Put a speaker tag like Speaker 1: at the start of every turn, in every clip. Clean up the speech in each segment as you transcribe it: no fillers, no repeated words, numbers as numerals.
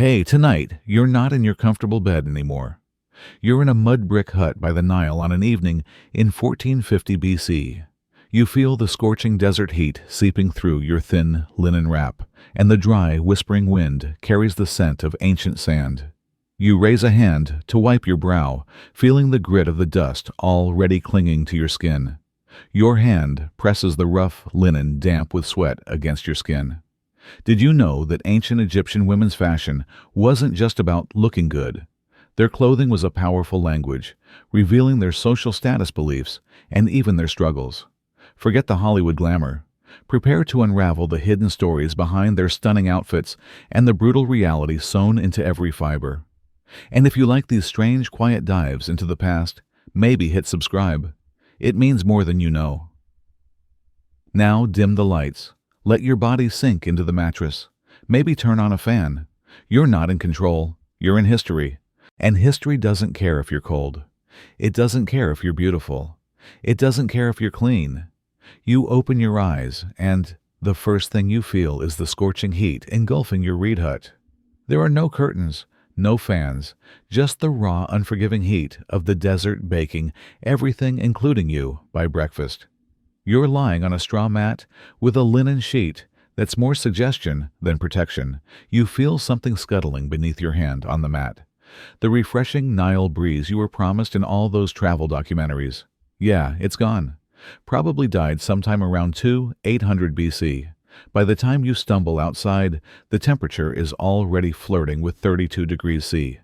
Speaker 1: Hey, tonight, you're not in your comfortable bed anymore. You're in a mud brick hut by the Nile on an evening in 1450 BC. You feel the scorching desert heat seeping through your thin linen wrap, and the dry, whispering wind carries the scent of ancient sand. You raise a hand to wipe your brow, feeling the grit of the dust already clinging to your skin. Your hand presses the rough linen damp with sweat against your skin. Did you know that ancient Egyptian women's fashion wasn't just about looking good? Their clothing was a powerful language, revealing their social status beliefs and even their struggles. Forget the Hollywood glamour. Prepare to unravel the hidden stories behind their stunning outfits and the brutal reality sewn into every fiber. And if you like these strange, quiet dives into the past, maybe hit subscribe. It means more than you know. Now dim the lights. Let your body sink into the mattress. Maybe turn on a fan. You're not in control. You're in history. And history doesn't care if you're cold. It doesn't care if you're beautiful. It doesn't care if you're clean. You open your eyes, and the first thing you feel is the scorching heat engulfing your reed hut. There are no curtains, no fans, just the raw, unforgiving heat of the desert baking everything, including you, by breakfast. You're lying on a straw mat with a linen sheet that's more suggestion than protection. You feel something scuttling beneath your hand on the mat. The refreshing Nile breeze you were promised in all those travel documentaries. Yeah, it's gone. Probably died sometime around 800 BC. By the time you stumble outside, the temperature is already flirting with 32 degrees C.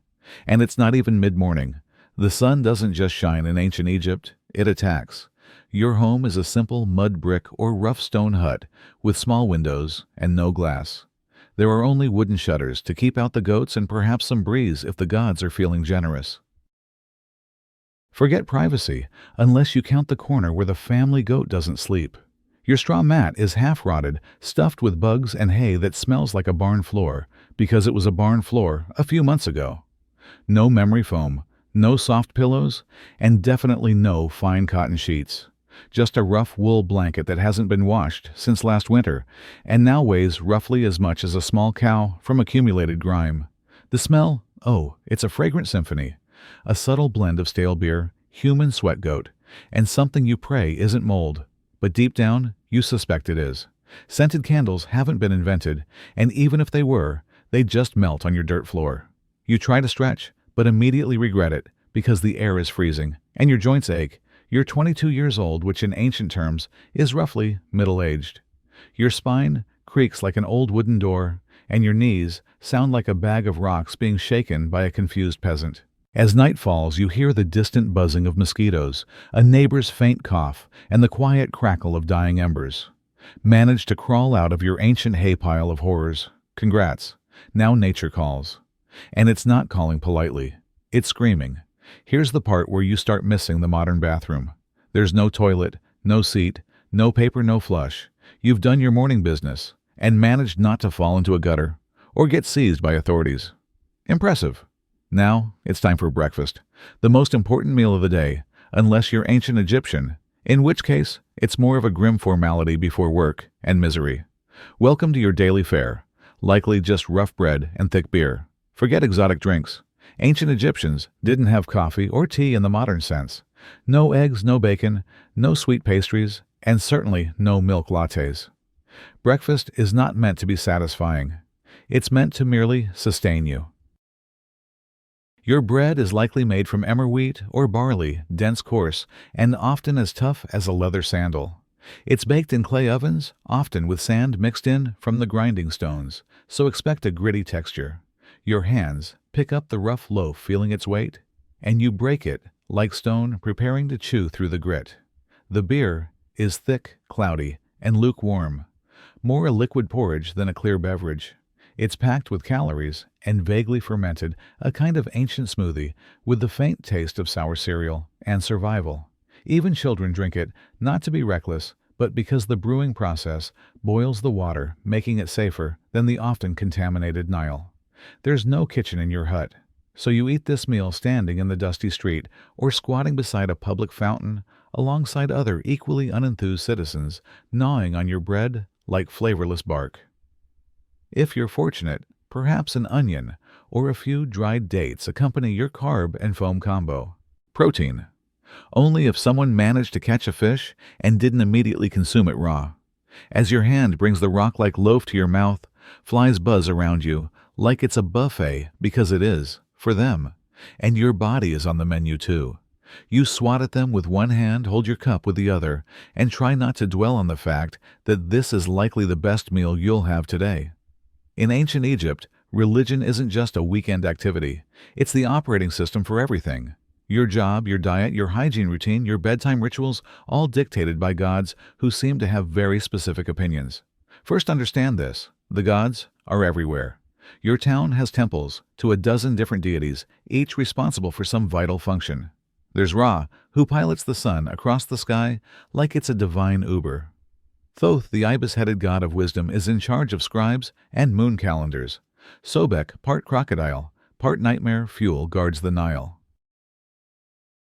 Speaker 1: And it's not even mid-morning. The sun doesn't just shine in ancient Egypt, it attacks. Your home is a simple mud brick or rough stone hut with small windows and no glass. There are only wooden shutters to keep out the goats and perhaps some breeze if the gods are feeling generous. Forget privacy, unless you count the corner where the family goat doesn't sleep. Your straw mat is half rotted, stuffed with bugs and hay that smells like a barn floor, because it was a barn floor a few months ago. No memory foam, no soft pillows, and definitely no fine cotton sheets. Just a rough wool blanket that hasn't been washed since last winter, and now weighs roughly as much as a small cow from accumulated grime. The smell? Oh, it's a fragrant symphony. A subtle blend of stale beer, human sweat goat, and something you pray isn't mold. But deep down, you suspect it is. Scented candles haven't been invented, and even if they were, they just melt on your dirt floor. You try to stretch, but immediately regret it, because the air is freezing, and your joints ache. You're 22 years old, which in ancient terms is roughly middle-aged. Your spine creaks like an old wooden door, and your knees sound like a bag of rocks being shaken by a confused peasant. As night falls, you hear the distant buzzing of mosquitoes, a neighbor's faint cough, and the quiet crackle of dying embers. Manage to crawl out of your ancient hay pile of horrors. Congrats. Now nature calls. And it's not calling politely. It's screaming. Here's the part where you start missing the modern bathroom. There's no toilet, no seat, no paper, no flush. You've done your morning business and managed not to fall into a gutter or get seized by authorities. Impressive. Now it's time for breakfast, the most important meal of the day, unless you're ancient Egyptian, in which case it's more of a grim formality before work and misery. Welcome to your daily fare, likely just rough bread and thick beer. Forget exotic drinks. Ancient Egyptians didn't have coffee or tea in the modern sense. No eggs, no bacon, no sweet pastries, and certainly no milk lattes. Breakfast is not meant to be satisfying. It's meant to merely sustain you. Your bread is likely made from emmer wheat or barley, dense, coarse, and often as tough as a leather sandal. It's baked in clay ovens, often with sand mixed in from the grinding stones, so expect a gritty texture. Your hands pick up the rough loaf feeling its weight, and you break it like stone preparing to chew through the grit. The beer is thick, cloudy, and lukewarm, more a liquid porridge than a clear beverage. It's packed with calories and vaguely fermented, a kind of ancient smoothie with the faint taste of sour cereal and survival. Even children drink it, not to be reckless, but because the brewing process boils the water, making it safer than the often contaminated Nile. There's no kitchen in your hut, so you eat this meal standing in the dusty street or squatting beside a public fountain alongside other equally unenthused citizens, gnawing on your bread like flavorless bark. If you're fortunate, perhaps an onion or a few dried dates accompany your carb and foam combo. Protein. Only if someone managed to catch a fish and didn't immediately consume it raw. As your hand brings the rock-like loaf to your mouth, flies buzz around you, like it's a buffet, because it is, for them. And your body is on the menu too. You swat at them with one hand, hold your cup with the other, and try not to dwell on the fact that this is likely the best meal you'll have today. In ancient Egypt, religion isn't just a weekend activity. It's the operating system for everything. Your job, your diet, your hygiene routine, your bedtime rituals, all dictated by gods who seem to have very specific opinions. First, understand this. The gods are everywhere. Your town has temples to a dozen different deities, each responsible for some vital function. There's Ra, who pilots the sun across the sky like it's a divine Uber. Thoth, the ibis-headed god of wisdom, is in charge of scribes and moon calendars. Sobek, part crocodile, part nightmare fuel, guards the Nile.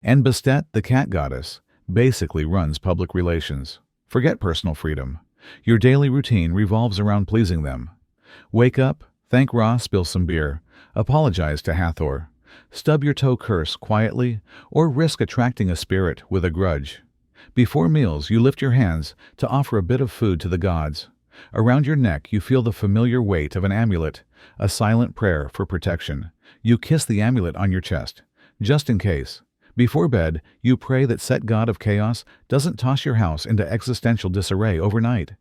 Speaker 1: And Bastet, the cat goddess, basically runs public relations. Forget personal freedom. Your daily routine revolves around pleasing them. Wake up, thank Ra, spill some beer, apologize to Hathor, stub your toe, curse quietly, or risk attracting a spirit with a grudge. Before meals, you lift your hands to offer a bit of food to the gods. Around your neck, you feel the familiar weight of an amulet, a silent prayer for protection. You kiss the amulet on your chest, just in case. Before bed, you pray that Set God of Chaos doesn't toss your house into existential disarray overnight.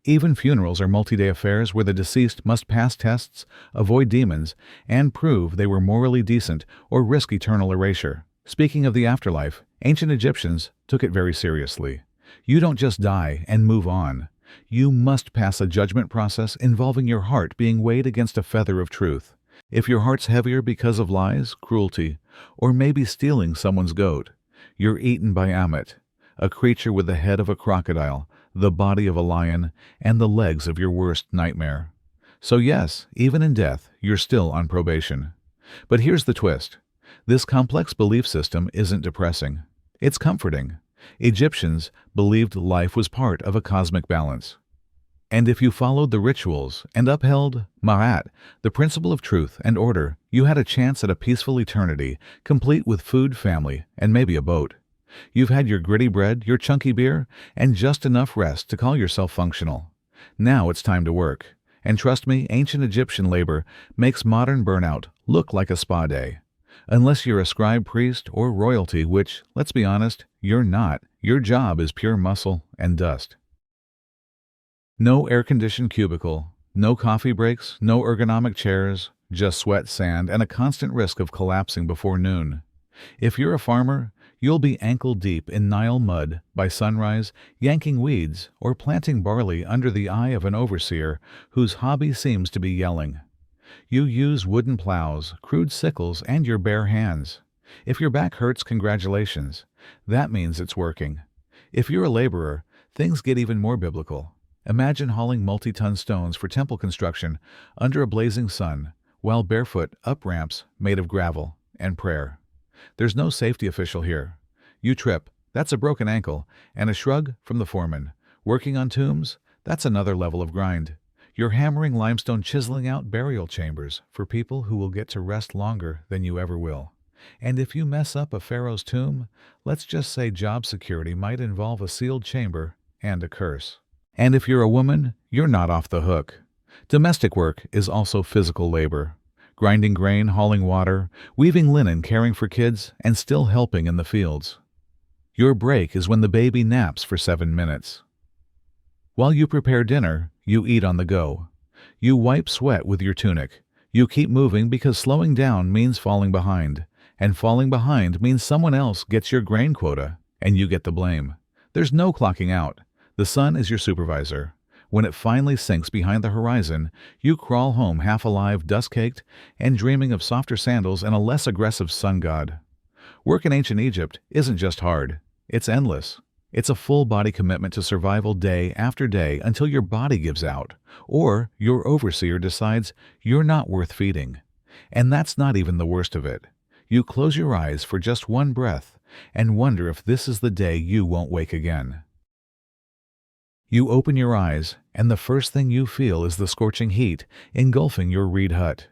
Speaker 1: Even funerals are multi-day affairs where the deceased must pass tests, avoid demons, and prove they were morally decent or risk eternal erasure. Speaking of the afterlife, ancient Egyptians took it very seriously. You don't just die and move on. You must pass a judgment process involving your heart being weighed against a feather of truth. If your heart's heavier because of lies, cruelty, or maybe stealing someone's goat, you're eaten by Ammit, a creature with the head of a crocodile, the body of a lion, and the legs of your worst nightmare. So yes, even in death, you're still on probation. But here's the twist. This complex belief system isn't depressing. It's comforting. Egyptians believed life was part of a cosmic balance. And if you followed the rituals and upheld Ma'at, the principle of truth and order, you had a chance at a peaceful eternity, complete with food, family, and maybe a boat. You've had your gritty bread, your chunky beer, and just enough rest to call yourself functional. Now it's time to work. And trust me, ancient Egyptian labor makes modern burnout look like a spa day. Unless you're a scribe, priest, or royalty, which, let's be honest, you're not, your job is pure muscle and dust. No air-conditioned cubicle, no coffee breaks, no ergonomic chairs, just sweat, sand, and a constant risk of collapsing before noon. If you're a farmer, you'll be ankle-deep in Nile mud by sunrise, yanking weeds or planting barley under the eye of an overseer whose hobby seems to be yelling. You use wooden plows, crude sickles, and your bare hands. If your back hurts, congratulations. That means it's working. If you're a laborer, things get even more biblical. Imagine hauling multi-ton stones for temple construction under a blazing sun, while barefoot up ramps made of gravel and prayer. There's no safety official here. You trip, that's a broken ankle, and a shrug from the foreman. Working on tombs, that's another level of grind. You're hammering limestone, chiseling out burial chambers for people who will get to rest longer than you ever will. And if you mess up a pharaoh's tomb, let's just say job security might involve a sealed chamber and a curse. And if you're a woman, you're not off the hook. Domestic work is also physical labor. Grinding grain, hauling water, weaving linen, caring for kids, and still helping in the fields. Your break is when the baby naps for 7 minutes. While you prepare dinner, you eat on the go. You wipe sweat with your tunic. You keep moving because slowing down means falling behind. And falling behind means someone else gets your grain quota, and you get the blame. There's no clocking out. The sun is your supervisor. When it finally sinks behind the horizon, you crawl home half alive, dust-caked, and dreaming of softer sandals and a less aggressive sun god. Work in ancient Egypt isn't just hard. It's endless. It's a full-body commitment to survival day after day until your body gives out, or your overseer decides you're not worth feeding. And that's not even the worst of it. You close your eyes for just one breath and wonder if this is the day you won't wake again. You open your eyes, and the first thing you feel is the scorching heat engulfing your reed hut.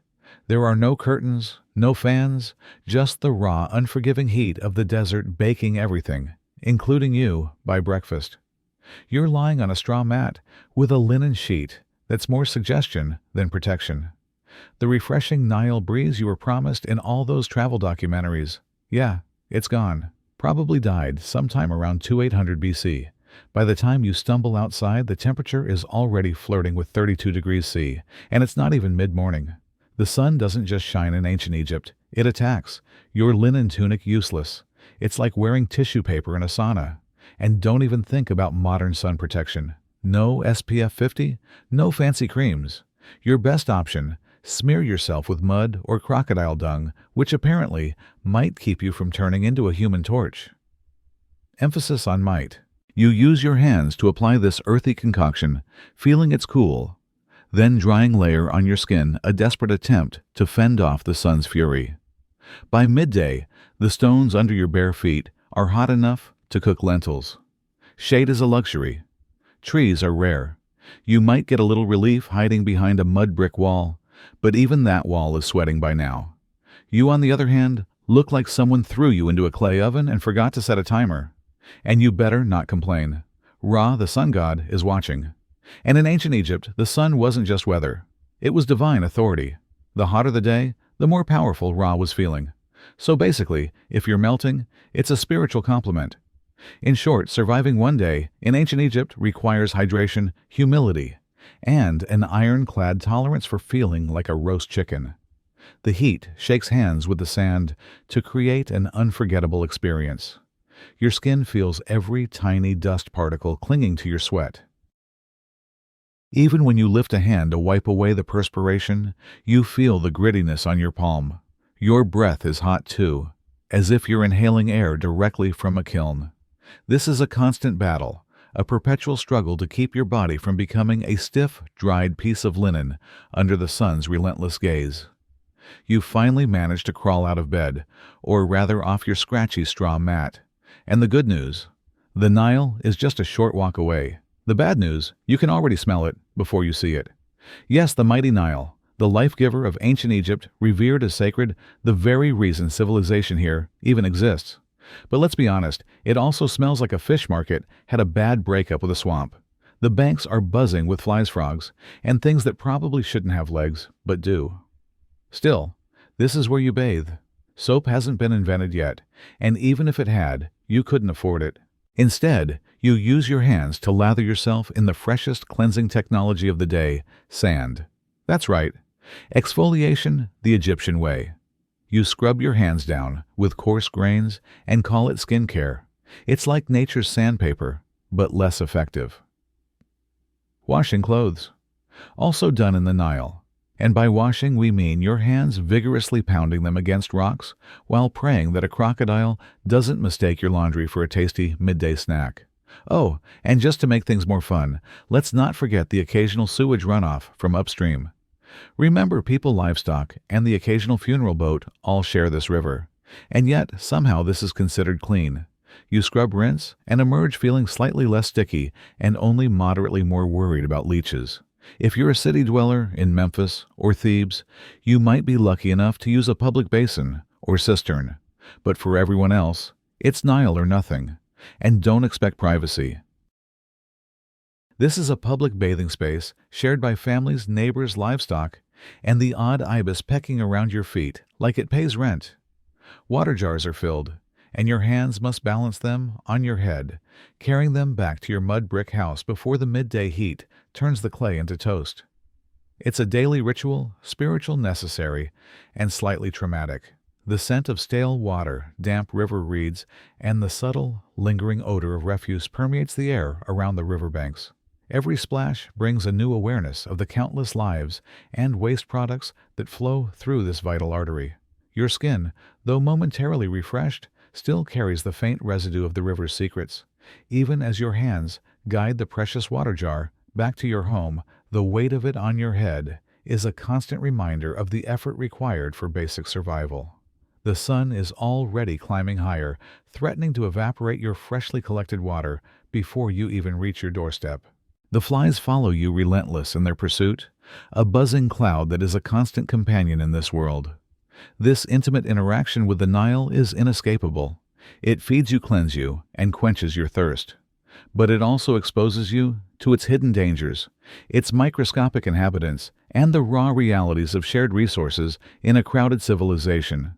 Speaker 1: There are no curtains, no fans, just the raw, unforgiving heat of the desert baking everything, including you, by breakfast. You're lying on a straw mat with a linen sheet that's more suggestion than protection. The refreshing Nile breeze you were promised in all those travel documentaries, yeah, it's gone. Probably died sometime around 2800 BC. By the time you stumble outside, the temperature is already flirting with 32 degrees C, and it's not even mid-morning. The sun doesn't just shine in ancient Egypt, it attacks. Your linen tunic useless. It's like wearing tissue paper in a sauna. And don't even think about modern sun protection. No SPF 50, no fancy creams. Your best option, smear yourself with mud or crocodile dung, which apparently might keep you from turning into a human torch. Emphasis on might. You use your hands to apply this earthy concoction, feeling its cool, then drying layer on your skin, a desperate attempt to fend off the sun's fury. By midday, the stones under your bare feet are hot enough to cook lentils. Shade is a luxury. Trees are rare. You might get a little relief hiding behind a mud brick wall, but even that wall is sweating by now. You, on the other hand, look like someone threw you into a clay oven and forgot to set a timer. And you better not complain. Ra, the sun god, is watching. And in ancient Egypt, the sun wasn't just weather. It was divine authority. The hotter the day, the more powerful Ra was feeling. So basically, if you're melting, it's a spiritual compliment. In short, surviving one day in ancient Egypt requires hydration, humility, and an ironclad tolerance for feeling like a roast chicken. The heat shakes hands with the sand to create an unforgettable experience. Your skin feels every tiny dust particle clinging to your sweat. Even when you lift a hand to wipe away the perspiration, you feel the grittiness on your palm. Your breath is hot too, as if you're inhaling air directly from a kiln. This is a constant battle, a perpetual struggle to keep your body from becoming a stiff, dried piece of linen under the sun's relentless gaze. You finally manage to crawl out of bed, or rather off your scratchy straw mat. And the good news, the Nile is just a short walk away. The bad news, you can already smell it before you see it. Yes, the mighty Nile, the life-giver of ancient Egypt, revered as sacred, the very reason civilization here even exists. But let's be honest, it also smells like a fish market had a bad breakup with a swamp. The banks are buzzing with flies, frogs, and things that probably shouldn't have legs, but do. Still, this is where you bathe. Soap hasn't been invented yet, and even if it had, you couldn't afford it. Instead, you use your hands to lather yourself in the freshest cleansing technology of the day, sand. That's right, exfoliation the Egyptian way. You scrub your hands down with coarse grains and call it skincare. It's like nature's sandpaper, but less effective. Washing clothes. Also done in the Nile. And by washing we mean your hands vigorously pounding them against rocks while praying that a crocodile doesn't mistake your laundry for a tasty midday snack. Oh, and just to make things more fun, let's not forget the occasional sewage runoff from upstream. Remember, people, livestock, and the occasional funeral boat all share this river. And yet, somehow this is considered clean. You scrub, rinse, and emerge feeling slightly less sticky and only moderately more worried about leeches. If you're a city dweller in Memphis or Thebes, you might be lucky enough to use a public basin or cistern. But for everyone else, it's Nile or nothing. And don't expect privacy. This is a public bathing space shared by families, neighbors, livestock, and the odd ibis pecking around your feet like it pays rent. Water jars are filled, and your hands must balance them on your head, carrying them back to your mud brick house before the midday heat turns the clay into toast. It's a daily ritual, spiritual, necessary, and slightly traumatic. The scent of stale water, damp river reeds, and the subtle, lingering odor of refuse permeates the air around the riverbanks. Every splash brings a new awareness of the countless lives and waste products that flow through this vital artery. Your skin, though momentarily refreshed, still carries the faint residue of the river's secrets. Even as your hands guide the precious water jar back to your home, the weight of it on your head is a constant reminder of the effort required for basic survival. The sun is already climbing higher, threatening to evaporate your freshly collected water before you even reach your doorstep. The flies follow you relentless in their pursuit, a buzzing cloud that is a constant companion in this world. This intimate interaction with the Nile is inescapable. It feeds you, cleanses you, and quenches your thirst. But it also exposes you to its hidden dangers, its microscopic inhabitants, and the raw realities of shared resources in a crowded civilization.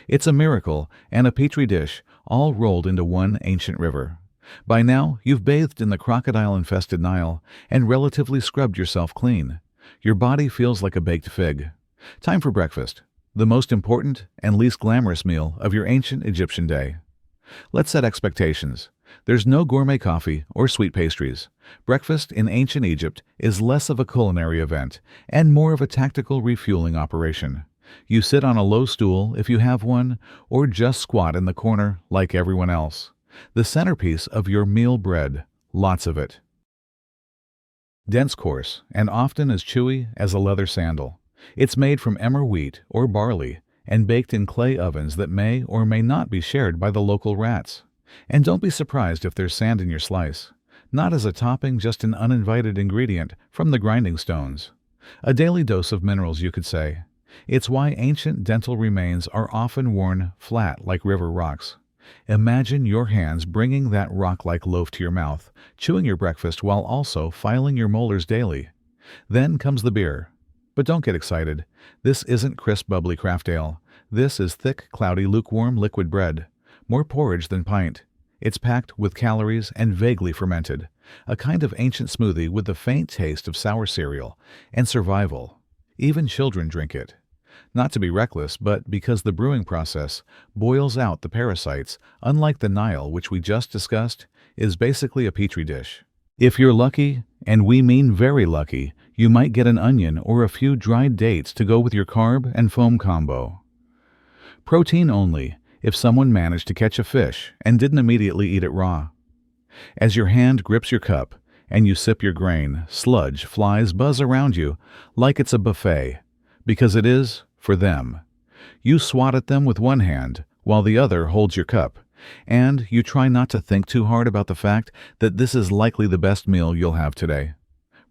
Speaker 1: It's a miracle and a petri dish all rolled into one ancient river. By now, you've bathed in the crocodile-infested Nile and relatively scrubbed yourself clean. Your body feels like a baked fig. Time for breakfast, the most important and least glamorous meal of your ancient Egyptian day. Let's set expectations. There's no gourmet coffee or sweet pastries. Breakfast in ancient Egypt is less of a culinary event and more of a tactical refueling operation. You sit on a low stool if you have one, or just squat in the corner like everyone else. The centerpiece of your meal, bread, lots of it. Dense, coarse, and often as chewy as a leather sandal. It's made from emmer wheat or barley and baked in clay ovens that may or may not be shared by the local rats. And don't be surprised if there's sand in your slice. Not as a topping, just an uninvited ingredient from the grinding stones. A daily dose of minerals, you could say. It's why ancient dental remains are often worn flat like river rocks. Imagine your hands bringing that rock-like loaf to your mouth, chewing your breakfast while also filing your molars daily. Then comes the beer. But don't get excited. This isn't crisp, bubbly craft ale. This is thick, cloudy, lukewarm liquid bread. More porridge than pint. It's packed with calories and vaguely fermented. A kind of ancient smoothie with the faint taste of sour cereal and survival. Even children drink it. Not to be reckless, but because the brewing process boils out the parasites, unlike the Nile, which we just discussed, is basically a petri dish. If you're lucky, and we mean very lucky, you might get an onion or a few dried dates to go with your carb and foam combo. Protein only if someone managed to catch a fish and didn't immediately eat it raw. As your hand grips your cup and you sip your grain, sludge flies buzz around you like it's a buffet, because it is for them. You swat at them with one hand while the other holds your cup, and you try not to think too hard about the fact that this is likely the best meal you'll have today.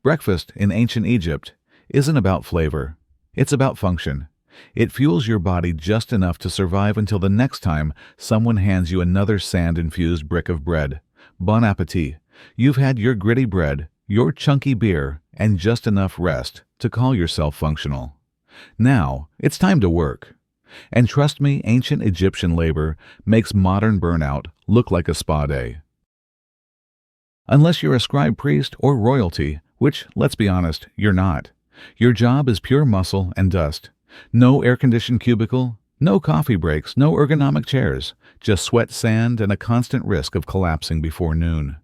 Speaker 1: Breakfast in ancient Egypt isn't about flavor, it's about function. It fuels your body just enough to survive until the next time someone hands you another sand-infused brick of bread. Bon appetit. You've had your gritty bread, your chunky beer, and just enough rest to call yourself functional. Now, it's time to work. And trust me, ancient Egyptian labor makes modern burnout look like a spa day. Unless you're a scribe priest or royalty, which, let's be honest, you're not. Your job is pure muscle and dust. No air-conditioned cubicle, no coffee breaks, no ergonomic chairs, just sweat, sand, and a constant risk of collapsing before noon.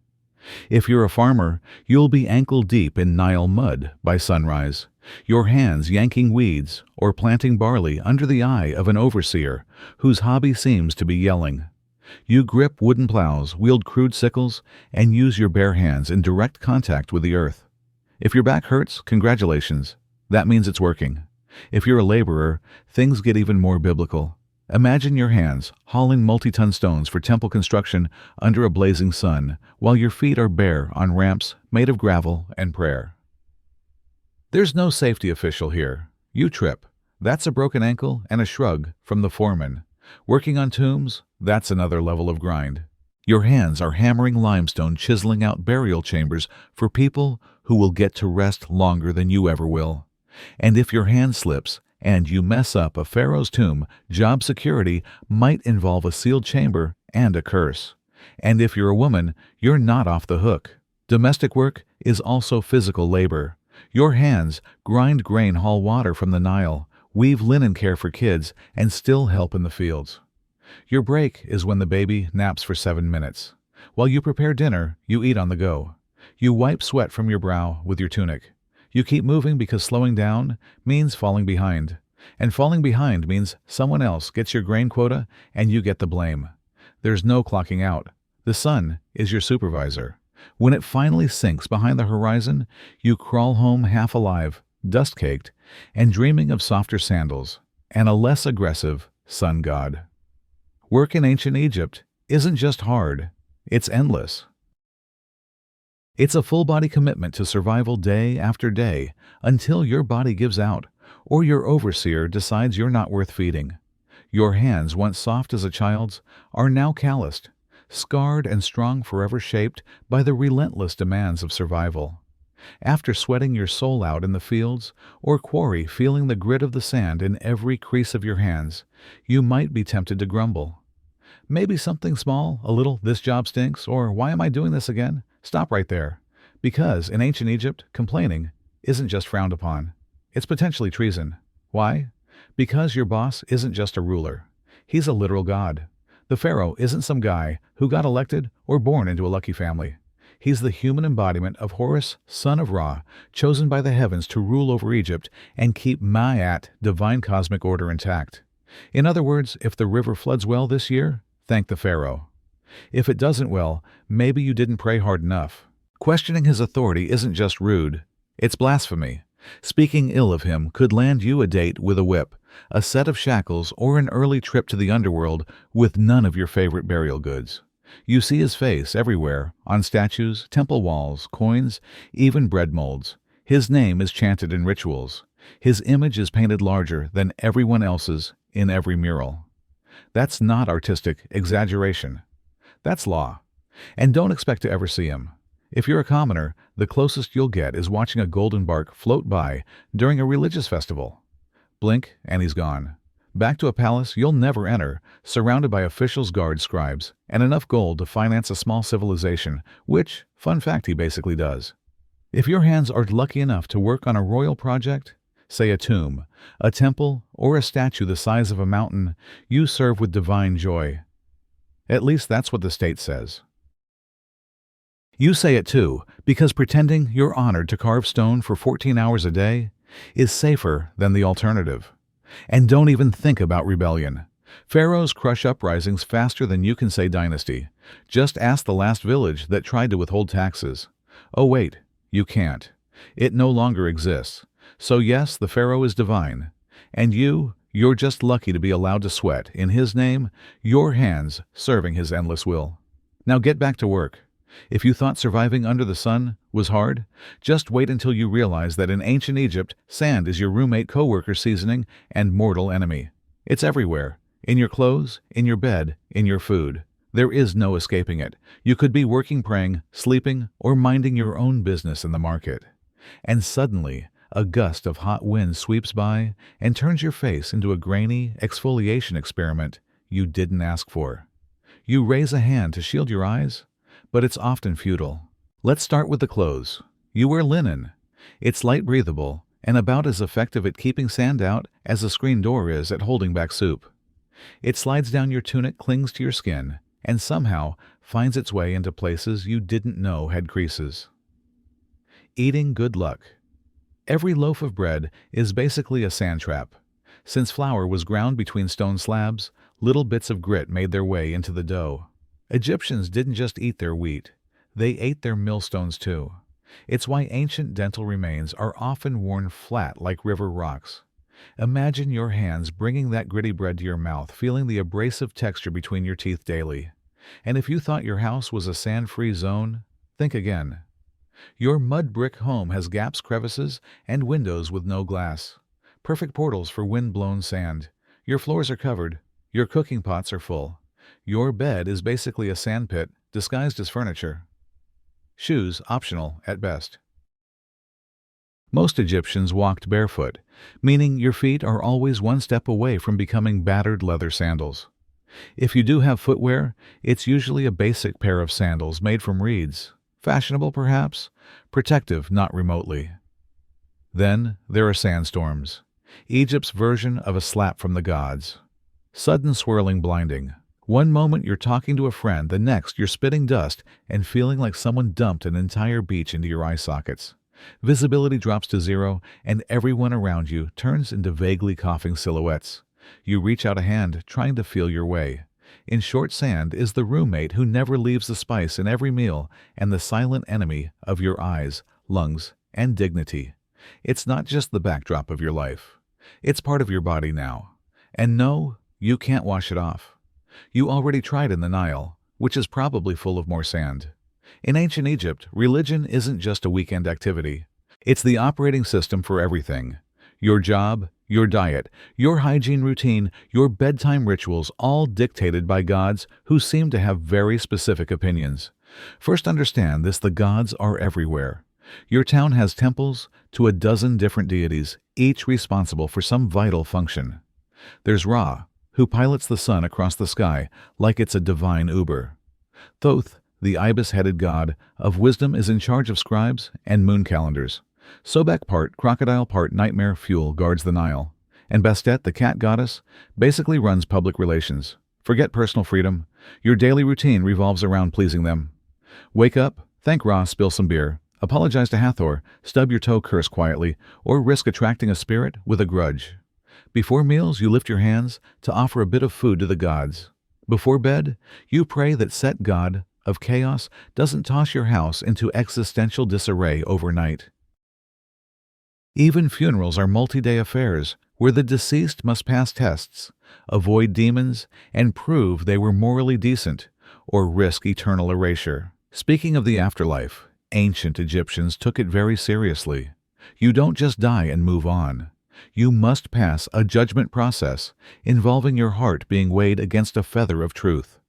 Speaker 1: If you're a farmer, you'll be ankle-deep in Nile mud by sunrise, your hands yanking weeds or planting barley under the eye of an overseer whose hobby seems to be yelling. You grip wooden plows, wield crude sickles, and use your bare hands in direct contact with the earth. If your back hurts, congratulations. That means it's working. If you're a laborer, things get even more biblical. Imagine your hands hauling multi-ton stones for temple construction under a blazing sun, while your feet are bare on ramps made of gravel and prayer. There's no safety official here. You trip. That's a broken ankle and a shrug from the foreman. Working on tombs, that's another level of grind. Your hands are hammering limestone, chiseling out burial chambers for people who will get to rest longer than you ever will. And if your hand slips and you mess up a pharaoh's tomb, job security might involve a sealed chamber and a curse. And if you're a woman, you're not off the hook. Domestic work is also physical labor. Your hands grind grain, haul water from the Nile, weave linen, care for kids, and still help in the fields. Your break is when the baby naps for 7 minutes. While you prepare dinner, you eat on the go. You wipe sweat from your brow with your tunic. You keep moving because slowing down means falling behind. And falling behind means someone else gets your grain quota and you get the blame. There's no clocking out. The sun is your supervisor. When it finally sinks behind the horizon, you crawl home half alive, dust-caked, and dreaming of softer sandals and a less aggressive sun god. Work in ancient Egypt isn't just hard, it's endless. It's a full-body commitment to survival day after day until your body gives out or your overseer decides you're not worth feeding. Your hands, once soft as a child's, are now calloused, scarred and strong, forever shaped by the relentless demands of survival. After sweating your soul out in the fields or quarry, feeling the grit of the sand in every crease of your hands, you might be tempted to grumble. Maybe something small, a little, "this job stinks," or "why am I doing this again?" Stop right there. Because in ancient Egypt, complaining isn't just frowned upon. It's potentially treason. Why? Because your boss isn't just a ruler. He's a literal god. The pharaoh isn't some guy who got elected or born into a lucky family. He's the human embodiment of Horus, son of Ra, chosen by the heavens to rule over Egypt and keep Ma'at, divine cosmic order, intact. In other words, if the river floods well this year, thank the pharaoh. If it doesn't, well, maybe you didn't pray hard enough. Questioning his authority isn't just rude, it's blasphemy. Speaking ill of him could land you a date with a whip, a set of shackles, or an early trip to the underworld with none of your favorite burial goods. You see his face everywhere, on statues, temple walls, coins, even bread molds. His name is chanted in rituals. His image is painted larger than everyone else's in every mural. That's not artistic exaggeration. That's law. And don't expect to ever see him. If you're a commoner, the closest you'll get is watching a golden bark float by during a religious festival. Blink, and he's gone. Back to a palace you'll never enter, surrounded by officials, guards, scribes, and enough gold to finance a small civilization, which, fun fact, he basically does. If your hands are lucky enough to work on a royal project, say a tomb, a temple, or a statue the size of a mountain, you serve with divine joy. At least that's what the state says. You say it too, because pretending you're honored to carve stone for 14 hours a day is safer than the alternative. And don't even think about rebellion. Pharaohs crush uprisings faster than you can say dynasty. Just ask the last village that tried to withhold taxes. Oh wait, you can't. It no longer exists. So yes, the pharaoh is divine. And you're just lucky to be allowed to sweat, in his name, your hands serving his endless will. Now get back to work. If you thought surviving under the sun was hard, just wait until you realize that in ancient Egypt, sand is your roommate, coworker, seasoning, and mortal enemy. It's everywhere. In your clothes, in your bed, in your food. There is no escaping it. You could be working, praying, sleeping, or minding your own business in the market. And suddenly, a gust of hot wind sweeps by and turns your face into a grainy exfoliation experiment you didn't ask for. You raise a hand to shield your eyes, but it's often futile. Let's start with the clothes. You wear linen. It's light, breathable, and about as effective at keeping sand out as a screen door is at holding back soup. It slides down your tunic, clings to your skin, and somehow finds its way into places you didn't know had creases. Eating good luck. Every loaf of bread is basically a sand trap. Since flour was ground between stone slabs, little bits of grit made their way into the dough. Egyptians didn't just eat their wheat, they ate their millstones too. It's why ancient dental remains are often worn flat like river rocks. Imagine your hands bringing that gritty bread to your mouth, feeling the abrasive texture between your teeth daily. And if you thought your house was a sand-free zone, think again. Your mud brick home has gaps, crevices, and windows with no glass. Perfect portals for wind-blown sand. Your floors are covered. Your cooking pots are full. Your bed is basically a sandpit disguised as furniture. Shoes optional at best. Most Egyptians walked barefoot, meaning your feet are always one step away from becoming battered leather sandals. If you do have footwear, it's usually a basic pair of sandals made from reeds. Fashionable perhaps, protective not remotely. Then there are sandstorms, Egypt's version of a slap from the gods. Sudden, swirling, blinding. One moment you're talking to a friend, the next you're spitting dust and feeling like someone dumped an entire beach into your eye sockets. Visibility drops to zero, and everyone around you turns into vaguely coughing silhouettes. You reach out a hand, trying to feel your way. In short, sand is the roommate who never leaves the spice in every meal and the silent enemy of your eyes, lungs, and dignity. It's not just the backdrop of your life. It's part of your body now. And no, you can't wash it off. You already tried in the Nile, which is probably full of more sand. In ancient Egypt, religion isn't just a weekend activity. It's the operating system for everything. Your job, your diet, your hygiene routine, your bedtime rituals, all dictated by gods who seem to have very specific opinions. First, understand this: the gods are everywhere. Your town has temples to a dozen different deities, each responsible for some vital function. There's Ra, who pilots the sun across the sky like it's a divine Uber. Thoth, the ibis-headed god of wisdom, is in charge of scribes and moon calendars. Sobek, part crocodile, part nightmare fuel, guards the Nile. And Bastet, the cat goddess, basically runs public relations. Forget personal freedom. Your daily routine revolves around pleasing them. Wake up, thank Ra, spill some beer, apologize to Hathor, stub your toe, curse quietly, or risk attracting a spirit with a grudge. Before meals, you lift your hands to offer a bit of food to the gods. Before bed, you pray that Set, god of chaos, doesn't toss your house into existential disarray overnight. Even funerals are multi-day affairs where the deceased must pass tests, avoid demons, and prove they were morally decent, or risk eternal erasure. Speaking of the afterlife, ancient Egyptians took it very seriously. You don't just die and move on. You must pass a judgment process involving your heart being weighed against a feather of truth.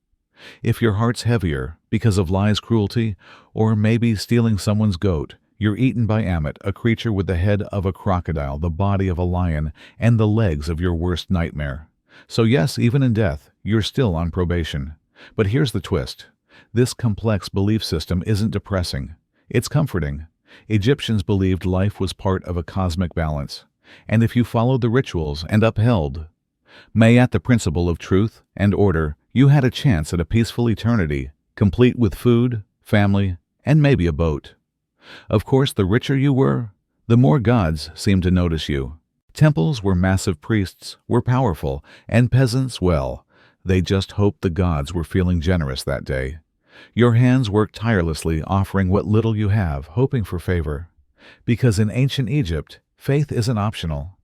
Speaker 1: If your heart's heavier because of lies, cruelty, or maybe stealing someone's goat, you're eaten by Ammit, a creature with the head of a crocodile, the body of a lion, and the legs of your worst nightmare. So yes, even in death, you're still on probation. But here's the twist. This complex belief system isn't depressing. It's comforting. Egyptians believed life was part of a cosmic balance. And if you followed the rituals and upheld Mayat, the principle of truth and order, you had a chance at a peaceful eternity, complete with food, family, and maybe a boat. Of course, the richer you were, the more gods seemed to notice you. Temples where massive priests were powerful, and peasants, well, they just hoped the gods were feeling generous that day. Your hands worked tirelessly, offering what little you have, hoping for favor. Because in ancient Egypt, faith isn't optional.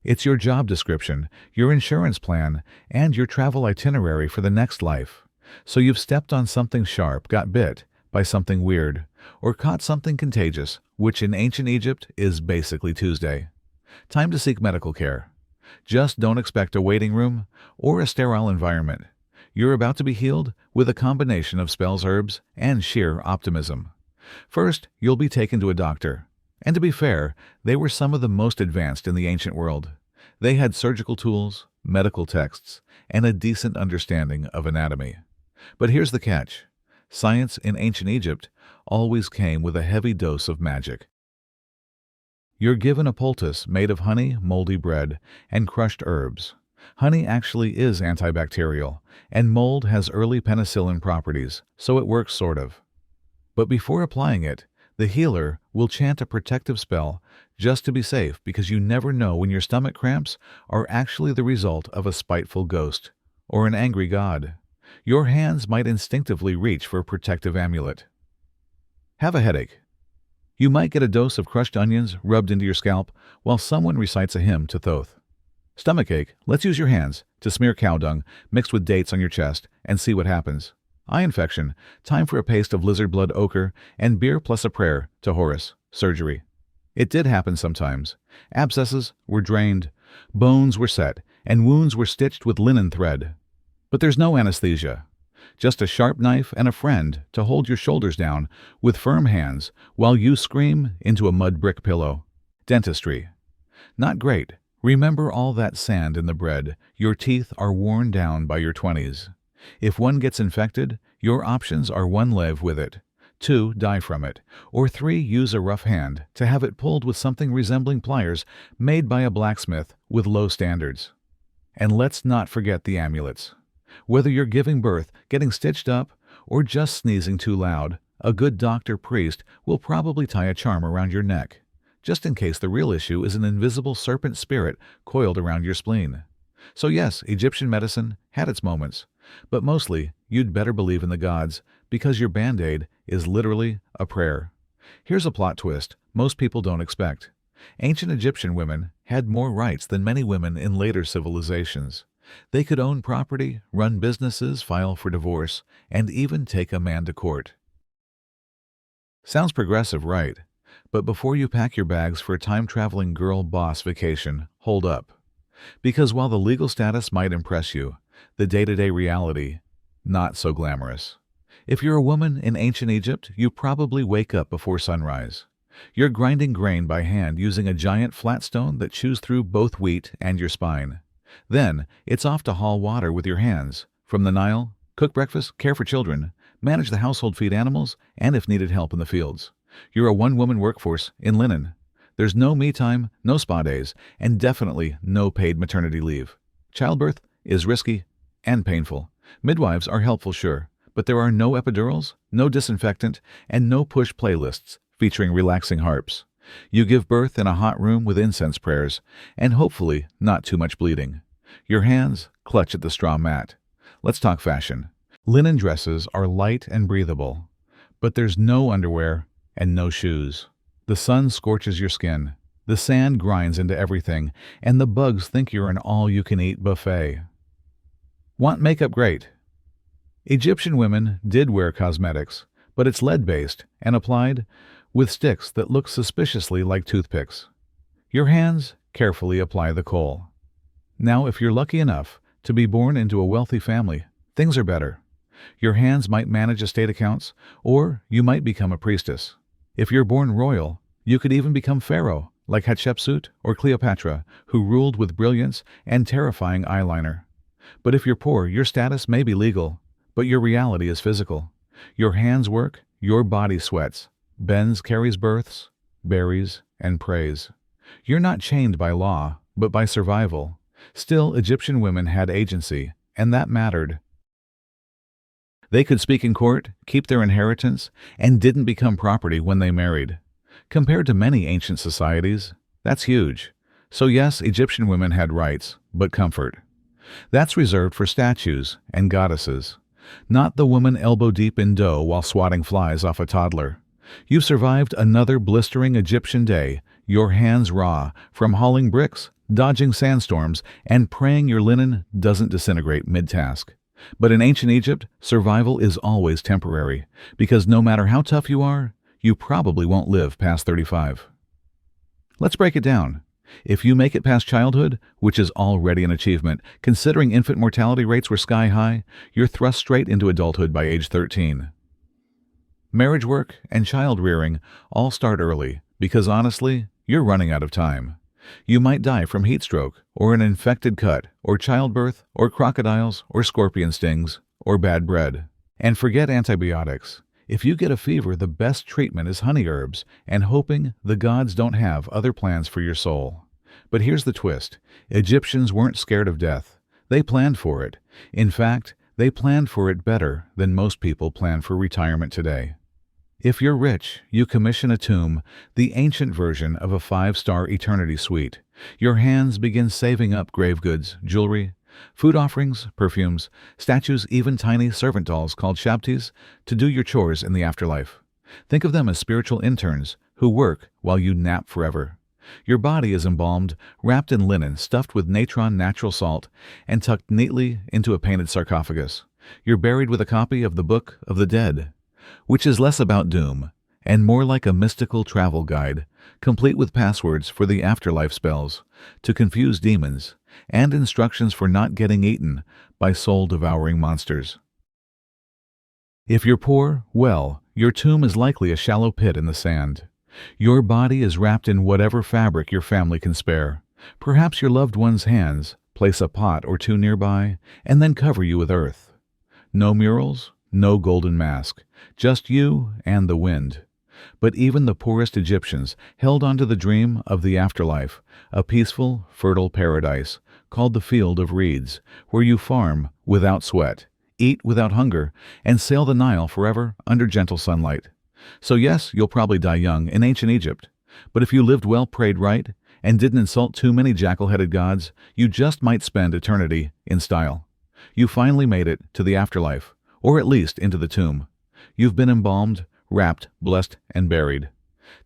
Speaker 1: It's your job description, your insurance plan, and your travel itinerary for the next life. So you've stepped on something sharp, got bit by something weird, or caught something contagious, which in ancient Egypt is basically Tuesday. Time to seek medical care. Just don't expect a waiting room or a sterile environment. You're about to be healed with a combination of spells, herbs, and sheer optimism. First, you'll be taken to a doctor. And to be fair, they were some of the most advanced in the ancient world. They had surgical tools, medical texts, and a decent understanding of anatomy. But here's the catch. Science in ancient Egypt always came with a heavy dose of magic. You're given a poultice made of honey, moldy bread, and crushed herbs. Honey actually is antibacterial, and mold has early penicillin properties, so it works sort of. But before applying it, the healer will chant a protective spell just to be safe, because you never know when your stomach cramps are actually the result of a spiteful ghost or an angry god. Your hands might instinctively reach for a protective amulet. Have a headache. You might get a dose of crushed onions rubbed into your scalp while someone recites a hymn to Thoth. Stomachache, let's use your hands to smear cow dung mixed with dates on your chest and see what happens. Eye infection, time for a paste of lizard blood ochre and beer plus a prayer to Horus. Surgery. It did happen sometimes. Abscesses were drained, bones were set, and wounds were stitched with linen thread. But there's no anesthesia. Just a sharp knife and a friend to hold your shoulders down with firm hands while you scream into a mud brick pillow. Dentistry. Not great. Remember all that sand in the bread. Your teeth are worn down by your 20s. If one gets infected, your options are 1, live with it, 2, die from it, or 3, use a rough hand to have it pulled with something resembling pliers made by a blacksmith with low standards. And let's not forget the amulets. Whether you're giving birth, getting stitched up, or just sneezing too loud, a good doctor-priest will probably tie a charm around your neck, just in case the real issue is an invisible serpent spirit coiled around your spleen. So yes, Egyptian medicine had its moments, but mostly you'd better believe in the gods, because your Band-Aid is literally a prayer. Here's a plot twist most people don't expect. Ancient Egyptian women had more rights than many women in later civilizations. They could own property, run businesses, file for divorce, and even take a man to court. Sounds progressive, right? But before you pack your bags for a time-traveling girl boss vacation, hold up. Because while the legal status might impress you, the day-to-day reality, not so glamorous. If you're a woman in ancient Egypt, you probably wake up before sunrise. You're grinding grain by hand using a giant flat stone that chews through both wheat and your spine. Then, it's off to haul water with your hands, from the Nile, cook breakfast, care for children, manage the household, feed animals, and if needed help in the fields. You're a one-woman workforce in linen. There's no me time, no spa days, and definitely no paid maternity leave. Childbirth is risky and painful. Midwives are helpful, sure, but there are no epidurals, no disinfectant, and no push playlists featuring relaxing harps. You give birth in a hot room with incense prayers, and hopefully not too much bleeding. Your hands clutch at the straw mat. Let's talk fashion. Linen dresses are light and breathable, but there's no underwear and no shoes. The sun scorches your skin, the sand grinds into everything, and the bugs think you're an all-you-can-eat buffet. Want makeup? Great. Egyptian women did wear cosmetics, but it's lead-based and applied with sticks that look suspiciously like toothpicks. Your hands carefully apply the kohl. Now, if you're lucky enough to be born into a wealthy family, things are better. Your hands might manage estate accounts, or you might become a priestess. If you're born royal, you could even become pharaoh, like Hatshepsut or Cleopatra, who ruled with brilliance and terrifying eyeliner. But if you're poor, your status may be legal, but your reality is physical. Your hands work, your body sweats, bends, carries births, buries, and prays. You're not chained by law, but by survival. Still, Egyptian women had agency, and that mattered. They could speak in court, keep their inheritance, and didn't become property when they married. Compared to many ancient societies, that's huge. So yes, Egyptian women had rights, but comfort. That's reserved for statues and goddesses, not the woman elbow-deep in dough while swatting flies off a toddler. You've survived another blistering Egyptian day, your hands raw, from hauling bricks, dodging sandstorms, and praying your linen doesn't disintegrate mid-task. But in ancient Egypt, survival is always temporary, because no matter how tough you are, you probably won't live past 35. Let's break it down. If you make it past childhood, which is already an achievement, considering infant mortality rates were sky high, you're thrust straight into adulthood by age 13. Marriage work and child rearing all start early, because honestly, you're running out of time. You might die from heat stroke, or an infected cut, or childbirth, or crocodiles, or scorpion stings, or bad bread. And forget antibiotics. If you get a fever, the best treatment is honey herbs, and hoping the gods don't have other plans for your soul. But here's the twist. Egyptians weren't scared of death. They planned for it. In fact, they planned for it better than most people plan for retirement today. If you're rich, you commission a tomb, the ancient version of a 5-star eternity suite. Your hands begin saving up grave goods, jewelry, food offerings, perfumes, statues, even tiny servant dolls called shabtis to do your chores in the afterlife. Think of them as spiritual interns who work while you nap forever. Your body is embalmed, wrapped in linen, stuffed with natron natural salt, and tucked neatly into a painted sarcophagus. You're buried with a copy of the Book of the Dead, which is less about doom and more like a mystical travel guide, complete with passwords for the afterlife spells to confuse demons and instructions for not getting eaten by soul-devouring monsters. If you're poor, well, your tomb is likely a shallow pit in the sand. Your body is wrapped in whatever fabric your family can spare. Perhaps your loved one's hands place a pot or two nearby and then cover you with earth. No murals, no golden mask, just you and the wind. But even the poorest Egyptians held on to the dream of the afterlife, a peaceful, fertile paradise called the Field of Reeds, where you farm without sweat, eat without hunger, and sail the Nile forever under gentle sunlight. So yes, you'll probably die young in ancient Egypt, but if you lived well, prayed right, and didn't insult too many jackal-headed gods, you just might spend eternity in style. You finally made it to the afterlife, or at least into the tomb. You've been embalmed, wrapped, blessed, and buried.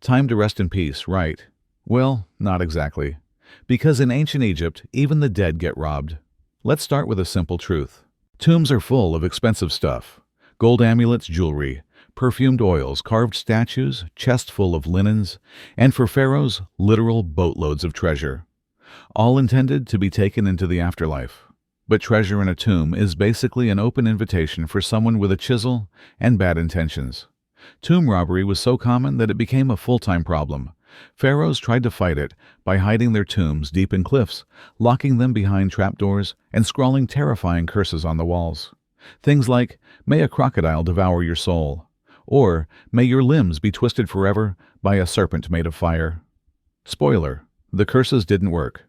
Speaker 1: Time to rest in peace, right? Well, not exactly. Because in ancient Egypt, even the dead get robbed. Let's start with a simple truth. Tombs are full of expensive stuff. Gold amulets, jewelry, perfumed oils, carved statues, chests full of linens, and for pharaohs, literal boatloads of treasure, all intended to be taken into the afterlife. But treasure in a tomb is basically an open invitation for someone with a chisel and bad intentions. Tomb robbery was so common that it became a full-time problem. Pharaohs tried to fight it by hiding their tombs deep in cliffs, locking them behind trapdoors, and scrawling terrifying curses on the walls. Things like, "May a crocodile devour your soul," or "May your limbs be twisted forever by a serpent made of fire." Spoiler: the curses didn't work.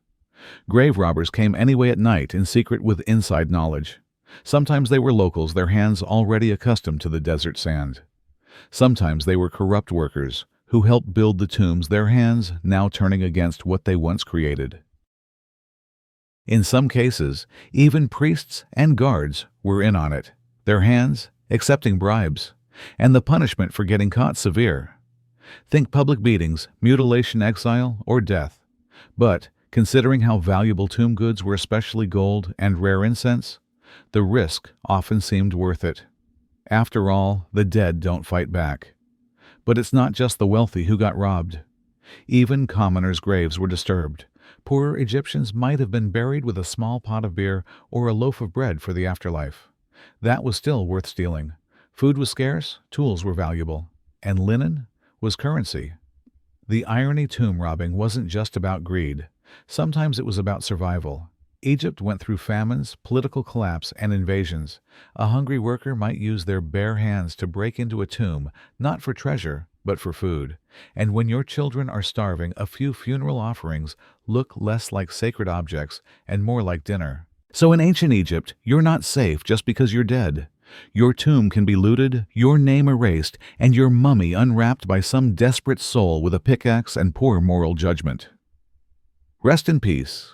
Speaker 1: Grave robbers came anyway at night in secret with inside knowledge. Sometimes they were locals, their hands already accustomed to the desert sand. Sometimes they were corrupt workers who helped build the tombs, their hands now turning against what they once created. In some cases, even priests and guards were in on it, their hands accepting bribes, and the punishment for getting caught severe. Think public beatings, mutilation, exile, or death. But, considering how valuable tomb goods were, especially gold and rare incense, the risk often seemed worth it. After all, the dead don't fight back. But it's not just the wealthy who got robbed. Even commoners' graves were disturbed. Poorer Egyptians might have been buried with a small pot of beer or a loaf of bread for the afterlife. That was still worth stealing. Food was scarce, tools were valuable, and linen was currency. The irony: tomb robbing wasn't just about greed. Sometimes it was about survival. Egypt went through famines, political collapse, and invasions. A hungry worker might use their bare hands to break into a tomb, not for treasure, but for food. And when your children are starving, a few funeral offerings look less like sacred objects and more like dinner. So in ancient Egypt, you're not safe just because you're dead. Your tomb can be looted, your name erased, and your mummy unwrapped by some desperate soul with a pickaxe and poor moral judgment. Rest in peace.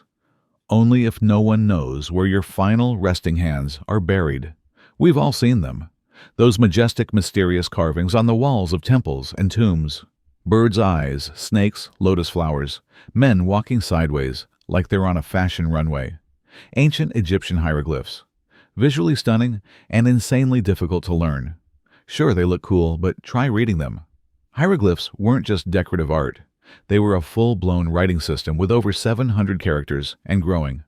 Speaker 1: Only if no one knows where your final resting hands are buried. We've all seen them. Those majestic, mysterious carvings on the walls of temples and tombs. Birds' eyes, snakes, lotus flowers, men walking sideways like they're on a fashion runway. Ancient Egyptian hieroglyphs. Visually stunning and insanely difficult to learn. Sure, they look cool, but try reading them. Hieroglyphs weren't just decorative art. They were a full-blown writing system with over 700 characters and growing.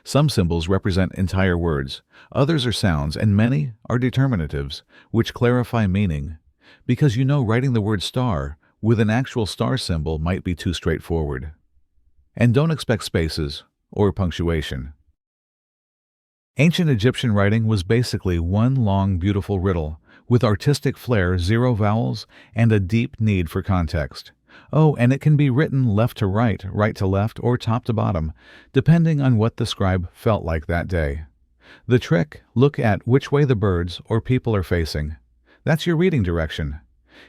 Speaker 1: Some symbols represent entire words, others are sounds, and many are determinatives, which clarify meaning. Because writing the word star with an actual star symbol might be too straightforward. And don't expect spaces or punctuation. Ancient Egyptian writing was basically one long, beautiful riddle, with artistic flair, 0 vowels, and a deep need for context. Oh, and it can be written left to right, right to left, or top to bottom, depending on what the scribe felt like that day. The trick: look at which way the birds or people are facing. That's your reading direction.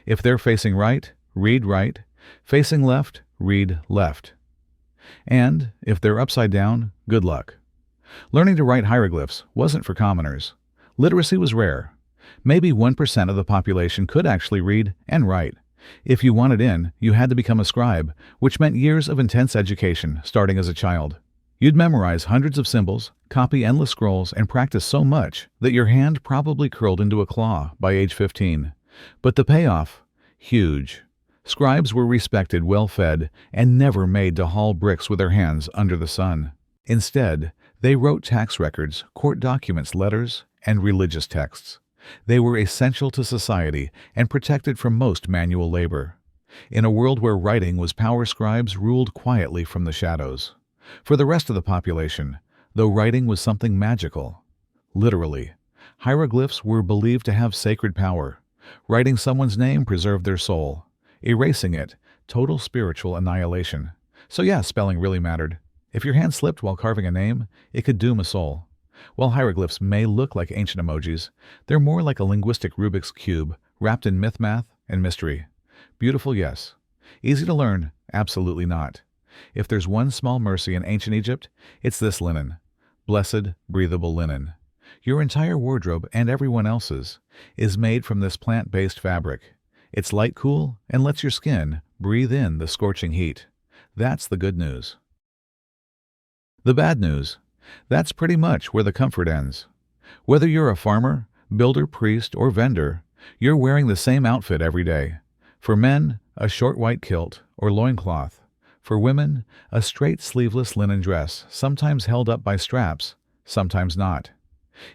Speaker 1: If they're facing right, read right. Facing left, read left. And if they're upside down, good luck. Learning to write hieroglyphs wasn't for commoners. Literacy was rare. Maybe 1% of the population could actually read and write. If you wanted in, you had to become a scribe, which meant years of intense education, starting as a child. You'd memorize hundreds of symbols, copy endless scrolls, and practice so much that your hand probably curled into a claw by age 15. But the payoff? Huge. Scribes were respected, well-fed, and never made to haul bricks with their hands under the sun. Instead, they wrote tax records, court documents, letters, and religious texts. They were essential to society and protected from most manual labor. In a world where writing was power, scribes ruled quietly from the shadows. For the rest of the population, though writing was something magical. Literally, hieroglyphs were believed to have sacred power. Writing someone's name preserved their soul. Erasing it, total spiritual annihilation. So yeah, spelling really mattered. If your hand slipped while carving a name, it could doom a soul. While hieroglyphs may look like ancient emojis, they're more like a linguistic Rubik's Cube, wrapped in myth, math, and mystery. Beautiful, yes. Easy to learn? Absolutely not. If there's one small mercy in ancient Egypt, it's this linen. Blessed, breathable linen. Your entire wardrobe, and everyone else's, is made from this plant-based fabric. It's light, cool, and lets your skin breathe in the scorching heat. That's the good news. The bad news: that's pretty much where the comfort ends. Whether you're a farmer, builder, priest, or vendor, You're wearing the same outfit every day. For men, a short white kilt or loincloth. For women, a straight sleeveless linen dress, sometimes held up by straps, sometimes not.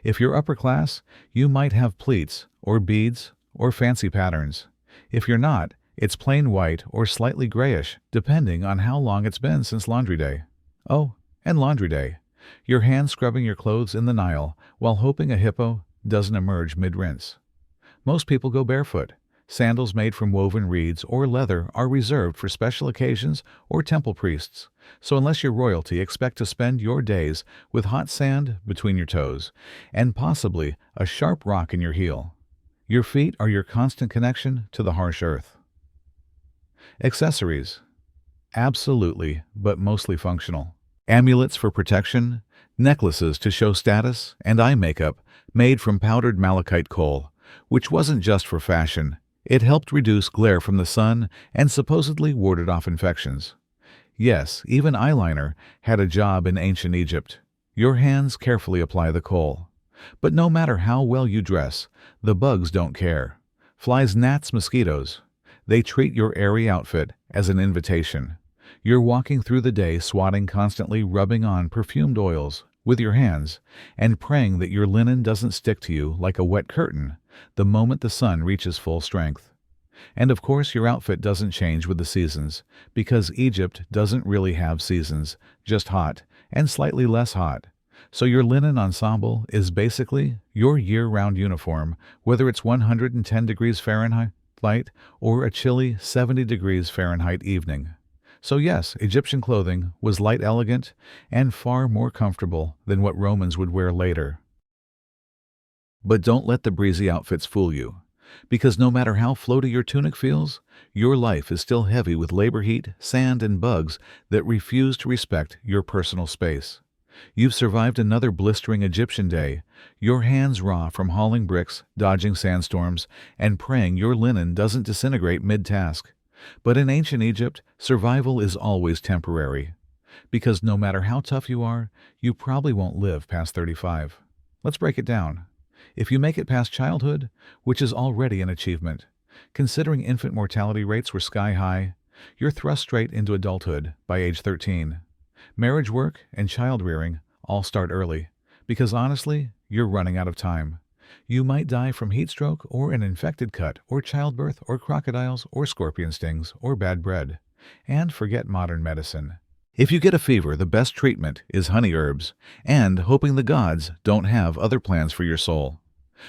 Speaker 1: If you're upper class, you might have pleats or beads or fancy patterns. If you're not, it's plain white or slightly grayish, depending on how long it's been since laundry day. Oh, and laundry day. Your hands scrubbing your clothes in the Nile while hoping a hippo doesn't emerge mid-rinse. Most people go barefoot. Sandals made from woven reeds or leather are reserved for special occasions or temple priests. So unless you're royalty, expect to spend your days with hot sand between your toes and possibly a sharp rock in your heel. Your feet are your constant connection to the harsh earth. Accessories. Absolutely, but mostly functional. Amulets for protection, necklaces to show status, and eye makeup made from powdered malachite coal, which wasn't just for fashion. It helped reduce glare from the sun and supposedly warded off infections. Yes, even eyeliner had a job in ancient Egypt. Your hands carefully apply the coal. But no matter how well you dress, the bugs don't care. Flies, gnats, mosquitoes. They treat your airy outfit as an invitation. You're walking through the day swatting, constantly rubbing on perfumed oils with your hands and praying that your linen doesn't stick to you like a wet curtain the moment the sun reaches full strength. And of course, your outfit doesn't change with the seasons, because Egypt doesn't really have seasons, just hot and slightly less hot. So your linen ensemble is basically your year-round uniform, whether it's 110 degrees Fahrenheit or a chilly 70 degrees Fahrenheit evening. So yes, Egyptian clothing was light, elegant, and far more comfortable than what Romans would wear later. But don't let the breezy outfits fool you, because no matter how floaty your tunic feels, your life is still heavy with labor heat, sand, and bugs that refuse to respect your personal space. You've survived another blistering Egyptian day, your hands raw from hauling bricks, dodging sandstorms, and praying your linen doesn't disintegrate mid-task. But in ancient Egypt, survival is always temporary, because no matter how tough you are, you probably won't live past 35. Let's break it down. If you make it past childhood, which is already an achievement, considering infant mortality rates were sky high, you're thrust straight into adulthood by age 13. Marriage work and child rearing all start early, because honestly, you're running out of time. You might die from heat stroke or an infected cut or childbirth or crocodiles or scorpion stings or bad bread. And forget modern medicine. If you get a fever, the best treatment is honey herbs and hoping the gods don't have other plans for your soul.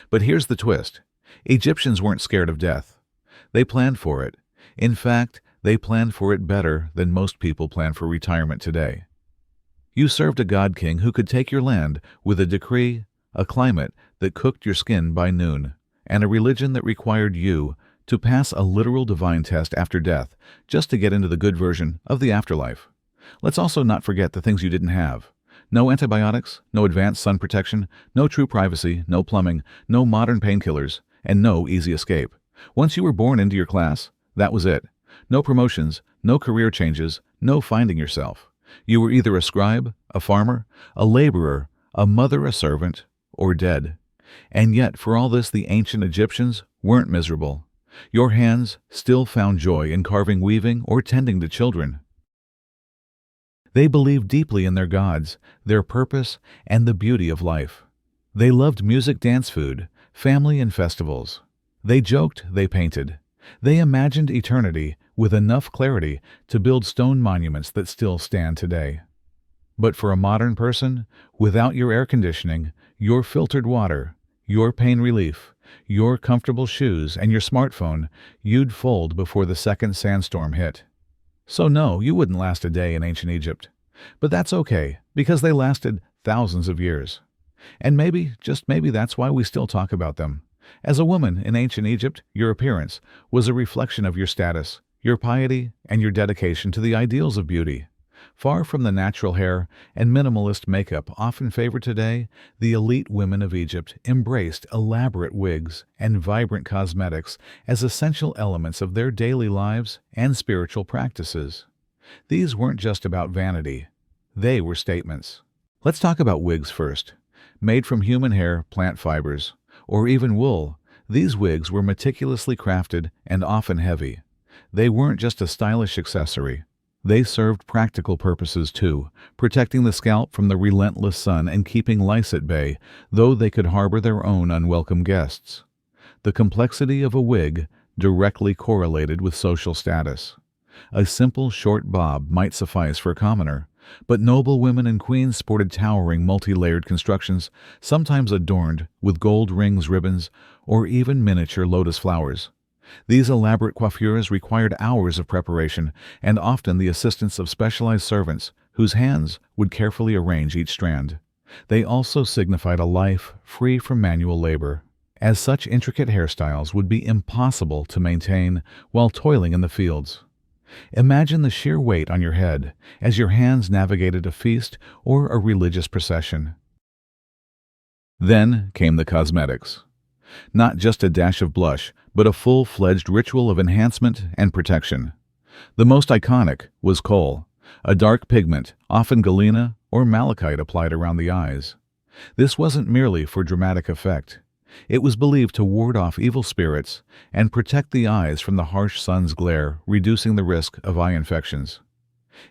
Speaker 1: But here's the twist. Egyptians weren't scared of death. They planned for it. In fact, they planned for it better than most people plan for retirement today. You served a god king who could take your land with a decree, a climate that cooked your skin by noon, and a religion that required you to pass a literal divine test after death just to get into the good version of the afterlife. Let's also not forget the things you didn't have. No antibiotics, no advanced sun protection, no true privacy, no plumbing, no modern painkillers, and no easy escape. Once you were born into your class, that was it. No promotions, no career changes, no finding yourself. You were either a scribe, a farmer, a laborer, a mother, a servant, or dead. And yet, for all this, the ancient Egyptians weren't miserable. Your hands still found joy in carving, weaving, or tending to children. They believed deeply in their gods, their purpose, and the beauty of life. They loved music, dance, food, family, and festivals. They joked, they painted. They imagined eternity with enough clarity to build stone monuments that still stand today. But for a modern person, without your air conditioning, your filtered water, your pain relief, your comfortable shoes, and your smartphone, you'd fold before the second sandstorm hit. So no, you wouldn't last a day in ancient Egypt. But that's okay, because they lasted thousands of years. And maybe, just maybe, that's why we still talk about them. As a woman in ancient Egypt, your appearance was a reflection of your status, your piety, and your dedication to the ideals of beauty. Far from the natural hair and minimalist makeup often favored today, the elite women of Egypt embraced elaborate wigs and vibrant cosmetics as essential elements of their daily lives and spiritual practices. These weren't just about vanity. They were statements. Let's talk about wigs first. Made from human hair, plant fibers, or even wool, These wigs were meticulously crafted and often heavy. They weren't just a stylish accessory. They served practical purposes too, protecting the scalp from the relentless sun and keeping lice at bay, though they could harbor their own unwelcome guests. The complexity of a wig directly correlated with social status. A simple short bob might suffice for a commoner, but noble women and queens sported towering multi-layered constructions, sometimes adorned with gold rings, ribbons, or even miniature lotus flowers. These elaborate coiffures required hours of preparation and often the assistance of specialized servants whose hands would carefully arrange each strand. They also signified a life free from manual labor, as such intricate hairstyles would be impossible to maintain while toiling in the fields. Imagine the sheer weight on your head as your hands navigated a feast or a religious procession. Then came the cosmetics. Not just a dash of blush, but a full-fledged ritual of enhancement and protection. The most iconic was kohl, a dark pigment, often galena or malachite applied around the eyes. This wasn't merely for dramatic effect. It was believed to ward off evil spirits and protect the eyes from the harsh sun's glare, reducing the risk of eye infections.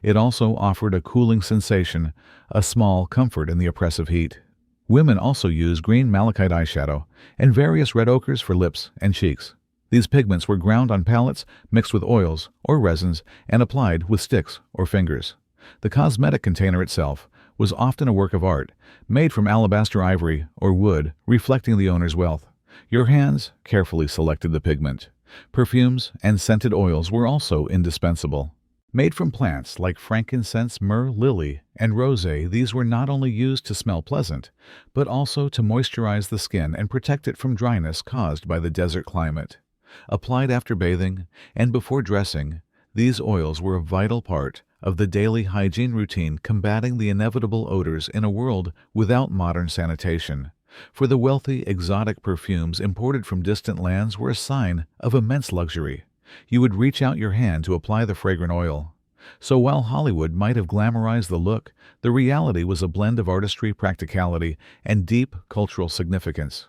Speaker 1: It also offered a cooling sensation, a small comfort in the oppressive heat. Women also used green malachite eyeshadow and various red ochres for lips and cheeks. These pigments were ground on palettes, mixed with oils or resins, and applied with sticks or fingers. The cosmetic container itself was often a work of art, made from alabaster ivory or wood, reflecting the owner's wealth. Your hands carefully selected the pigment. Perfumes and scented oils were also indispensable. Made from plants like frankincense, myrrh, lily, and rosé, these were not only used to smell pleasant, but also to moisturize the skin and protect it from dryness caused by the desert climate. Applied after bathing and before dressing, these oils were a vital part of the daily hygiene routine, combating the inevitable odors in a world without modern sanitation. For the wealthy, exotic perfumes imported from distant lands were a sign of immense luxury. You would reach out your hand to apply the fragrant oil. So while Hollywood might have glamorized the look, the reality was a blend of artistry, practicality, and deep cultural significance.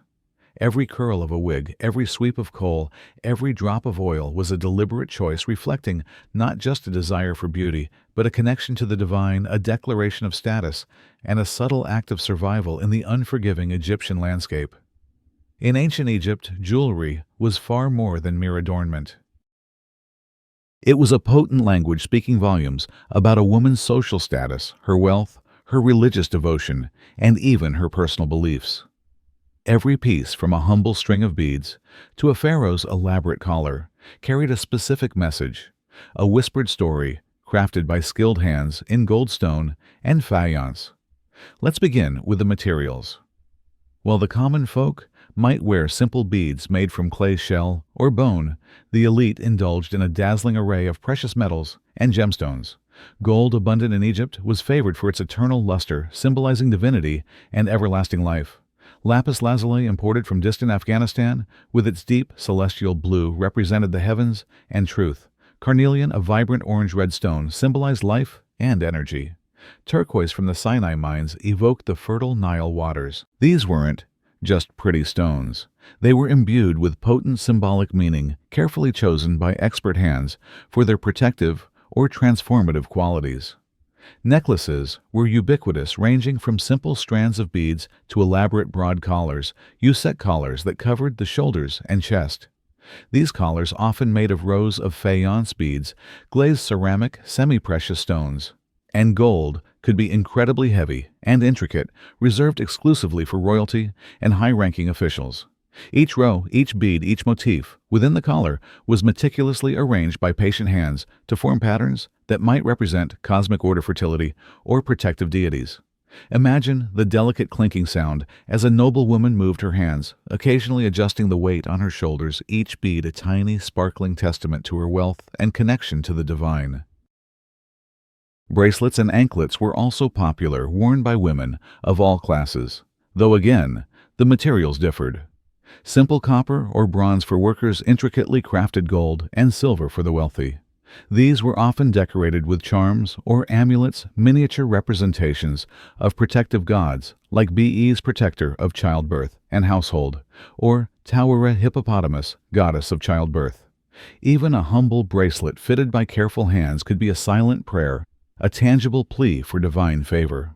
Speaker 1: Every curl of a wig, every sweep of kohl, every drop of oil was a deliberate choice reflecting not just a desire for beauty, but a connection to the divine, a declaration of status, and a subtle act of survival in the unforgiving Egyptian landscape. In ancient Egypt, jewelry was far more than mere adornment. It was a potent language speaking volumes about a woman's social status, her wealth, her religious devotion, and even her personal beliefs. Every piece, from a humble string of beads to a pharaoh's elaborate collar, carried a specific message, a whispered story crafted by skilled hands in goldstone and faience. Let's begin with the materials. While the common folk might wear simple beads made from clay shell or bone, the elite indulged in a dazzling array of precious metals and gemstones. Gold, abundant in Egypt, was favored for its eternal luster, symbolizing divinity and everlasting life. Lapis lazuli, imported from distant Afghanistan, with its deep celestial blue, represented the heavens and truth. Carnelian, a vibrant orange-red stone, symbolized life and energy. Turquoise from the Sinai mines evoked the fertile Nile waters. These weren't just pretty stones. They were imbued with potent symbolic meaning, carefully chosen by expert hands for their protective or transformative qualities. Necklaces were ubiquitous, ranging from simple strands of beads to elaborate broad collars, set collars that covered the shoulders and chest. These collars, often made of rows of faience beads, glazed ceramic, semi-precious stones, and gold, could be incredibly heavy and intricate, reserved exclusively for royalty and high-ranking officials. Each row, each bead, each motif within the collar was meticulously arranged by patient hands to form patterns that might represent cosmic order, fertility, or protective deities. Imagine the delicate clinking sound as a noble woman moved her hands, occasionally adjusting the weight on her shoulders, each bead a tiny, sparkling testament to her wealth and connection to the divine. Bracelets and anklets were also popular, worn by women of all classes, though again, the materials differed. Simple copper or bronze for workers, intricately crafted gold, and silver for the wealthy. These were often decorated with charms or amulets, miniature representations of protective gods, like Be's protector of childbirth and household, or Tawara hippopotamus, goddess of childbirth. Even a humble bracelet fitted by careful hands could be a silent prayer, a tangible plea for divine favor.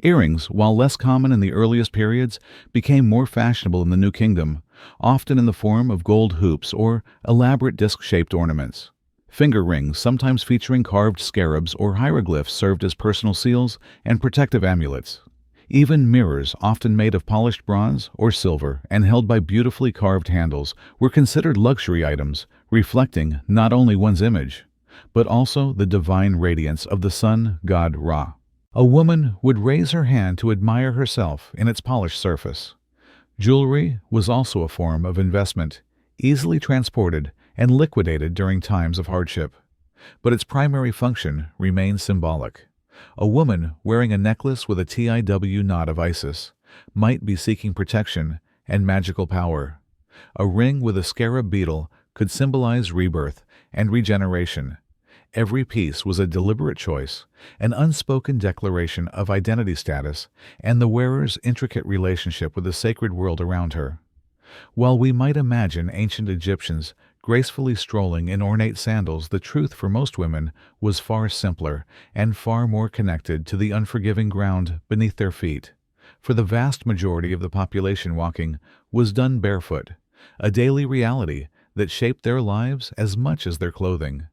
Speaker 1: Earrings, while less common in the earliest periods, became more fashionable in the New Kingdom, often in the form of gold hoops or elaborate disc-shaped ornaments. Finger rings, sometimes featuring carved scarabs or hieroglyphs, served as personal seals and protective amulets. Even mirrors, often made of polished bronze or silver and held by beautifully carved handles, were considered luxury items, reflecting not only one's image, but also the divine radiance of the sun god Ra. A woman would raise her hand to admire herself in its polished surface. Jewelry was also a form of investment, easily transported and liquidated during times of hardship. But its primary function remained symbolic. A woman wearing a necklace with a TIW knot of Isis might be seeking protection and magical power. A ring with a scarab beetle could symbolize rebirth and regeneration. Every piece was a deliberate choice, an unspoken declaration of identity status and the wearer's intricate relationship with the sacred world around her. While we might imagine ancient Egyptians gracefully strolling in ornate sandals, the truth for most women was far simpler and far more connected to the unforgiving ground beneath their feet. For the vast majority of the population, walking was done barefoot, a daily reality that shaped their lives as much as their clothing.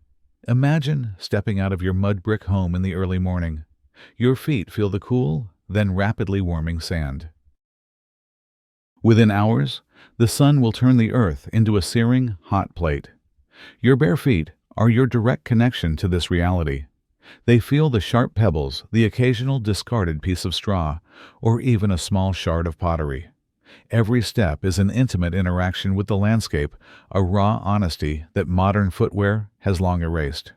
Speaker 1: Imagine stepping out of your mud brick home in the early morning. Your feet feel the cool, then rapidly warming sand. Within hours, the sun will turn the earth into a searing, hot plate. Your bare feet are your direct connection to this reality. They feel the sharp pebbles, the occasional discarded piece of straw, or even a small shard of pottery. Every step is an intimate interaction with the landscape, a raw honesty that modern footwear has long erased.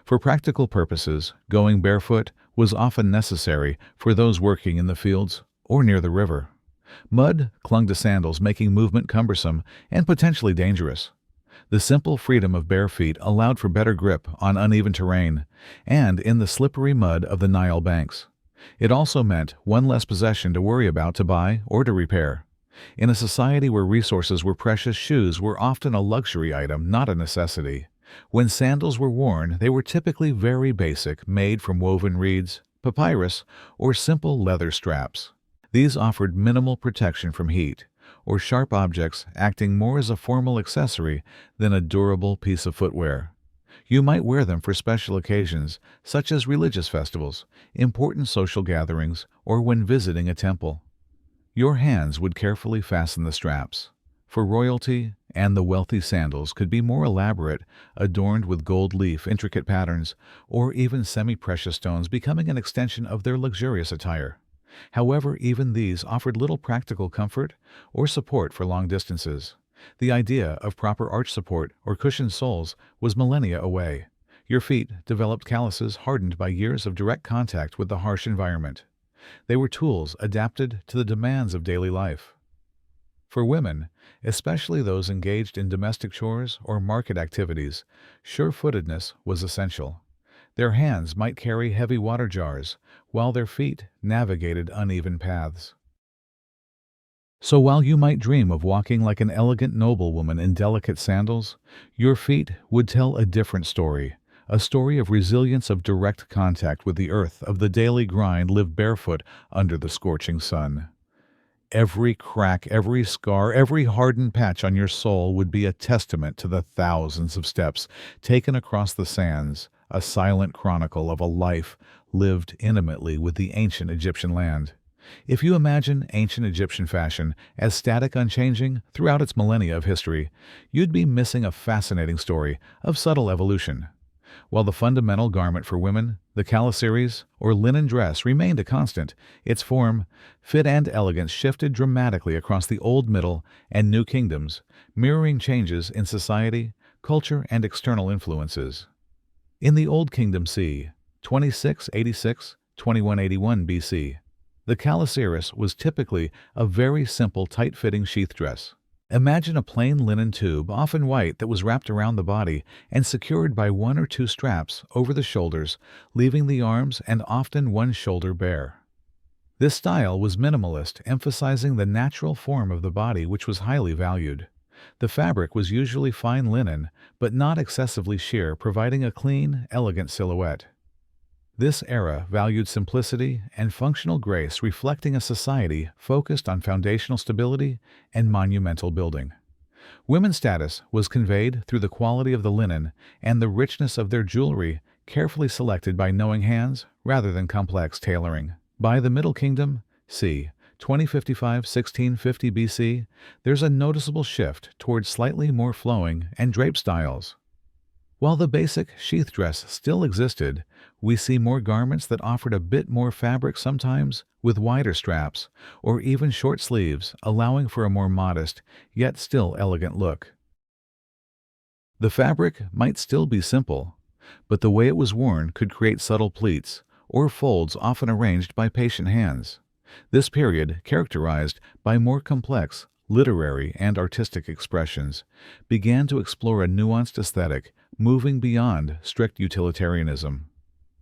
Speaker 1: For practical purposes, going barefoot was often necessary for those working in the fields or near the river. Mud clung to sandals, making movement cumbersome and potentially dangerous. The simple freedom of bare feet allowed for better grip on uneven terrain and in the slippery mud of the Nile banks. It also meant one less possession to worry about, to buy, or to repair. In a society where resources were precious, shoes were often a luxury item, not a necessity. When sandals were worn, they were typically very basic, made from woven reeds, papyrus, or simple leather straps. These offered minimal protection from heat or sharp objects, acting more as a formal accessory than a durable piece of footwear. You might wear them for special occasions, such as religious festivals, important social gatherings, or when visiting a temple. Your hands would carefully fasten the straps. For royalty, and the wealthy sandals could be more elaborate, adorned with gold leaf, intricate patterns, or even semi-precious stones, becoming an extension of their luxurious attire. However, even these offered little practical comfort or support for long distances. The idea of proper arch support or cushioned soles was millennia away. Your feet developed calluses hardened by years of direct contact with the harsh environment. They were tools adapted to the demands of daily life. For women, especially those engaged in domestic chores or market activities, sure-footedness was essential. Their hands might carry heavy water jars, while their feet navigated uneven paths. So while you might dream of walking like an elegant noblewoman in delicate sandals, your feet would tell a different story, a story of resilience, of direct contact with the earth, of the daily grind lived barefoot under the scorching sun. Every crack, every scar, every hardened patch on your sole would be a testament to the thousands of steps taken across the sands, a silent chronicle of a life lived intimately with the ancient Egyptian land. If you imagine ancient Egyptian fashion as static, unchanging throughout its millennia of history, you'd be missing a fascinating story of subtle evolution. While the fundamental garment for women, the caliceres, or linen dress, remained a constant, its form, fit, and elegance shifted dramatically across the Old, Middle, and New Kingdoms, mirroring changes in society, culture, and external influences. In the Old Kingdom c. 2686-2181 BC, the caliceres was typically a very simple, tight-fitting sheath dress. Imagine a plain linen tube, often white, that was wrapped around the body and secured by one or two straps over the shoulders, leaving the arms and often one shoulder bare. This style was minimalist, emphasizing the natural form of the body, which was highly valued. The fabric was usually fine linen, but not excessively sheer, providing a clean, elegant silhouette. This era valued simplicity and functional grace, reflecting a society focused on foundational stability and monumental building. Women's status was conveyed through the quality of the linen and the richness of their jewelry, carefully selected by knowing hands rather than complex tailoring. By the Middle Kingdom, c. 2055–1650 BC, there's a noticeable shift towards slightly more flowing and draped styles. While the basic sheath dress still existed, we see more garments that offered a bit more fabric, sometimes with wider straps or even short sleeves, allowing for a more modest, yet still elegant look. The fabric might still be simple, but the way it was worn could create subtle pleats or folds, often arranged by patient hands. This period, characterized by more complex literary and artistic expressions, began to explore a nuanced aesthetic, moving beyond strict utilitarianism.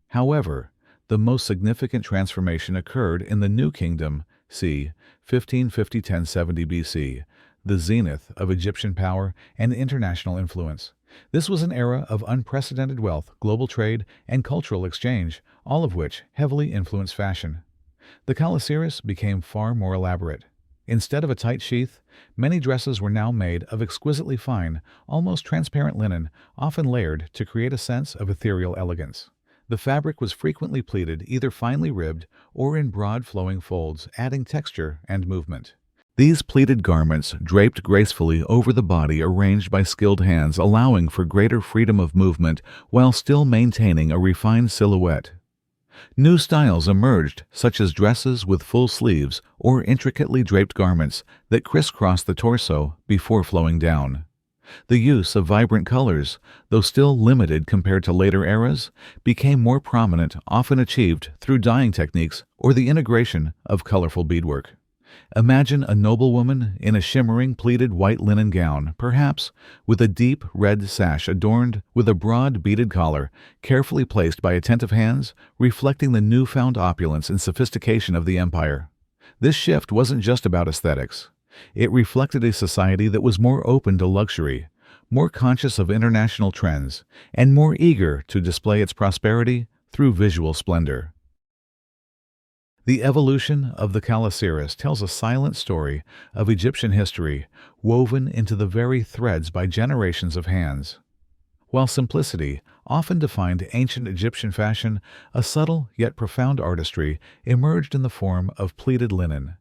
Speaker 1: However, the most significant transformation occurred in the New Kingdom, c. 1550–1070 BC, the zenith of Egyptian power and international influence. This was an era of unprecedented wealth, global trade, and cultural exchange, all of which heavily influenced fashion. The calaceris became far more elaborate. Instead of a tight sheath, many dresses were now made of exquisitely fine, almost transparent linen, often layered to create a sense of ethereal elegance. The fabric was frequently pleated, either finely ribbed or in broad flowing folds, adding texture and movement. These pleated garments draped gracefully over the body, arranged by skilled hands, allowing for greater freedom of movement while still maintaining a refined silhouette. New styles emerged, such as dresses with full sleeves or intricately draped garments that crisscrossed the torso before flowing down. The use of vibrant colors, though still limited compared to later eras, became more prominent, often achieved through dyeing techniques or the integration of colorful beadwork. Imagine a noblewoman in a shimmering pleated white linen gown, perhaps with a deep red sash adorned with a broad beaded collar, carefully placed by attentive hands, reflecting the newfound opulence and sophistication of the empire. This shift wasn't just about aesthetics. It reflected a society that was more open to luxury, more conscious of international trends, and more eager to display its prosperity through visual splendor. The evolution of the calaceris tells a silent story of Egyptian history, woven into the very threads by generations of hands. While simplicity often defined ancient Egyptian fashion, a subtle yet profound artistry emerged in the form of pleated linen.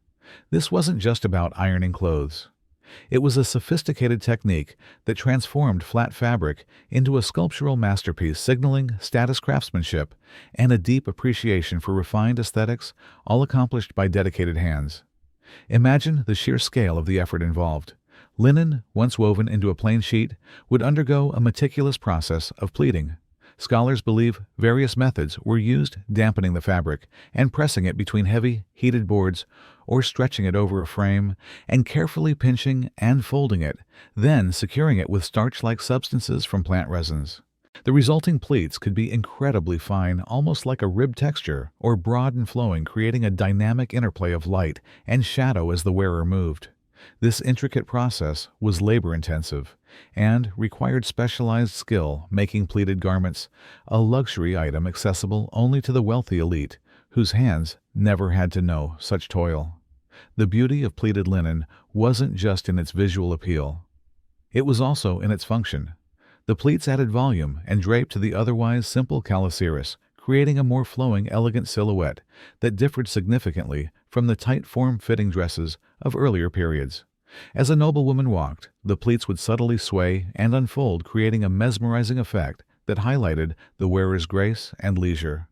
Speaker 1: This wasn't just about ironing clothes. It was a sophisticated technique that transformed flat fabric into a sculptural masterpiece, signaling status craftsmanship and a deep appreciation for refined aesthetics, all accomplished by dedicated hands. Imagine the sheer scale of the effort involved. Linen, once woven into a plain sheet, would undergo a meticulous process of pleating. Scholars believe various methods were used, dampening the fabric and pressing it between heavy, heated boards, or stretching it over a frame and carefully pinching and folding it, then securing it with starch-like substances from plant resins. The resulting pleats could be incredibly fine, almost like a rib texture, or broad and flowing, creating a dynamic interplay of light and shadow as the wearer moved. This intricate process was labor-intensive and required specialized skill, making pleated garments a luxury item accessible only to the wealthy elite, whose hands never had to know such toil. The beauty of pleated linen wasn't just in its visual appeal. It was also in its function. The pleats added volume and drape to the otherwise simple calaceris, creating a more flowing, elegant silhouette that differed significantly from the tight form-fitting dresses of earlier periods. As a noblewoman walked, the pleats would subtly sway and unfold, creating a mesmerizing effect that highlighted the wearer's grace and leisure.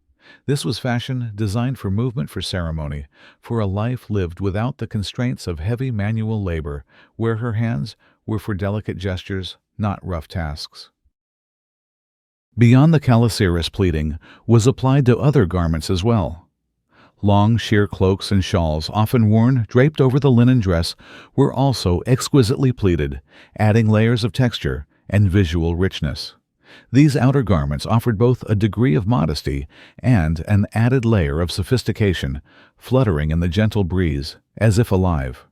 Speaker 1: This was fashion designed for movement, for ceremony, for a life lived without the constraints of heavy manual labor, where her hands were for delicate gestures, not rough tasks. Beyond the calaceris, pleating was applied to other garments as well. Long, sheer cloaks and shawls, often worn draped over the linen dress, were also exquisitely pleated, adding layers of texture and visual richness. These outer garments offered both a degree of modesty and an added layer of sophistication, fluttering in the gentle breeze, as if alive.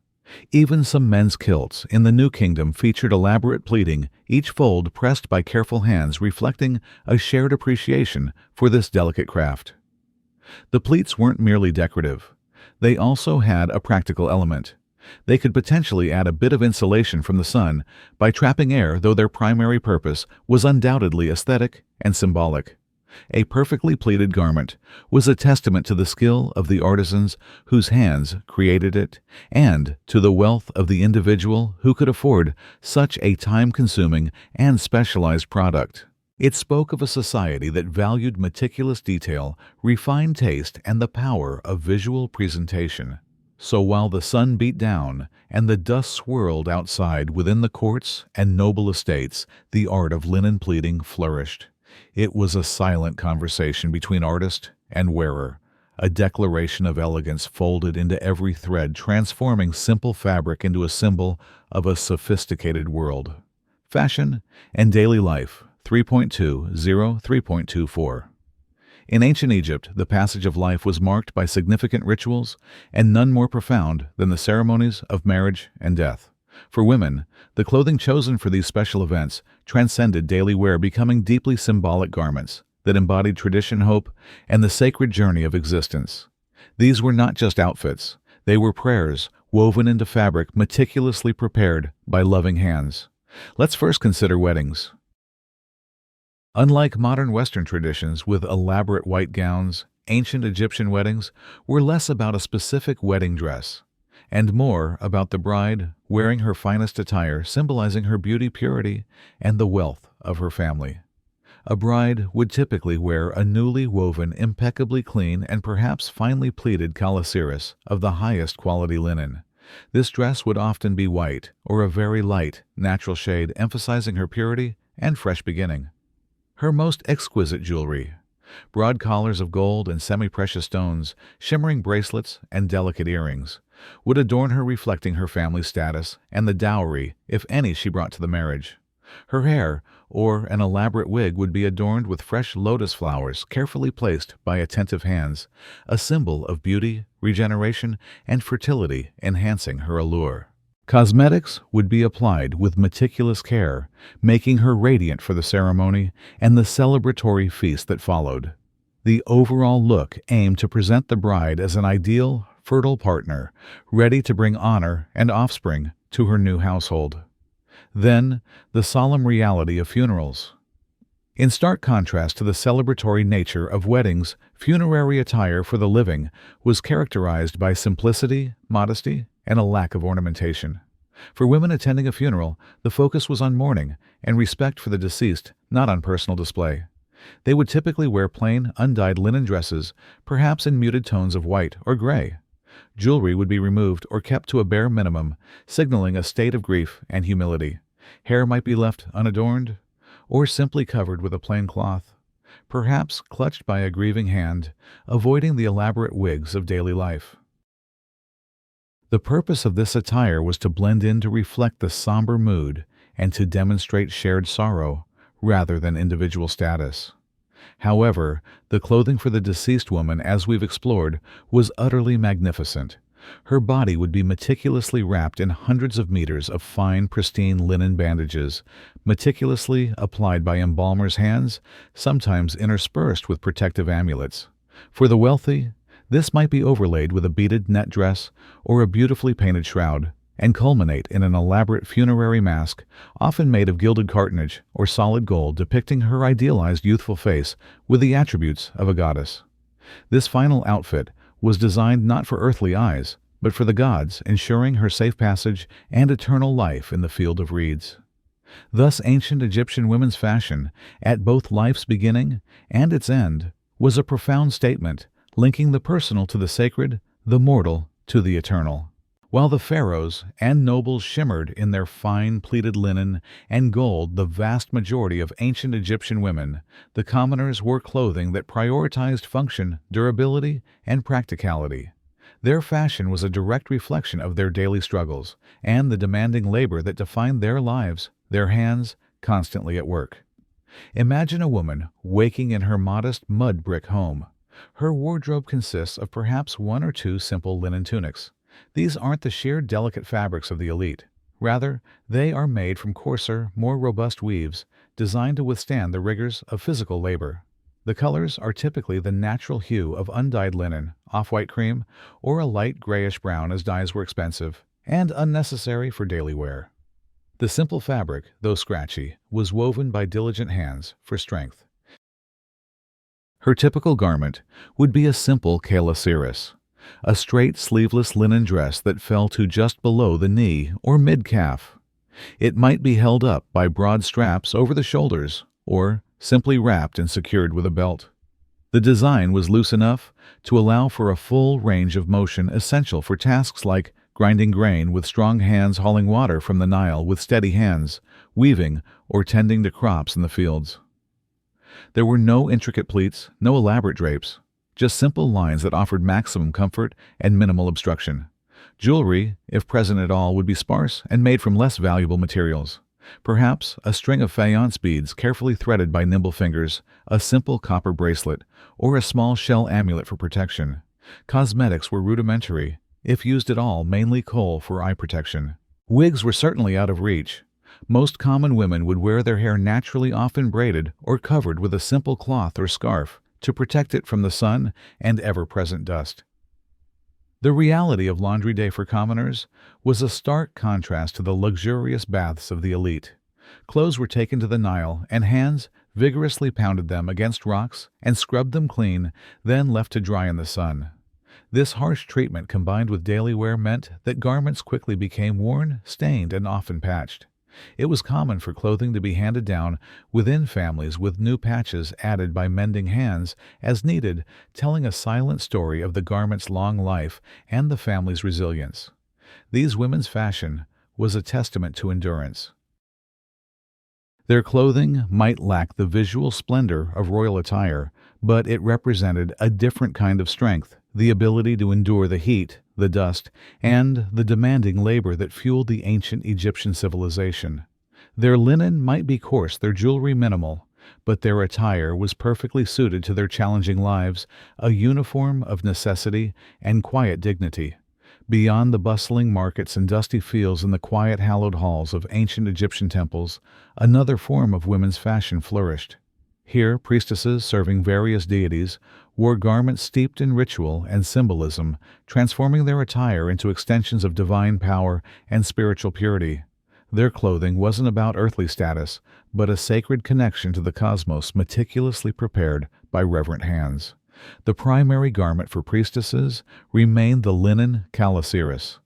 Speaker 1: Even some men's kilts in the New Kingdom featured elaborate pleating, each fold pressed by careful hands reflecting a shared appreciation for this delicate craft. The pleats weren't merely decorative. They also had a practical element. They could potentially add a bit of insulation from the sun by trapping air, though their primary purpose was undoubtedly aesthetic and symbolic. A perfectly pleated garment was a testament to the skill of the artisans whose hands created it and to the wealth of the individual who could afford such a time-consuming and specialized product. It spoke of a society that valued meticulous detail, refined taste, and the power of visual presentation. So while the sun beat down and the dust swirled outside within the courts and noble estates, the art of linen pleating flourished. It was a silent conversation between artist and wearer, a declaration of elegance folded into every thread, transforming simple fabric into a symbol of a sophisticated world. Fashion and daily life 3.20-3.24. In ancient Egypt, the passage of life was marked by significant rituals, and none more profound than the ceremonies of marriage and death. For women, the clothing chosen for these special events transcended daily wear, becoming deeply symbolic garments that embodied tradition, hope, and the sacred journey of existence. These were not just outfits. They were prayers woven into fabric meticulously prepared by loving hands. Let's first consider weddings. Unlike modern Western traditions with elaborate white gowns, ancient Egyptian weddings were less about a specific wedding dress and more about the bride wearing her finest attire, symbolizing her beauty, purity, and the wealth of her family. A bride would typically wear a newly woven, impeccably clean, and perhaps finely pleated calasiris of the highest quality linen. This dress would often be white or a very light, natural shade, emphasizing her purity and fresh beginning. Her most exquisite jewelry, broad collars of gold and semi-precious stones, shimmering bracelets, and delicate earrings, would adorn her, reflecting her family's status and the dowry, if any, she brought to the marriage. Her hair, or an elaborate wig, would be adorned with fresh lotus flowers carefully placed by attentive hands, a symbol of beauty, regeneration, and fertility, enhancing her allure. Cosmetics would be applied with meticulous care, making her radiant for the ceremony and the celebratory feast that followed. The overall look aimed to present the bride as an ideal, fertile partner, ready to bring honor and offspring to her new household. Then, the solemn reality of funerals. In stark contrast to the celebratory nature of weddings, funerary attire for the living was characterized by simplicity, modesty, and a lack of ornamentation. For women attending a funeral, the focus was on mourning and respect for the deceased, not on personal display. They would typically wear plain, undyed linen dresses, perhaps in muted tones of white or gray. Jewelry would be removed or kept to a bare minimum, signaling a state of grief and humility. Hair might be left unadorned, or simply covered with a plain cloth, perhaps clutched by a grieving hand, avoiding the elaborate wigs of daily life. The purpose of this attire was to blend in, to reflect the somber mood, and to demonstrate shared sorrow rather than individual status. However, the clothing for the deceased woman, as we've explored, was utterly magnificent. Her body would be meticulously wrapped in hundreds of meters of fine, pristine linen bandages, meticulously applied by embalmers' hands, sometimes interspersed with protective amulets. For the wealthy, this might be overlaid with a beaded net dress or a beautifully painted shroud, and culminate in an elaborate funerary mask, often made of gilded cartonnage or solid gold, depicting her idealized youthful face with the attributes of a goddess. This final outfit was designed not for earthly eyes, but for the gods, ensuring her safe passage and eternal life in the field of reeds. Thus, ancient Egyptian women's fashion, at both life's beginning and its end, was a profound statement, linking the personal to the sacred, the mortal to the eternal. While the pharaohs and nobles shimmered in their fine pleated linen and gold, the vast majority of ancient Egyptian women, the commoners, wore clothing that prioritized function, durability, and practicality. Their fashion was a direct reflection of their daily struggles and the demanding labor that defined their lives, their hands constantly at work. Imagine a woman waking in her modest mud brick home. Her wardrobe consists of perhaps one or two simple linen tunics. These aren't the sheer delicate fabrics of the elite. Rather, they are made from coarser, more robust weaves, designed to withstand the rigors of physical labor. The colors are typically the natural hue of undyed linen, off-white cream, or a light grayish-brown, as dyes were expensive and unnecessary for daily wear. The simple fabric, though scratchy, was woven by diligent hands for strength. Her typical garment would be a simple calaceris, a straight sleeveless linen dress that fell to just below the knee or mid-calf. It might be held up by broad straps over the shoulders, or simply wrapped and secured with a belt. The design was loose enough to allow for a full range of motion essential for tasks like grinding grain with strong hands, hauling water from the Nile with steady hands, weaving, or tending to crops in the fields. There were no intricate pleats, no elaborate drapes, just simple lines that offered maximum comfort and minimal obstruction. Jewelry, if present at all, would be sparse and made from less valuable materials. Perhaps a string of faience beads carefully threaded by nimble fingers, a simple copper bracelet, or a small shell amulet for protection. Cosmetics were rudimentary, if used at all, mainly kohl for eye protection. Wigs were certainly out of reach. Most common women would wear their hair naturally, often braided or covered with a simple cloth or scarf to protect it from the sun and ever-present dust. The reality of laundry day for commoners was a stark contrast to the luxurious baths of the elite. Clothes were taken to the Nile, and hands vigorously pounded them against rocks and scrubbed them clean, then left to dry in the sun. This harsh treatment combined with daily wear meant that garments quickly became worn, stained, and often patched. It was common for clothing to be handed down within families, with new patches added by mending hands as needed, telling a silent story of the garment's long life and the family's resilience. These women's fashion was a testament to endurance. Their clothing might lack the visual splendor of royal attire, but it represented a different kind of strength, the ability to endure the heat, the dust, and the demanding labor that fueled the ancient Egyptian civilization. Their linen might be coarse, their jewelry minimal, but their attire was perfectly suited to their challenging lives, a uniform of necessity and quiet dignity. Beyond the bustling markets and dusty fields in the quiet hallowed halls of ancient Egyptian temples, another form of women's fashion flourished. Here, priestesses serving various deities wore garments steeped in ritual and symbolism, transforming their attire into extensions of divine power and spiritual purity. Their clothing wasn't about earthly status, but a sacred connection to the cosmos meticulously prepared by reverent hands. The primary garment for priestesses remained the linen calaceris,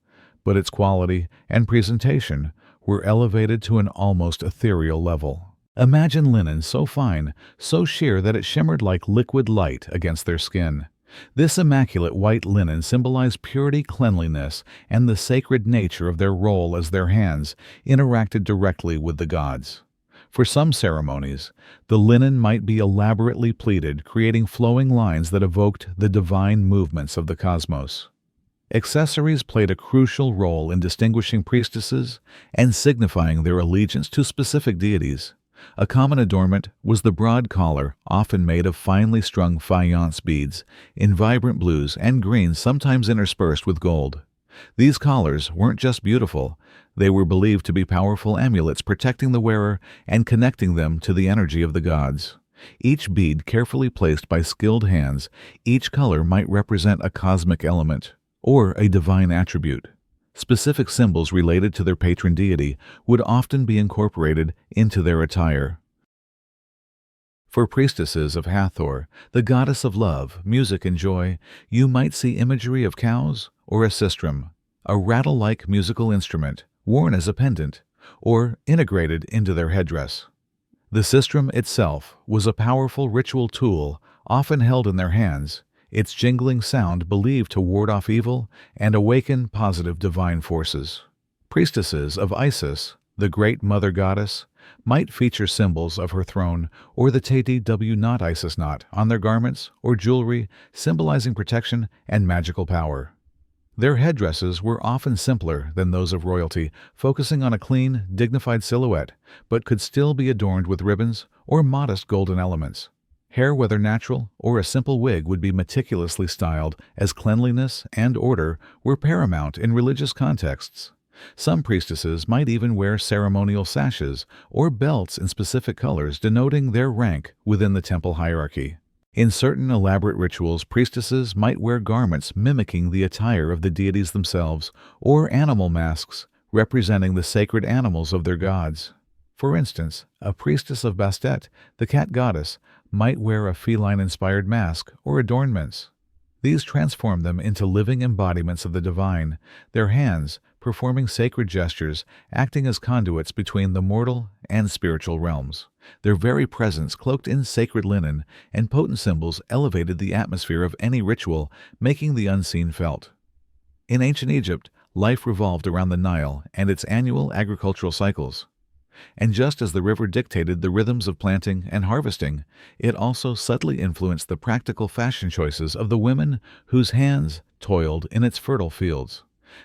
Speaker 1: but its quality and presentation were elevated to an almost ethereal level. Imagine linen so fine, so sheer that it shimmered like liquid light against their skin. This immaculate white linen symbolized purity, cleanliness, and the sacred nature of their role as their hands interacted directly with the gods. For some ceremonies, the linen might be elaborately pleated, creating flowing lines that evoked the divine movements of the cosmos. Accessories played a crucial role in distinguishing priestesses and signifying their allegiance to specific deities. A common adornment was the broad collar, often made of finely strung faience beads, in vibrant blues and greens, sometimes interspersed with gold. These collars weren't just beautiful, they were believed to be powerful amulets protecting the wearer and connecting them to the energy of the gods. Each bead carefully placed by skilled hands, each color might represent a cosmic element or a divine attribute. Specific symbols related to their patron deity would often be incorporated into their attire. For priestesses of Hathor, the goddess of love, music, and joy, you might see imagery of cows or a sistrum, a rattle-like musical instrument worn as a pendant or integrated into their headdress. The sistrum itself was a powerful ritual tool often held in their hands. its jingling sound believed to ward off evil and awaken positive divine forces. Priestesses of Isis, the great mother goddess, might feature symbols of her throne or the TW knot Isis knot on their garments or jewelry, symbolizing protection and magical power. Their headdresses were often simpler than those of royalty, focusing on a clean, dignified silhouette, but could still be adorned with ribbons or modest golden elements. Hair, whether natural or a simple wig, would be meticulously styled, as cleanliness and order were paramount in religious contexts. Some priestesses might even wear ceremonial sashes or belts in specific colors denoting their rank within the temple hierarchy. In certain elaborate rituals, priestesses might wear garments mimicking the attire of the deities themselves, or animal masks representing the sacred animals of their gods. For instance, a priestess of Bastet, the cat goddess, might wear a feline-inspired mask or adornments. These transform them into living embodiments of the divine, their hands performing sacred gestures, acting as conduits between the mortal and spiritual realms. Their very presence, cloaked in sacred linen and potent symbols, elevated the atmosphere of any ritual, making the unseen felt. In ancient Egypt, life revolved around the Nile and its annual agricultural cycles. And just as the river dictated the rhythms of planting and harvesting, it also subtly influenced the practical fashion choices of the women whose hands toiled in its fertile fields.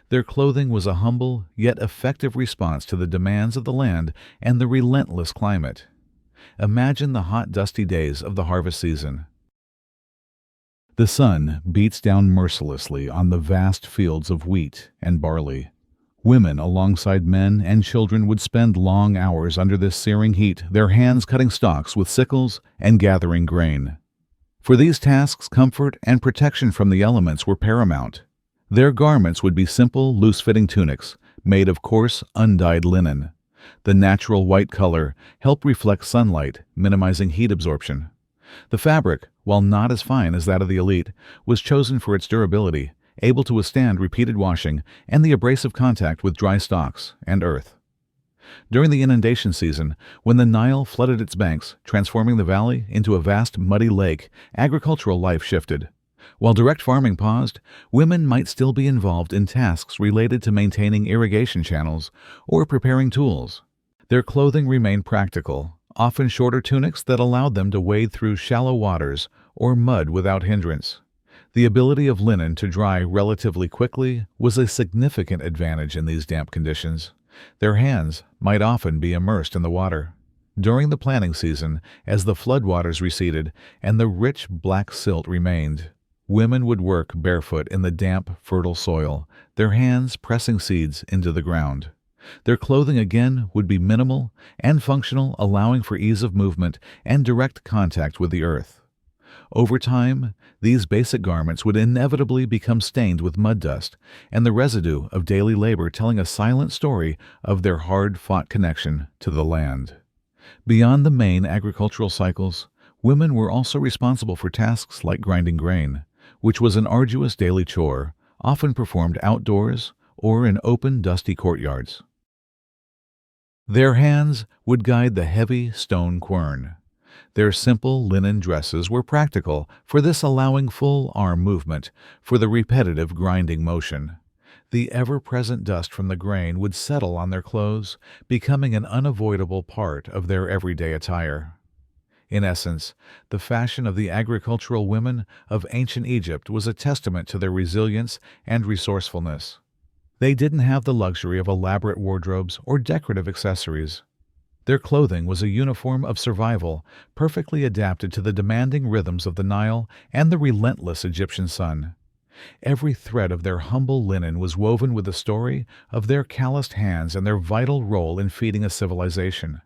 Speaker 1: Their clothing was a humble yet effective response to the demands of the land and the relentless climate. Imagine the hot, dusty days of the harvest season. The sun beats down mercilessly on the vast fields of wheat and barley. Women alongside men and children would spend long hours under this searing heat, their hands cutting stalks with sickles and gathering grain. For these tasks, comfort and protection from the elements were paramount. Their garments would be simple, loose-fitting tunics made of coarse, undyed linen. The natural white color helped reflect sunlight, minimizing heat absorption. The fabric, while not as fine as that of the elite, was chosen for its durability, able to withstand repeated washing and the abrasive contact with dry stalks and earth. During the inundation season, when the Nile flooded its banks, transforming the valley into a vast muddy lake, agricultural life shifted. While direct farming paused, women might still be involved in tasks related to maintaining irrigation channels or preparing tools. Their clothing remained practical, often shorter tunics that allowed them to wade through shallow waters or mud without hindrance. The ability of linen to dry relatively quickly was a significant advantage in these damp conditions. Their hands might often be immersed in the water. During the planting season, as the floodwaters receded and the rich black silt remained, women would work barefoot in the damp, fertile soil, their hands pressing seeds into the ground. Their clothing again would be minimal and functional, allowing for ease of movement and direct contact with the earth. Over time, these basic garments would inevitably become stained with mud dust and the residue of daily labor, telling a silent story of their hard-fought connection to the land. Beyond the main agricultural cycles, women were also responsible for tasks like grinding grain, which was an arduous daily chore, often performed outdoors or in open, dusty courtyards. Their hands would guide the heavy stone quern. Their simple linen dresses were practical for this, allowing full arm movement for the repetitive grinding motion. The ever-present dust from the grain would settle on their clothes, becoming an unavoidable part of their everyday attire. In essence, the fashion of the agricultural women of ancient Egypt was a testament to their resilience and resourcefulness. They didn't have the luxury of elaborate wardrobes or decorative accessories. Their clothing was a uniform of survival, perfectly adapted to the demanding rhythms of the Nile and the relentless Egyptian sun. Every thread of their humble linen was woven with the story of their calloused hands and their vital role in feeding a civilization.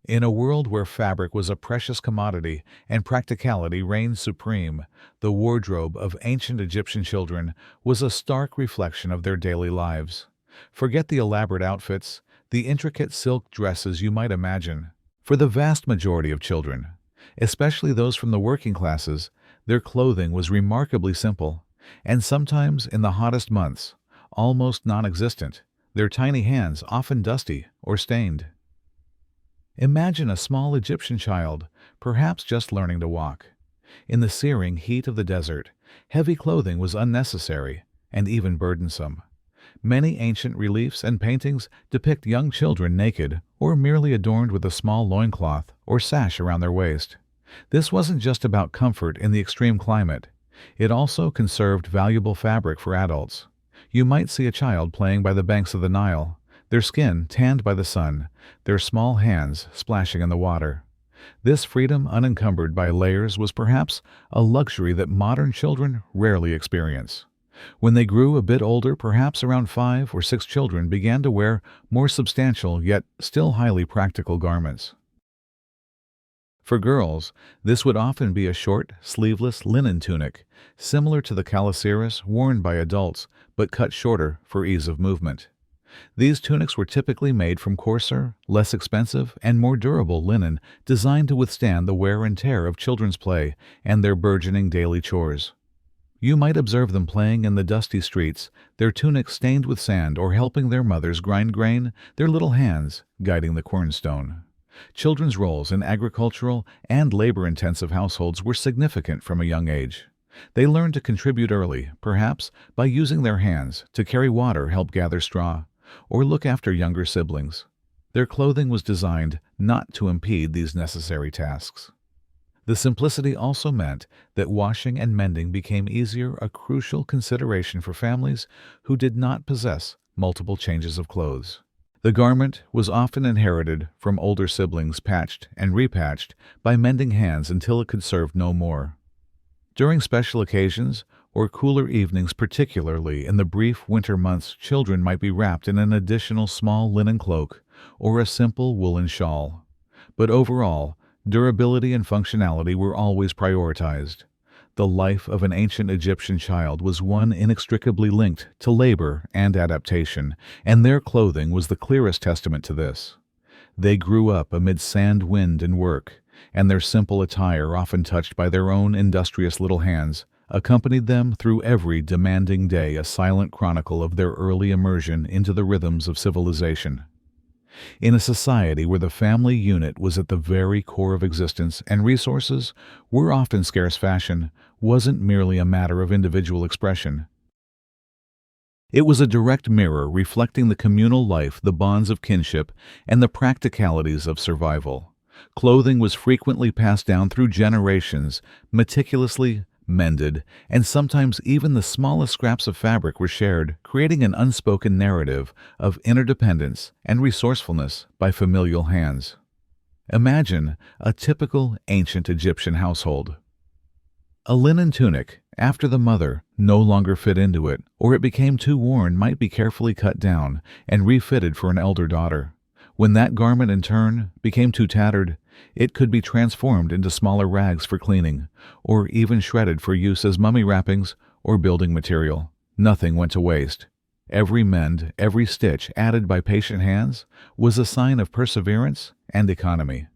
Speaker 1: In a world where fabric was a precious commodity and practicality reigned supreme, the wardrobe of ancient Egyptian children was a stark reflection of their daily lives. Forget the elaborate outfits, the intricate silk dresses you might imagine. For the vast majority of children, especially those from the working classes, their clothing was remarkably simple, and sometimes in the hottest months, almost non-existent, their tiny hands often dusty or stained. Imagine a small Egyptian child, perhaps just learning to walk. In the searing heat of the desert, heavy clothing was unnecessary and even burdensome. Many ancient reliefs and paintings depict young children naked or merely adorned with a small loincloth or sash around their waist. This wasn't just about comfort in the extreme climate. It also conserved valuable fabric for adults. You might see a child playing by the banks of the Nile, their skin tanned by the sun, their small hands splashing in the water. This freedom unencumbered by layers was perhaps a luxury that modern children rarely experience. When they grew a bit older, perhaps around 5 or 6, children began to wear more substantial yet still highly practical garments. For girls, this would often be a short, sleeveless linen tunic, similar to the calasiris worn by adults, but cut shorter for ease of movement. These tunics were typically made from coarser, less expensive, and more durable linen designed to withstand the wear and tear of children's play and their burgeoning daily chores. You might observe them playing in the dusty streets, their tunics stained with sand, or helping their mothers grind grain, their little hands guiding the cornstone. Children's roles in agricultural and labor-intensive households were significant from a young age. They learned to contribute early, perhaps by using their hands to carry water, help gather straw, or look after younger siblings. Their clothing was designed not to impede these necessary tasks. The simplicity also meant that washing and mending became easier, a crucial consideration for families who did not possess multiple changes of clothes. The garment was often inherited from older siblings, patched and repatched by mending hands until it could serve no more. During special occasions or cooler evenings, particularly in the brief winter months, children might be wrapped in an additional small linen cloak or a simple woolen shawl. But overall, durability and functionality were always prioritized. The life of an ancient Egyptian child was one inextricably linked to labor and adaptation, and their clothing was the clearest testament to this. They grew up amid sand, wind, and work, and their simple attire, often touched by their own industrious little hands, accompanied them through every demanding day, a silent chronicle of their early immersion into the rhythms of civilization. In a society where the family unit was at the very core of existence and resources were often scarce, fashion wasn't merely a matter of individual expression. It was a direct mirror reflecting the communal life, the bonds of kinship, and the practicalities of survival. Clothing was frequently passed down through generations, meticulously mended, and sometimes even the smallest scraps of fabric were shared, creating an unspoken narrative of interdependence and resourcefulness by familial hands. Imagine a typical ancient Egyptian household. A linen tunic, after the mother no longer fit into it, or it became too worn, might be carefully cut down and refitted for an elder daughter. When that garment in turn became too tattered, it could be transformed into smaller rags for cleaning, or even shredded for use as mummy wrappings or building material. Nothing went to waste. Every mend, every stitch added by patient hands was a sign of perseverance and economy.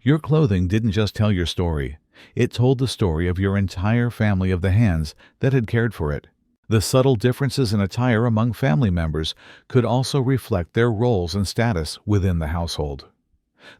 Speaker 1: Your clothing didn't just tell your story, it told the story of your entire family, of the hands that had cared for it. The subtle differences in attire among family members could also reflect their roles and status within the household.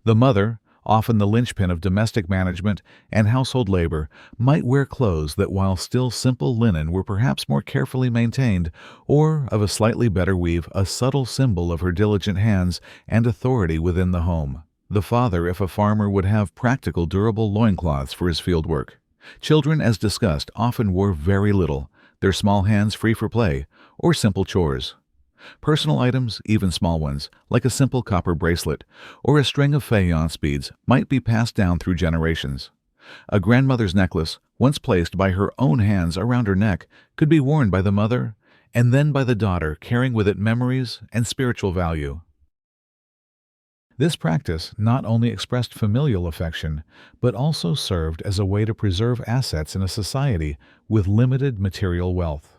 Speaker 1: The mother, often the linchpin of domestic management and household labor, might wear clothes that, while still simple linen, were perhaps more carefully maintained or of a slightly better weave, a subtle symbol of her diligent hands and authority within the home. The father, if a farmer, would have practical, durable loincloths for his field work. Children, as discussed, often wore very little, their small hands free for play or simple chores. Personal items, even small ones, like a simple copper bracelet or a string of faience beads, might be passed down through generations. A grandmother's necklace, once placed by her own hands around her neck, could be worn by the mother and then by the daughter, carrying with it memories and spiritual value. This practice not only expressed familial affection, but also served as a way to preserve assets in a society with limited material wealth.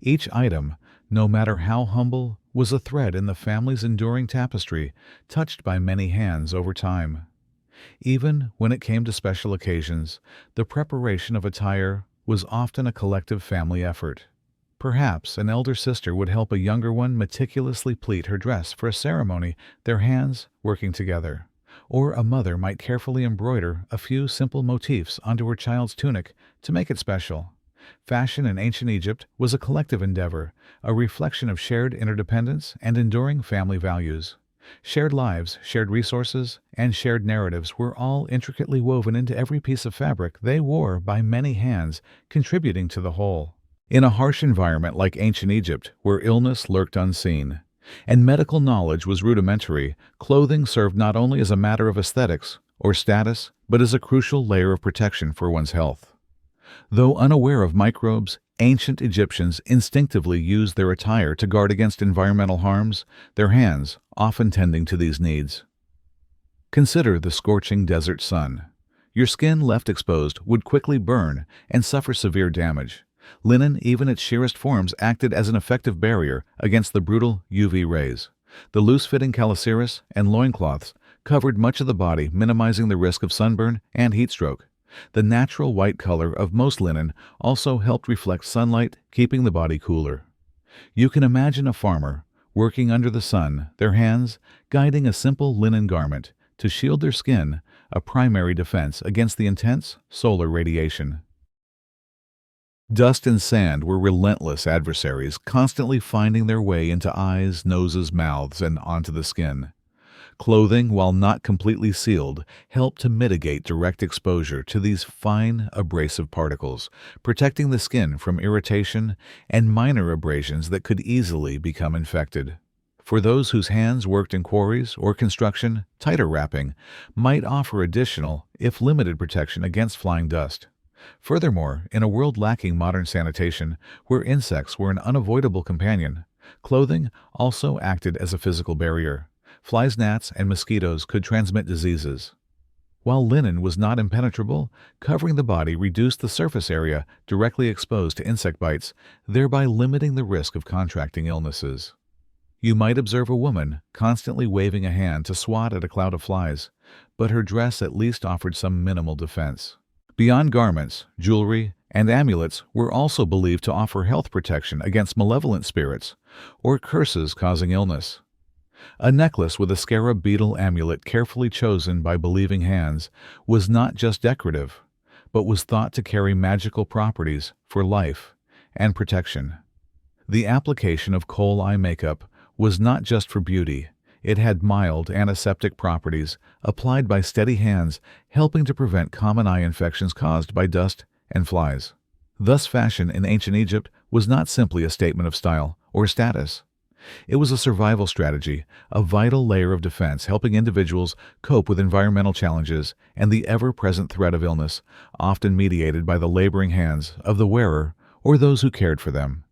Speaker 1: Each item, no matter how humble, was a thread in the family's enduring tapestry, touched by many hands over time. Even when it came to special occasions, the preparation of attire was often a collective family effort. Perhaps an elder sister would help a younger one meticulously pleat her dress for a ceremony, their hands working together. Or a mother might carefully embroider a few simple motifs onto her child's tunic to make it special. Fashion in ancient Egypt was a collective endeavor, a reflection of shared interdependence and enduring family values. Shared lives, shared resources, and shared narratives were all intricately woven into every piece of fabric they wore by many hands, contributing to the whole. In a harsh environment like ancient Egypt, where illness lurked unseen, and medical knowledge was rudimentary, clothing served not only as a matter of aesthetics or status, but as a crucial layer of protection for one's health. Though unaware of microbes, ancient Egyptians instinctively used their attire to guard against environmental harms, their hands often tending to these needs. Consider the scorching desert sun. Your skin left exposed would quickly burn and suffer severe damage. Linen, even its sheerest forms, acted as an effective barrier against the brutal UV rays. The loose-fitting calasiris and loincloths covered much of the body, minimizing the risk of sunburn and heat stroke. The natural white color of most linen also helped reflect sunlight, keeping the body cooler. You can imagine a farmer working under the sun, their hands guiding a simple linen garment to shield their skin, a primary defense against the intense solar radiation. Dust and sand were relentless adversaries, constantly finding their way into eyes, noses, mouths, and onto the skin. Clothing, while not completely sealed, helped to mitigate direct exposure to these fine, abrasive particles, protecting the skin from irritation and minor abrasions that could easily become infected. For those whose hands worked in quarries or construction, tighter wrapping might offer additional, if limited, protection against flying dust. Furthermore, in a world lacking modern sanitation, where insects were an unavoidable companion, clothing also acted as a physical barrier. Flies, gnats, and mosquitoes could transmit diseases. While linen was not impenetrable, covering the body reduced the surface area directly exposed to insect bites, thereby limiting the risk of contracting illnesses. You might observe a woman constantly waving a hand to swat at a cloud of flies, but her dress at least offered some minimal defense. Beyond garments, jewelry, and amulets were also believed to offer health protection against malevolent spirits or curses causing illness. A necklace with a scarab beetle amulet carefully chosen by believing hands was not just decorative, but was thought to carry magical properties for life and protection. The application of coal eye makeup was not just for beauty. It had mild antiseptic properties applied by steady hands, helping to prevent common eye infections caused by dust and flies. Thus, fashion in ancient Egypt was not simply a statement of style or status. It was a survival strategy, a vital layer of defense helping individuals cope with environmental challenges and the ever-present threat of illness, often mediated by the laboring hands of the wearer or those who cared for them.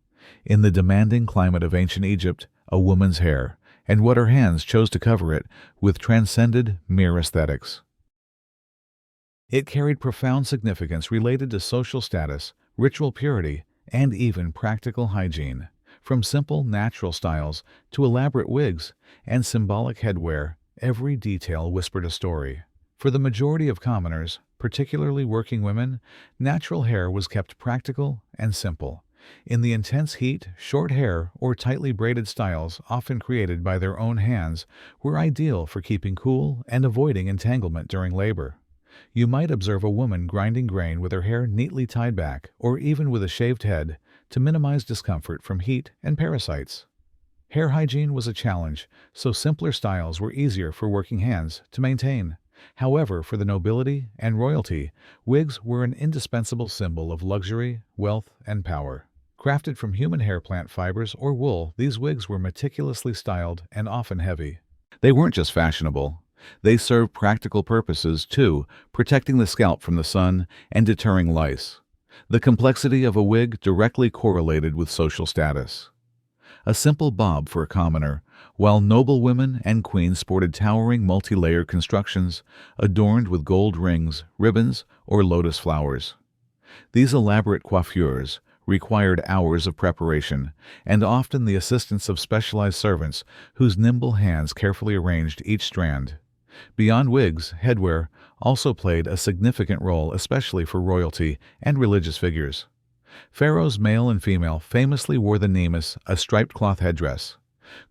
Speaker 1: In the demanding climate of ancient Egypt, a woman's hair, and what her hands chose to cover it with, transcended mere aesthetics. It carried profound significance related to social status, ritual purity, and even practical hygiene. From simple, natural styles to elaborate wigs and symbolic headwear, every detail whispered a story. For the majority of commoners, particularly working women, natural hair was kept practical and simple. In the intense heat, short hair or tightly braided styles, often created by their own hands, were ideal for keeping cool and avoiding entanglement during labor. You might observe a woman grinding grain with her hair neatly tied back, or even with a shaved head, to minimize discomfort from heat and parasites. Hair hygiene was a challenge, so simpler styles were easier for working hands to maintain. However, for the nobility and royalty, wigs were an indispensable symbol of luxury, wealth, and power. Crafted from human hair plant fibers or wool, these wigs were meticulously styled and often heavy. They weren't just fashionable. They served practical purposes too, protecting the scalp from the sun and deterring lice. The complexity of a wig directly correlated with social status. A simple bob for a commoner, while noble women and queens sported towering multi-layered constructions adorned with gold rings, ribbons, or lotus flowers. These elaborate coiffures required hours of preparation and often the assistance of specialized servants whose nimble hands carefully arranged each strand. Beyond wigs, headwear also played a significant role, especially for royalty and religious figures. Pharaohs, male and female, famously wore the nemes, a striped cloth headdress.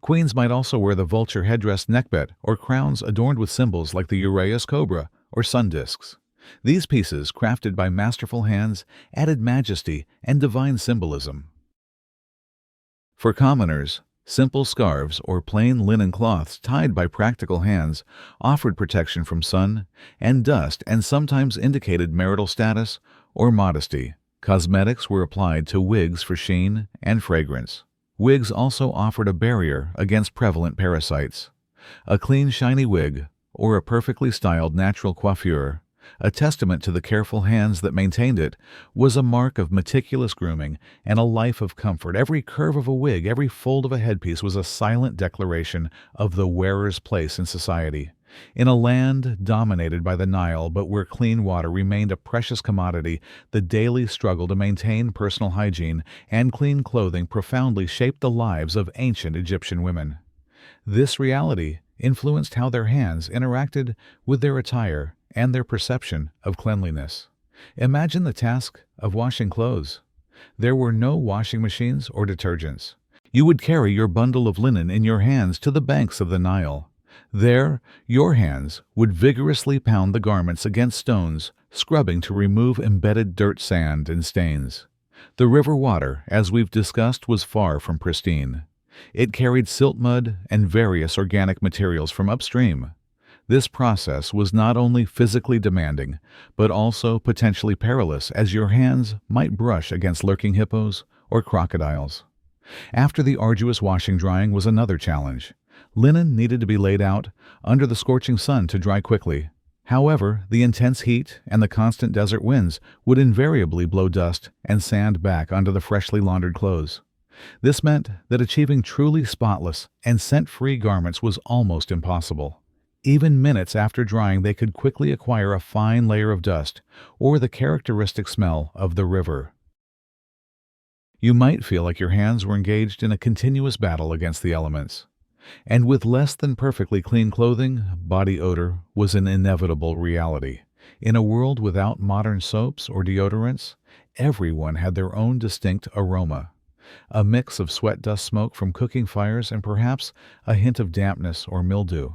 Speaker 1: Queens might also wear the vulture headdress neckbet or crowns adorned with symbols like the uraeus cobra or sun discs. These pieces, crafted by masterful hands, added majesty and divine symbolism. For commoners, simple scarves or plain linen cloths tied by practical hands offered protection from sun and dust and sometimes indicated marital status or modesty. Cosmetics were applied to wigs for sheen and fragrance. Wigs also offered a barrier against prevalent parasites. A clean, shiny wig, or a perfectly styled natural coiffure, a testament to the careful hands that maintained it, was a mark of meticulous grooming and a life of comfort. Every curve of a wig, every fold of a headpiece was a silent declaration of the wearer's place in society. In a land dominated by the Nile, but where clean water remained a precious commodity, the daily struggle to maintain personal hygiene and clean clothing profoundly shaped the lives of ancient Egyptian women. This reality influenced how their hands interacted with their attire and their perception of cleanliness. Imagine the task of washing clothes. There were no washing machines or detergents. You would carry your bundle of linen in your hands to the banks of the Nile. There, your hands would vigorously pound the garments against stones, scrubbing to remove embedded dirt, sand, and stains. The river water, as we've discussed, was far from pristine. It carried silt mud and various organic materials from upstream. This process was not only physically demanding, but also potentially perilous, as your hands might brush against lurking hippos or crocodiles. After the arduous washing-drying was another challenge. Linen needed to be laid out under the scorching sun to dry quickly. However, the intense heat and the constant desert winds would invariably blow dust and sand back onto the freshly laundered clothes. This meant that achieving truly spotless and scent-free garments was almost impossible. Even minutes after drying, they could quickly acquire a fine layer of dust or the characteristic smell of the river. You might feel like your hands were engaged in a continuous battle against the elements. And with less than perfectly clean clothing, body odor was an inevitable reality. In a world without modern soaps or deodorants, everyone had their own distinct aroma. A mix of sweat dust smoke from cooking fires and perhaps a hint of dampness or mildew.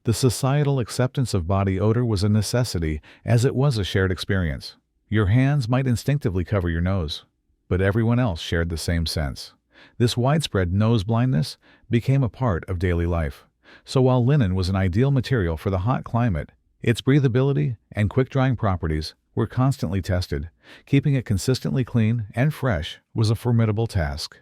Speaker 1: The societal acceptance of body odor was a necessity, as it was a shared experience. Your hands might instinctively cover your nose, but everyone else shared the same sense. This widespread nose blindness became a part of daily life. So while linen was an ideal material for the hot climate, its breathability and quick-drying properties were constantly tested. Keeping it consistently clean and fresh was a formidable task.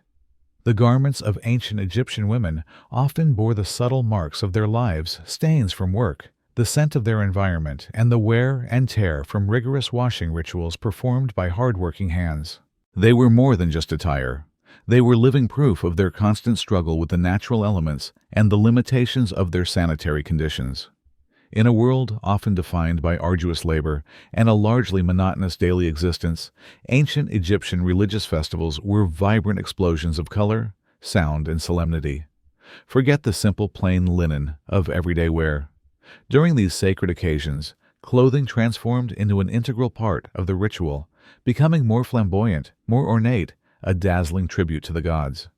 Speaker 1: The garments of ancient Egyptian women often bore the subtle marks of their lives, stains from work, the scent of their environment, and the wear and tear from rigorous washing rituals performed by hard-working hands. They were more than just attire. They were living proof of their constant struggle with the natural elements and the limitations of their sanitary conditions. In a world often defined by arduous labor and a largely monotonous daily existence, ancient Egyptian religious festivals were vibrant explosions of color, sound, and solemnity. Forget the simple plain linen of everyday wear. During these sacred occasions, clothing transformed into an integral part of the ritual, becoming more flamboyant, more ornate, a dazzling tribute to the gods.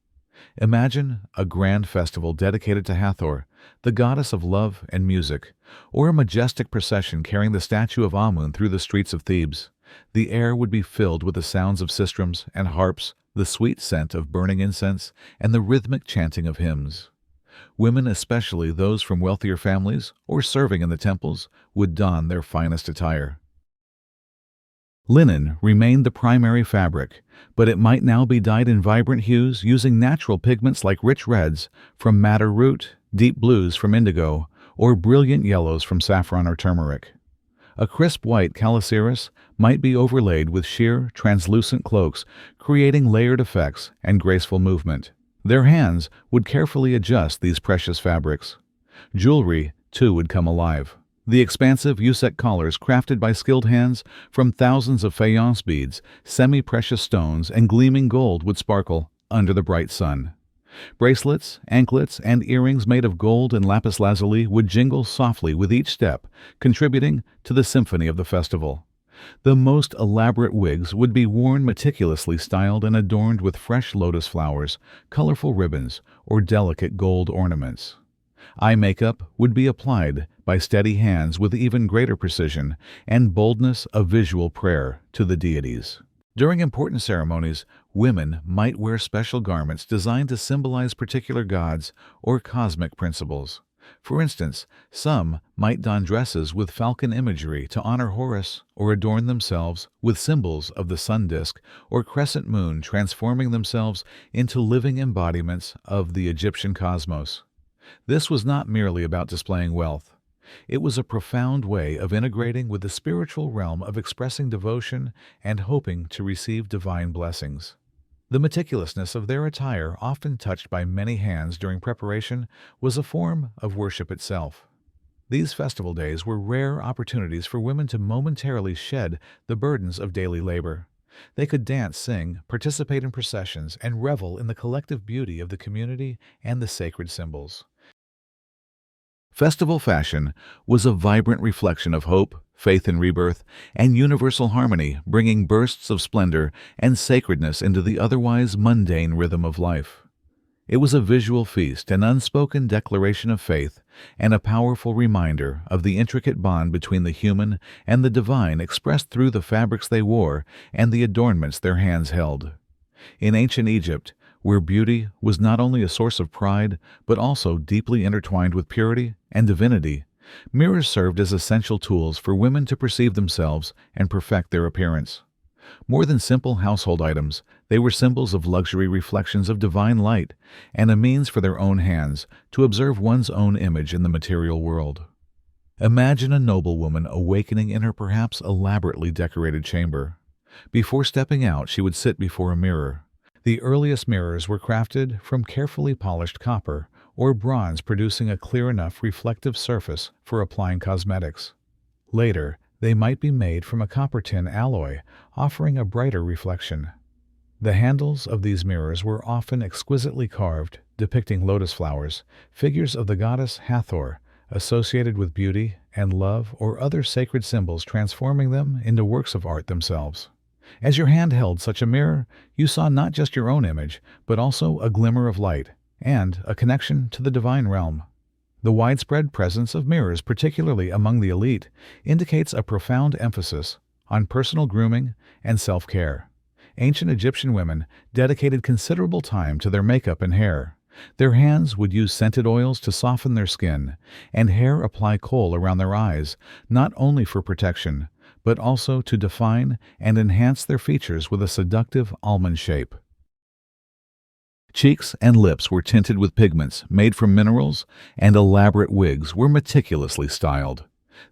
Speaker 1: Imagine a grand festival dedicated to Hathor, the goddess of love and music, or a majestic procession carrying the statue of Amun through the streets of Thebes. The air would be filled with the sounds of sistrums and harps, the sweet scent of burning incense, and the rhythmic chanting of hymns. Women, especially those from wealthier families or serving in the temples, would don their finest attire. Linen remained the primary fabric, but it might now be dyed in vibrant hues using natural pigments like rich reds from madder root, deep blues from indigo, or brilliant yellows from saffron or turmeric. A crisp white calasiris might be overlaid with sheer, translucent cloaks, creating layered effects and graceful movement. Their hands would carefully adjust these precious fabrics. Jewelry, too, would come alive. The expansive Usek collars crafted by skilled hands from thousands of faience beads, semi-precious stones, and gleaming gold would sparkle under the bright sun. Bracelets, anklets, and earrings made of gold and lapis lazuli would jingle softly with each step, contributing to the symphony of the festival. The most elaborate wigs would be worn meticulously styled and adorned with fresh lotus flowers, colorful ribbons, or delicate gold ornaments. Eye makeup would be applied by steady hands with even greater precision and boldness of visual prayer to the deities. During important ceremonies, women might wear special garments designed to symbolize particular gods or cosmic principles. For instance, some might don dresses with falcon imagery to honor Horus or adorn themselves with symbols of the sun disk or crescent moon, transforming themselves into living embodiments of the Egyptian cosmos. This was not merely about displaying wealth. It was a profound way of integrating with the spiritual realm, of expressing devotion and hoping to receive divine blessings. The meticulousness of their attire, often touched by many hands during preparation, was a form of worship itself. These festival days were rare opportunities for women to momentarily shed the burdens of daily labor. They could dance, sing, participate in processions, and revel in the collective beauty of the community and the sacred symbols. Festival fashion was a vibrant reflection of hope, faith in rebirth, and universal harmony, bringing bursts of splendor and sacredness into the otherwise mundane rhythm of life. It was a visual feast, an unspoken declaration of faith, and a powerful reminder of the intricate bond between the human and the divine, expressed through the fabrics they wore and the adornments their hands held. In ancient Egypt, where beauty was not only a source of pride, but also deeply intertwined with purity and divinity, mirrors served as essential tools for women to perceive themselves and perfect their appearance. More than simple household items, they were symbols of luxury, reflections of divine light, and a means for their own hands to observe one's own image in the material world. Imagine a noblewoman awakening in her perhaps elaborately decorated chamber. Before stepping out, she would sit before a mirror. The earliest mirrors were crafted from carefully polished copper or bronze, producing a clear enough reflective surface for applying cosmetics. Later, they might be made from a copper-tin alloy, offering a brighter reflection. The handles of these mirrors were often exquisitely carved, depicting lotus flowers, figures of the goddess Hathor, associated with beauty and love, or other sacred symbols, transforming them into works of art themselves. As your hand held such a mirror, you saw not just your own image, but also a glimmer of light and a connection to the divine realm. The widespread presence of mirrors, particularly among the elite, indicates a profound emphasis on personal grooming and self-care. Ancient Egyptian women dedicated considerable time to their makeup and hair. Their hands would use scented oils to soften their skin, and hair apply kohl around their eyes, not only for protection, but also to define and enhance their features with a seductive almond shape. Cheeks and lips were tinted with pigments made from minerals, and elaborate wigs were meticulously styled.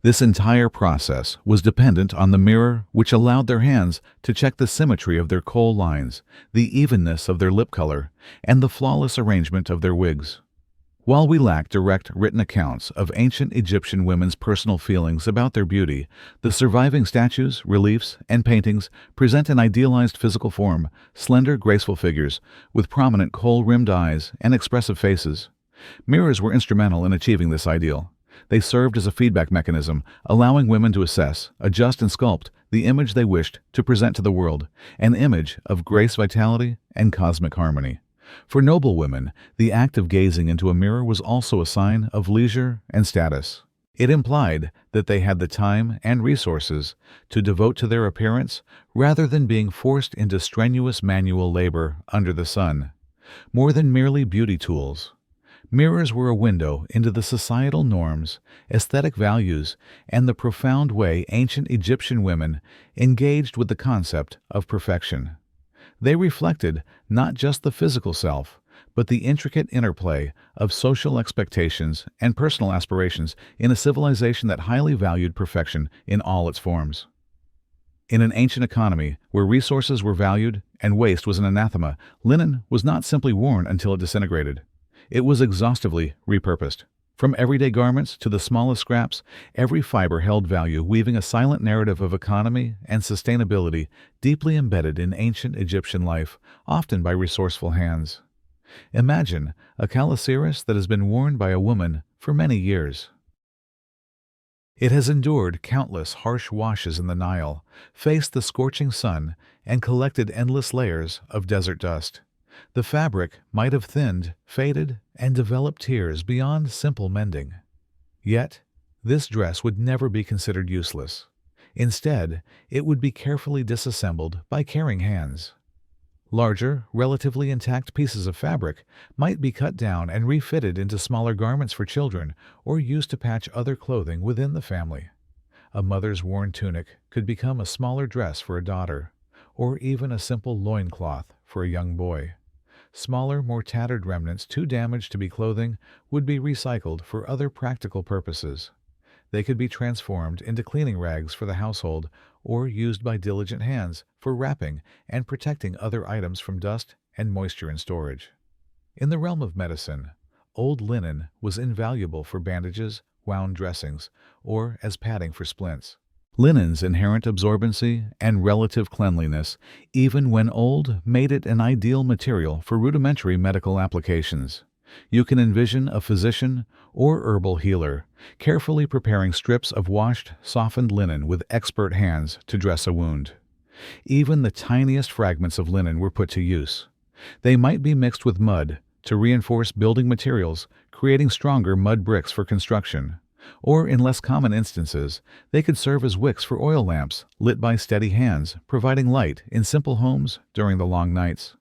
Speaker 1: This entire process was dependent on the mirror, which allowed their hands to check the symmetry of their kohl lines, the evenness of their lip color, and the flawless arrangement of their wigs. While we lack direct written accounts of ancient Egyptian women's personal feelings about their beauty, the surviving statues, reliefs, and paintings present an idealized physical form, slender, graceful figures with prominent kohl-rimmed eyes and expressive faces. Mirrors were instrumental in achieving this ideal. They served as a feedback mechanism, allowing women to assess, adjust, and sculpt the image they wished to present to the world, an image of grace, vitality, and cosmic harmony. For noble women, the act of gazing into a mirror was also a sign of leisure and status. It implied that they had the time and resources to devote to their appearance rather than being forced into strenuous manual labor under the sun. More than merely beauty tools, mirrors were a window into the societal norms, aesthetic values, and the profound way ancient Egyptian women engaged with the concept of perfection. They reflected not just the physical self, but the intricate interplay of social expectations and personal aspirations in a civilization that highly valued perfection in all its forms. In an ancient economy where resources were valued and waste was an anathema, linen was not simply worn until it disintegrated. It was exhaustively repurposed. From everyday garments to the smallest scraps, every fiber held value, weaving a silent narrative of economy and sustainability deeply embedded in ancient Egyptian life, often by resourceful hands. Imagine a calasiris that has been worn by a woman for many years. It has endured countless harsh washes in the Nile, faced the scorching sun, and collected endless layers of desert dust. The fabric might have thinned, faded, and developed tears beyond simple mending. Yet, this dress would never be considered useless. Instead, it would be carefully disassembled by caring hands. Larger, relatively intact pieces of fabric might be cut down and refitted into smaller garments for children or used to patch other clothing within the family. A mother's worn tunic could become a smaller dress for a daughter, or even a simple loincloth for a young boy. Smaller, more tattered remnants too damaged to be clothing would be recycled for other practical purposes. They could be transformed into cleaning rags for the household or used by diligent hands for wrapping and protecting other items from dust and moisture in storage. In the realm of medicine, old linen was invaluable for bandages, wound dressings, or as padding for splints. Linen's inherent absorbency and relative cleanliness, even when old, made it an ideal material for rudimentary medical applications. You can envision a physician or herbal healer carefully preparing strips of washed, softened linen with expert hands to dress a wound. Even the tiniest fragments of linen were put to use. They might be mixed with mud to reinforce building materials, creating stronger mud bricks for construction. Or, in less common instances, they could serve as wicks for oil lamps lit by steady hands, providing light in simple homes during the long nights.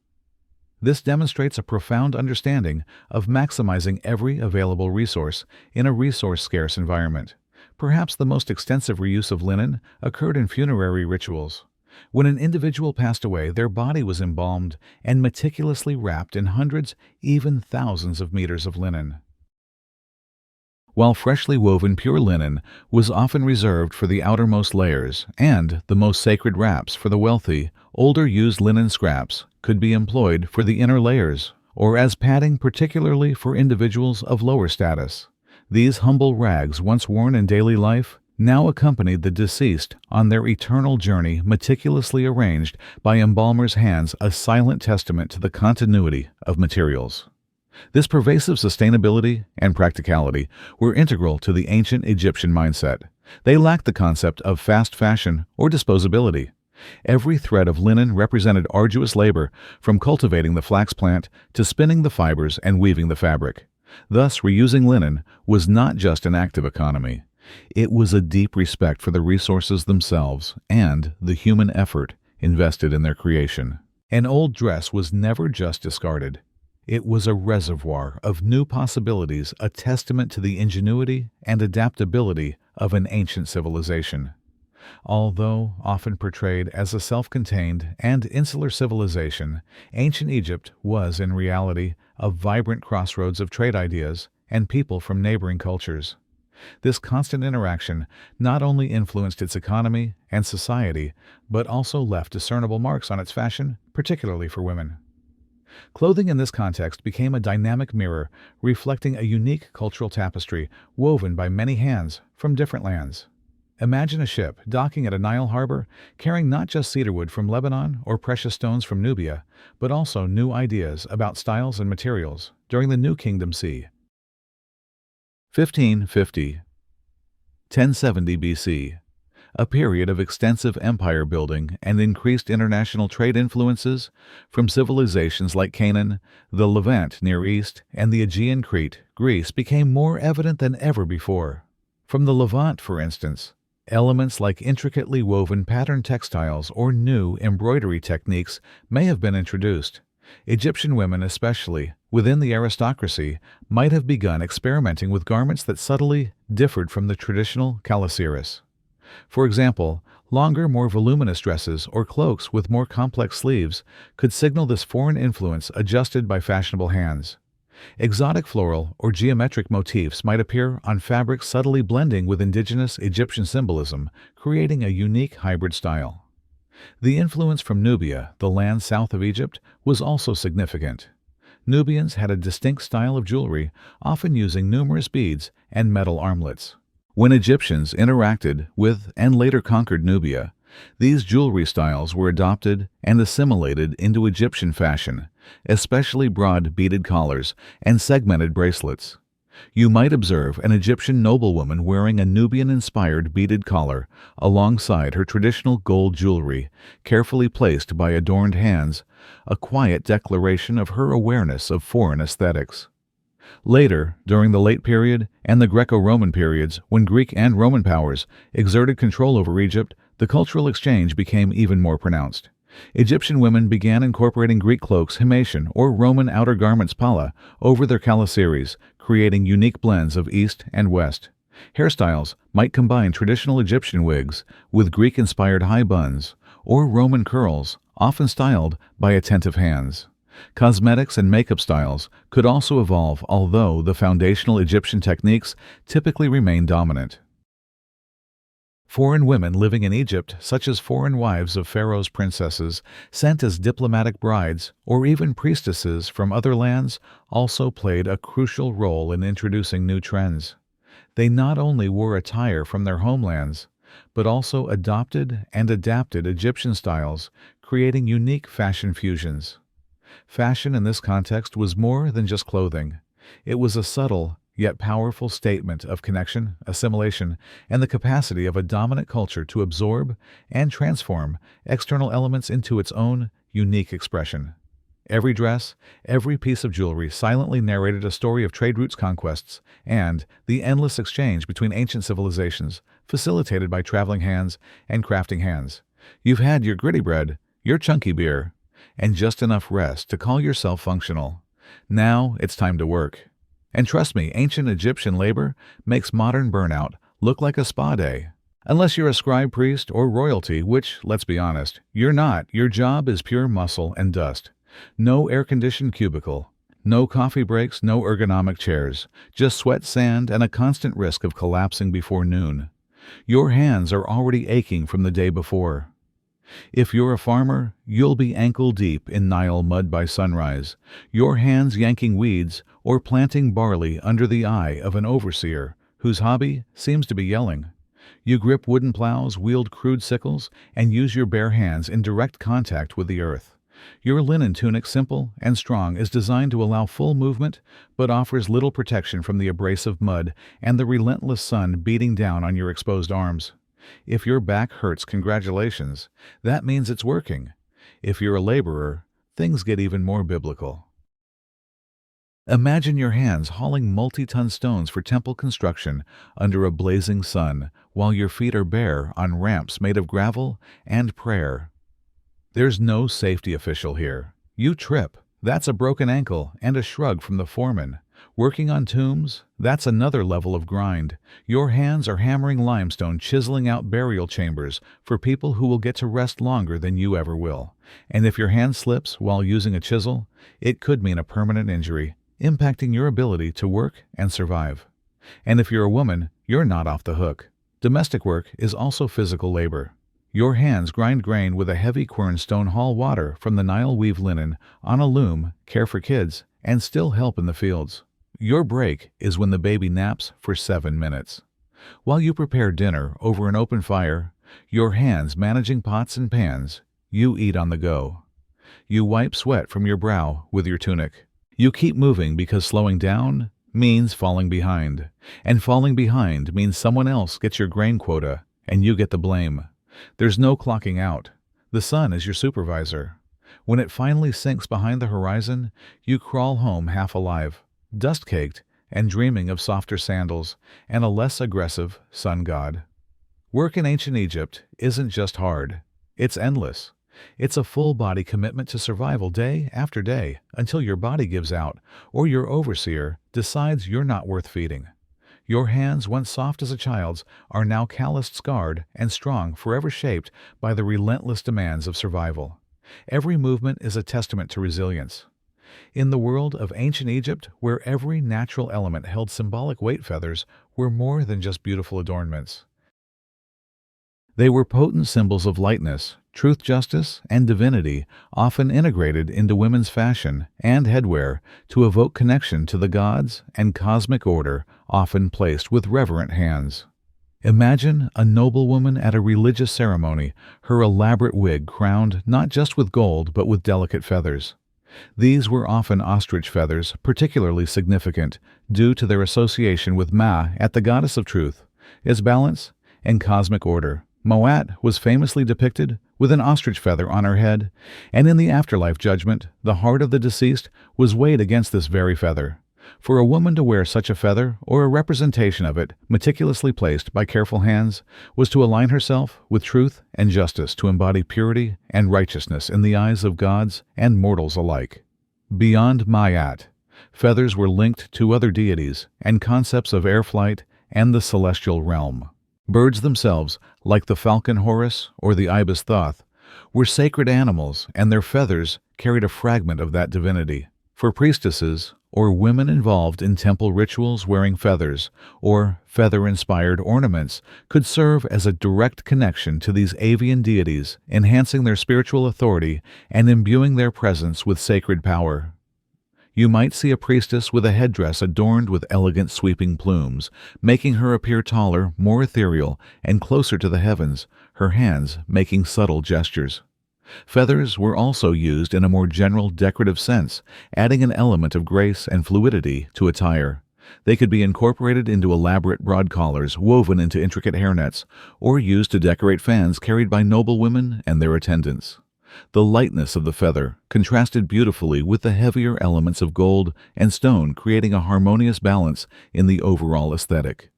Speaker 1: This demonstrates a profound understanding of maximizing every available resource in a resource-scarce environment. Perhaps the most extensive reuse of linen occurred in funerary rituals. When an individual passed away, their body was embalmed and meticulously wrapped in hundreds, even thousands of meters of linen. While freshly woven pure linen was often reserved for the outermost layers and the most sacred wraps for the wealthy, older used linen scraps could be employed for the inner layers or as padding, particularly for individuals of lower status. These humble rags, once worn in daily life, now accompanied the deceased on their eternal journey, meticulously arranged by embalmers' hands, a silent testament to the continuity of materials. This pervasive sustainability and practicality were integral to the ancient Egyptian mindset. They lacked the concept of fast fashion or disposability. Every thread of linen represented arduous labor, from cultivating the flax plant to spinning the fibers and weaving the fabric. Thus, reusing linen was not just an act of economy. It was a deep respect for the resources themselves and the human effort invested in their creation. An old dress was never just discarded. It was a reservoir of new possibilities, a testament to the ingenuity and adaptability of an ancient civilization. Although often portrayed as a self-contained and insular civilization, ancient Egypt was in reality a vibrant crossroads of trade ideas and people from neighboring cultures. This constant interaction not only influenced its economy and society, but also left discernible marks on its fashion, particularly for women. Clothing in this context became a dynamic mirror, reflecting a unique cultural tapestry woven by many hands from different lands. Imagine a ship docking at a Nile harbor, carrying not just cedarwood from Lebanon or precious stones from Nubia, but also new ideas about styles and materials during the New Kingdom Sea. 1550 1070 BC, a period of extensive empire building and increased international trade influences from civilizations like Canaan, the Levant, Near East, and the Aegean Crete, Greece became more evident than ever before. From the Levant, for instance, elements like intricately woven patterned textiles or new embroidery techniques may have been introduced. Egyptian women, especially within the aristocracy, might have begun experimenting with garments that subtly differed from the traditional calasiris. For example, longer, more voluminous dresses or cloaks with more complex sleeves could signal this foreign influence adjusted by fashionable hands. Exotic floral or geometric motifs might appear on fabrics subtly blending with indigenous Egyptian symbolism, creating a unique hybrid style. The influence from Nubia, the land south of Egypt, was also significant. Nubians had a distinct style of jewelry, often using numerous beads and metal armlets. When Egyptians interacted with and later conquered Nubia, these jewelry styles were adopted and assimilated into Egyptian fashion, especially broad beaded collars and segmented bracelets. You might observe an Egyptian noblewoman wearing a Nubian-inspired beaded collar alongside her traditional gold jewelry, carefully placed by adorned hands, a quiet declaration of her awareness of foreign aesthetics. Later, during the late period and the Greco-Roman periods, when Greek and Roman powers exerted control over Egypt, the cultural exchange became even more pronounced. Egyptian women began incorporating Greek cloaks himation or Roman outer garments pala over their caliceres, creating unique blends of East and West. Hairstyles might combine traditional Egyptian wigs with Greek-inspired high buns or Roman curls, often styled by attentive hands. Cosmetics and makeup styles could also evolve, although the foundational Egyptian techniques typically remain dominant. Foreign women living in Egypt, such as foreign wives of Pharaoh's princesses, sent as diplomatic brides, or even priestesses from other lands, also played a crucial role in introducing new trends. They not only wore attire from their homelands, but also adopted and adapted Egyptian styles, creating unique fashion fusions. Fashion in this context was more than just clothing. It was a subtle, yet powerful statement of connection, assimilation, and the capacity of a dominant culture to absorb and transform external elements into its own unique expression. Every dress, every piece of jewelry silently narrated a story of trade routes, conquests, and the endless exchange between ancient civilizations, facilitated by traveling hands and crafting hands. You've had your gritty bread, your chunky beer, and just enough rest to call yourself functional. Now it's time to work. And trust me, ancient Egyptian labor makes modern burnout look like a spa day. Unless you're a scribe priest or royalty, which, let's be honest, you're not. Your job is pure muscle and dust. No air-conditioned cubicle, no coffee breaks, no ergonomic chairs, just sweat, sand, and a constant risk of collapsing before noon. Your hands are already aching from the day before. If you're a farmer, you'll be ankle-deep in Nile mud by sunrise, your hands yanking weeds or planting barley under the eye of an overseer whose hobby seems to be yelling. You grip wooden plows, wield crude sickles, and use your bare hands in direct contact with the earth. Your linen tunic, simple and strong, is designed to allow full movement, but offers little protection from the abrasive mud and the relentless sun beating down on your exposed arms. If your back hurts, congratulations. That means it's working. If you're a laborer, things get even more biblical. Imagine your hands hauling multi-ton stones for temple construction under a blazing sun, while your feet are bare on ramps made of gravel and prayer. There's no safety official here. You trip. That's a broken ankle and a shrug from the foreman. Working on tombs, that's another level of grind. Your hands are hammering limestone, chiseling out burial chambers for people who will get to rest longer than you ever will. And if your hand slips while using a chisel, it could mean a permanent injury, impacting your ability to work and survive. And if you're a woman, you're not off the hook. Domestic work is also physical labor. Your hands grind grain with a heavy quern stone, haul water from the Nile, weave linen on a loom, care for kids, and still help in the fields. Your break is when the baby naps for 7 minutes. While you prepare dinner over an open fire, your hands managing pots and pans, you eat on the go. You wipe sweat from your brow with your tunic. You keep moving because slowing down means falling behind. And falling behind means someone else gets your grain quota and you get the blame. There's no clocking out. The sun is your supervisor. When it finally sinks behind the horizon, you crawl home half alive, dust-caked and dreaming of softer sandals and a less aggressive sun god. Work in ancient Egypt isn't just hard. It's endless. It's a full-body commitment to survival day after day until your body gives out or your overseer decides you're not worth feeding. Your hands, once soft as a child's, are now calloused, scarred, and strong, forever shaped by the relentless demands of survival. Every movement is a testament to resilience. In the world of ancient Egypt, where every natural element held symbolic weight, feathers were more than just beautiful adornments. They were potent symbols of lightness, truth, justice, and divinity, often integrated into women's fashion and headwear to evoke connection to the gods and cosmic order, often placed with reverent hands. Imagine a noblewoman at a religious ceremony, her elaborate wig crowned not just with gold but with delicate feathers. These were often ostrich feathers, particularly significant due to their association with Ma at the goddess of truth, its balance, and cosmic order. Moat was famously depicted with an ostrich feather on her head, and in the afterlife judgment, the heart of the deceased was weighed against this very feather. For a woman to wear such a feather, or a representation of it, meticulously placed by careful hands, was to align herself with truth and justice, to embody purity and righteousness in the eyes of gods and mortals alike. Beyond Mayat, feathers were linked to other deities and concepts of air flight and the celestial realm. Birds themselves, like the falcon Horus or the ibis Thoth, were sacred animals, and their feathers carried a fragment of that divinity. For priestesses or women involved in temple rituals, wearing feathers or feather-inspired ornaments could serve as a direct connection to these avian deities, enhancing their spiritual authority and imbuing their presence with sacred power. You might see a priestess with a headdress adorned with elegant sweeping plumes, making her appear taller, more ethereal, and closer to the heavens, her hands making subtle gestures. Feathers were also used in a more general decorative sense, adding an element of grace and fluidity to attire. They could be incorporated into elaborate broad collars woven into intricate hairnets, or used to decorate fans carried by noble women and their attendants. The lightness of the feather contrasted beautifully with the heavier elements of gold and stone, creating a harmonious balance in the overall aesthetic.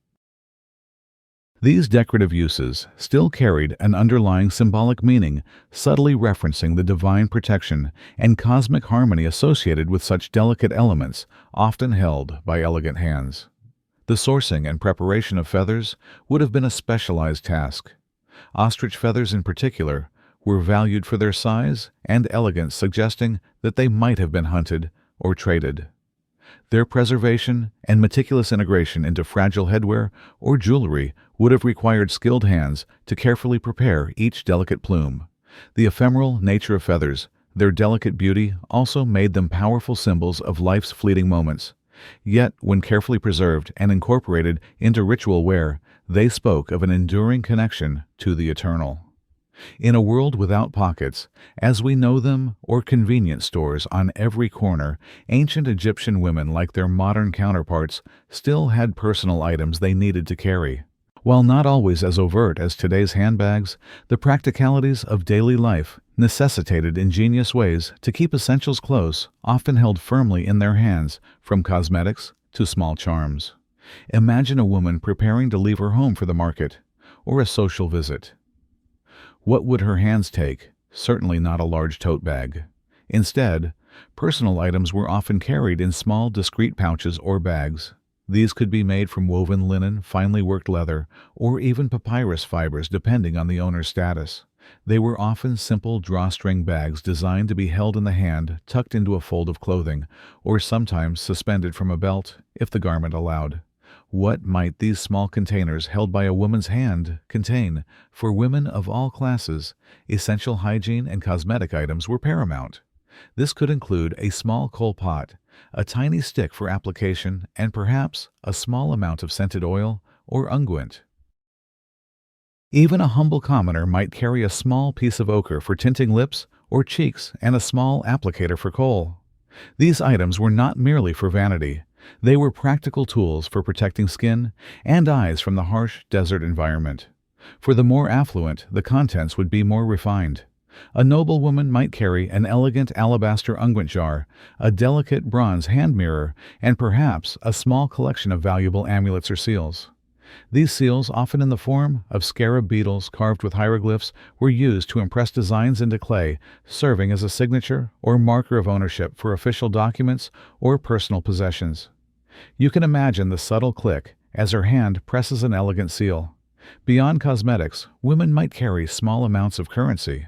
Speaker 1: These decorative uses still carried an underlying symbolic meaning, subtly referencing the divine protection and cosmic harmony associated with such delicate elements, often held by elegant hands. The sourcing and preparation of feathers would have been a specialized task. Ostrich feathers in particular were valued for their size and elegance, suggesting that they might have been hunted or traded. Their preservation and meticulous integration into fragile headwear or jewelry would have required skilled hands to carefully prepare each delicate plume. The ephemeral nature of feathers, their delicate beauty, also made them powerful symbols of life's fleeting moments. Yet, when carefully preserved and incorporated into ritual wear, they spoke of an enduring connection to the eternal. In a world without pockets, as we know them, or convenience stores on every corner, ancient Egyptian women, like their modern counterparts, still had personal items they needed to carry. While not always as overt as today's handbags, the practicalities of daily life necessitated ingenious ways to keep essentials close, often held firmly in their hands, from cosmetics to small charms. Imagine a woman preparing to leave her home for the market or a social visit. What would her hands take? Certainly not a large tote bag. Instead, personal items were often carried in small, discreet pouches or bags. These could be made from woven linen, finely worked leather, or even papyrus fibers, depending on the owner's status. They were often simple drawstring bags designed to be held in the hand, tucked into a fold of clothing, or sometimes suspended from a belt, if the garment allowed. What might these small containers held by a woman's hand contain? For women of all classes, essential hygiene and cosmetic items were paramount. This could include a small coal pot, a tiny stick for application, and perhaps a small amount of scented oil or unguent. Even a humble commoner might carry a small piece of ochre for tinting lips or cheeks and a small applicator for kohl. These items were not merely for vanity. They were practical tools for protecting skin and eyes from the harsh desert environment. For the more affluent, the contents would be more refined. A noble woman might carry an elegant alabaster unguent jar, a delicate bronze hand mirror, and perhaps a small collection of valuable amulets or seals. These seals, often in the form of scarab beetles carved with hieroglyphs, were used to impress designs into clay, serving as a signature or marker of ownership for official documents or personal possessions. You can imagine the subtle click as her hand presses an elegant seal. Beyond cosmetics, women might carry small amounts of currency.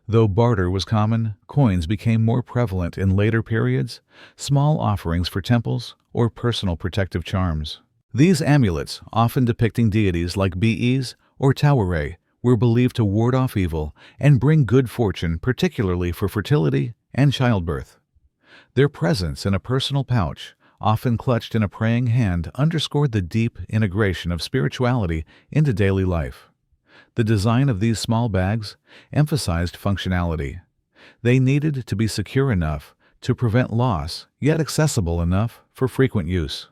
Speaker 1: Though barter was common, coins became more prevalent in later periods, small offerings for temples or personal protective charms. These amulets, often depicting deities like Bees or Tawere, were believed to ward off evil and bring good fortune, particularly for fertility and childbirth. Their presence in a personal pouch, often clutched in a praying hand, underscored the deep integration of spirituality into daily life. The design of these small bags emphasized functionality. They needed to be secure enough to prevent loss, yet accessible enough for frequent use.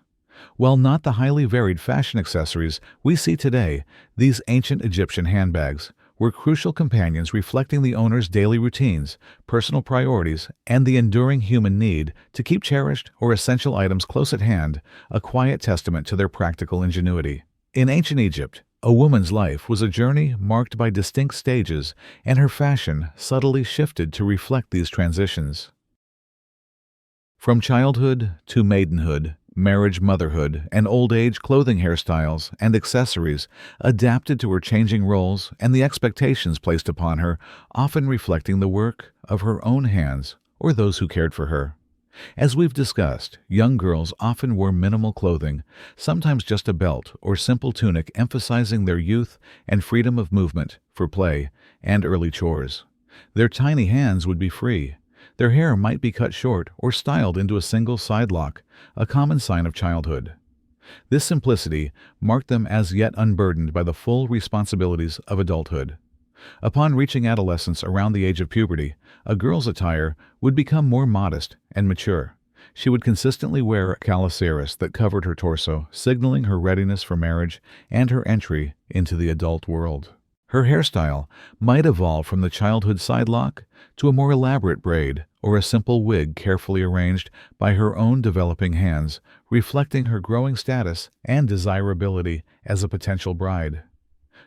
Speaker 1: While not the highly varied fashion accessories we see today, these ancient Egyptian handbags were crucial companions reflecting the owner's daily routines, personal priorities, and the enduring human need to keep cherished or essential items close at hand, a quiet testament to their practical ingenuity. In ancient Egypt, a woman's life was a journey marked by distinct stages, and her fashion subtly shifted to reflect these transitions. From childhood to maidenhood, marriage, motherhood, and old age, clothing, hairstyles, and accessories adapted to her changing roles and the expectations placed upon her, often reflecting the work of her own hands or those who cared for her. As we've discussed, young girls often wore minimal clothing, sometimes just a belt or simple tunic, emphasizing their youth and freedom of movement for play and early chores. Their tiny hands would be free. Their hair might be cut short or styled into a single side lock, a common sign of childhood. This simplicity marked them as yet unburdened by the full responsibilities of adulthood. Upon reaching adolescence around the age of puberty, a girl's attire would become more modest and mature. She would consistently wear a calaceris that covered her torso, signaling her readiness for marriage and her entry into the adult world. Her hairstyle might evolve from the childhood side lock to a more elaborate braid or a simple wig carefully arranged by her own developing hands, reflecting her growing status and desirability as a potential bride.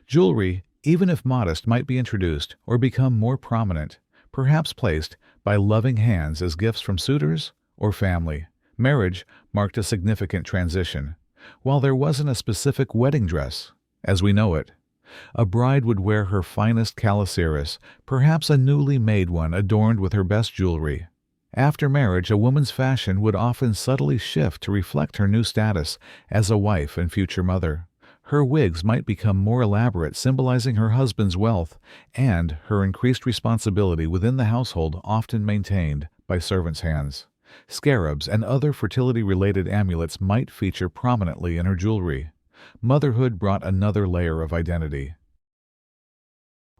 Speaker 1: Jewelry, even if modest, might be introduced or become more prominent, perhaps placed by loving hands as gifts from suitors or family. Marriage marked a significant transition. While there wasn't a specific wedding dress, as we know it, a bride would wear her finest calaceris, perhaps a newly made one adorned with her best jewelry. After marriage, a woman's fashion would often subtly shift to reflect her new status as a wife and future mother. Her wigs might become more elaborate, symbolizing her husband's wealth and her increased responsibility within the household, often maintained by servants' hands. Scarabs and other fertility-related amulets might feature prominently in her jewelry. Motherhood brought another layer of identity.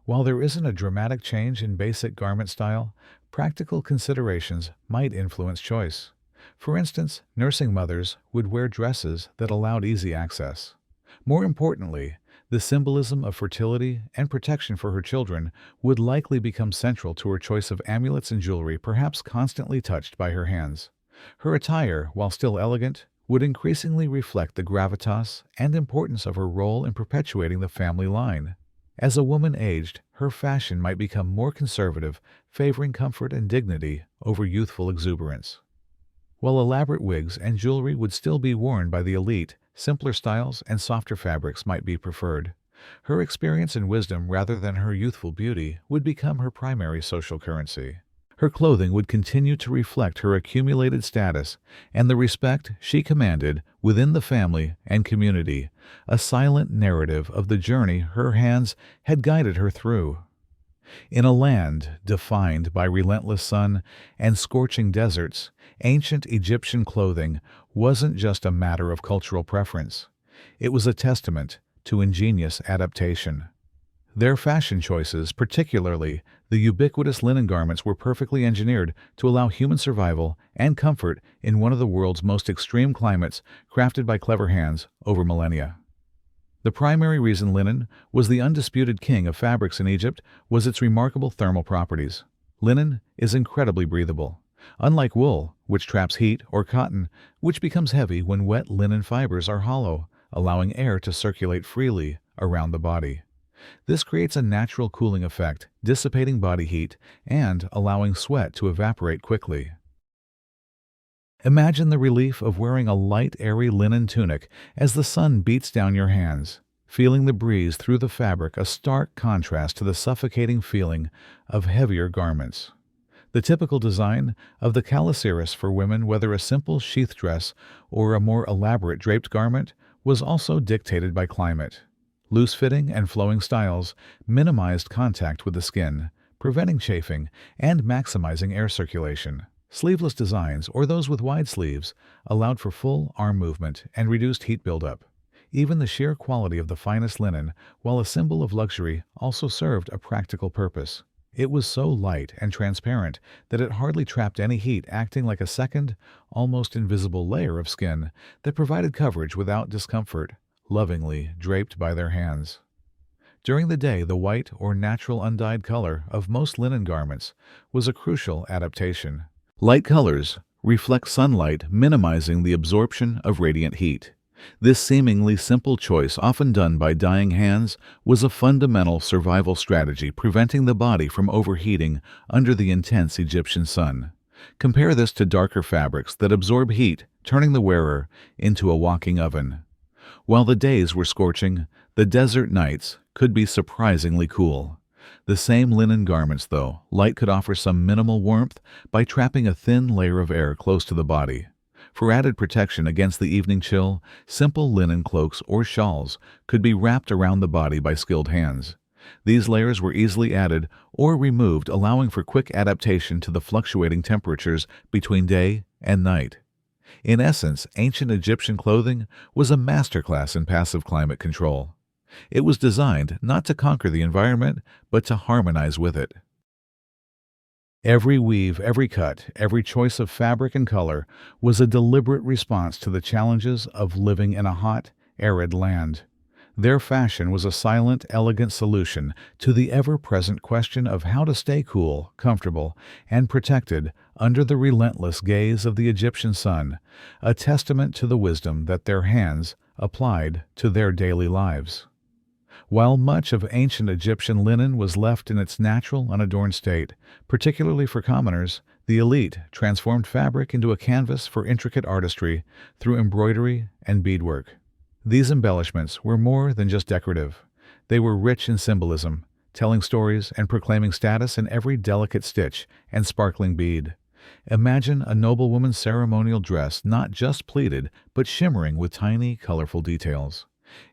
Speaker 1: While there isn't a dramatic change in basic garment style, practical considerations might influence choice. For instance, nursing mothers would wear dresses that allowed easy access. More importantly, the symbolism of fertility and protection for her children would likely become central to her choice of amulets and jewelry, perhaps constantly touched by her hands. Her attire, while still elegant, would increasingly reflect the gravitas and importance of her role in perpetuating the family line. As a woman aged, her fashion might become more conservative, favoring comfort and dignity over youthful exuberance. While elaborate wigs and jewelry would still be worn by the elite, simpler styles and softer fabrics might be preferred. Her experience and wisdom, rather than her youthful beauty, would become her primary social currency. Her clothing would continue to reflect her accumulated status and the respect she commanded within the family and community, a silent narrative of the journey her hands had guided her through. In a land defined by relentless sun and scorching deserts, ancient Egyptian clothing wasn't just a matter of cultural preference. It was a testament to ingenious adaptation. Their fashion choices, particularly the ubiquitous linen garments, were perfectly engineered to allow human survival and comfort in one of the world's most extreme climates, crafted by clever hands over millennia. The primary reason linen was the undisputed king of fabrics in Egypt was its remarkable thermal properties. Linen is incredibly breathable. Unlike wool, which traps heat, or cotton, which becomes heavy when wet, linen fibers are hollow, allowing air to circulate freely around the body. This creates a natural cooling effect, dissipating body heat and allowing sweat to evaporate quickly. Imagine the relief of wearing a light, airy linen tunic as the sun beats down your hands, feeling the breeze through the fabric, a stark contrast to the suffocating feeling of heavier garments. The typical design of the calaceris for women, whether a simple sheath dress or a more elaborate draped garment, was also dictated by climate. Loose-fitting and flowing styles minimized contact with the skin, preventing chafing and maximizing air circulation. Sleeveless designs, or those with wide sleeves, allowed for full arm movement and reduced heat buildup. Even the sheer quality of the finest linen, while a symbol of luxury, also served a practical purpose. It was so light and transparent that it hardly trapped any heat, acting like a second, almost invisible layer of skin that provided coverage without discomfort, lovingly draped by their hands. During the day, the white or natural undyed color of most linen garments was a crucial adaptation. Light colors reflect sunlight, minimizing the absorption of radiant heat. This seemingly simple choice, often done by dying hands, was a fundamental survival strategy, preventing the body from overheating under the intense Egyptian sun. Compare this to darker fabrics that absorb heat, turning the wearer into a walking oven. While the days were scorching, the desert nights could be surprisingly cool. The same linen garments, though, light could offer some minimal warmth by trapping a thin layer of air close to the body. For added protection against the evening chill, simple linen cloaks or shawls could be wrapped around the body by skilled hands. These layers were easily added or removed, allowing for quick adaptation to the fluctuating temperatures between day and night. In essence, ancient Egyptian clothing was a masterclass in passive climate control. It was designed not to conquer the environment, but to harmonize with it. Every weave, every cut, every choice of fabric and color was a deliberate response to the challenges of living in a hot, arid land. Their fashion was a silent, elegant solution to the ever-present question of how to stay cool, comfortable, and protected under the relentless gaze of the Egyptian sun, a testament to the wisdom that their hands applied to their daily lives. While much of ancient Egyptian linen was left in its natural, unadorned state, particularly for commoners, the elite transformed fabric into a canvas for intricate artistry through embroidery and beadwork. These embellishments were more than just decorative. They were rich in symbolism, telling stories and proclaiming status in every delicate stitch and sparkling bead. Imagine a noblewoman's ceremonial dress not just pleated, but shimmering with tiny, colorful details.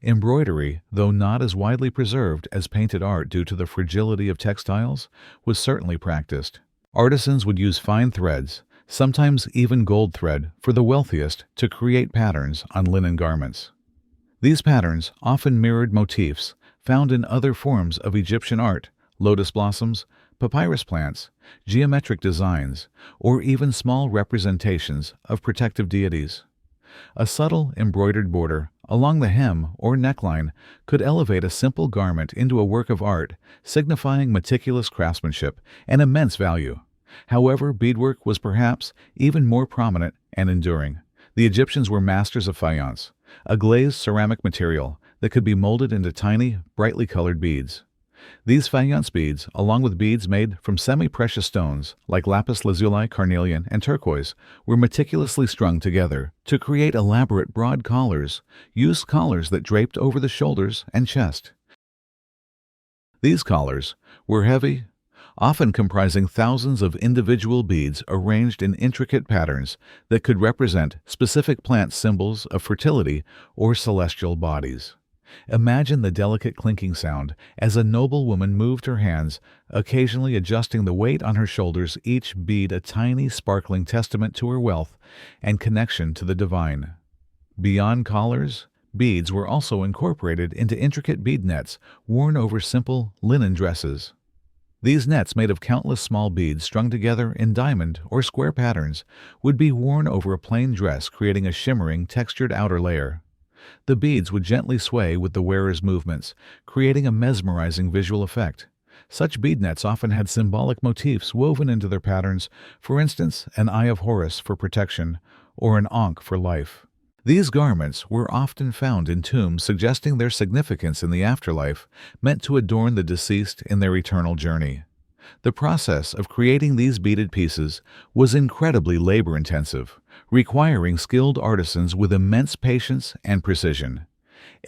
Speaker 1: Embroidery, though not as widely preserved as painted art due to the fragility of textiles, was certainly practiced. Artisans would use fine threads, sometimes even gold thread, for the wealthiest, to create patterns on linen garments. These patterns often mirrored motifs found in other forms of Egyptian art: lotus blossoms, papyrus plants, geometric designs, or even small representations of protective deities. A subtle embroidered border along the hem or neckline could elevate a simple garment into a work of art, signifying meticulous craftsmanship and immense value. However, beadwork was perhaps even more prominent and enduring. The Egyptians were masters of faience, a glazed ceramic material that could be molded into tiny, brightly colored beads. These faience beads, along with beads made from semi-precious stones like lapis lazuli, carnelian, and turquoise, were meticulously strung together to create elaborate broad collars, used collars that draped over the shoulders and chest. These collars were heavy, often comprising thousands of individual beads arranged in intricate patterns that could represent specific plant symbols of fertility or celestial bodies. Imagine the delicate clinking sound as a noblewoman moved her hands, occasionally adjusting the weight on her shoulders, each bead a tiny, sparkling testament to her wealth and connection to the divine. Beyond collars, beads were also incorporated into intricate bead nets worn over simple linen dresses. These nets, made of countless small beads strung together in diamond or square patterns, would be worn over a plain dress, creating a shimmering, textured outer layer. The beads would gently sway with the wearer's movements, creating a mesmerizing visual effect. Such bead nets often had symbolic motifs woven into their patterns, for instance, an eye of Horus for protection, or an ankh for life. These garments were often found in tombs, suggesting their significance in the afterlife, meant to adorn the deceased in their eternal journey. The process of creating these beaded pieces was incredibly labor-intensive, requiring skilled artisans with immense patience and precision.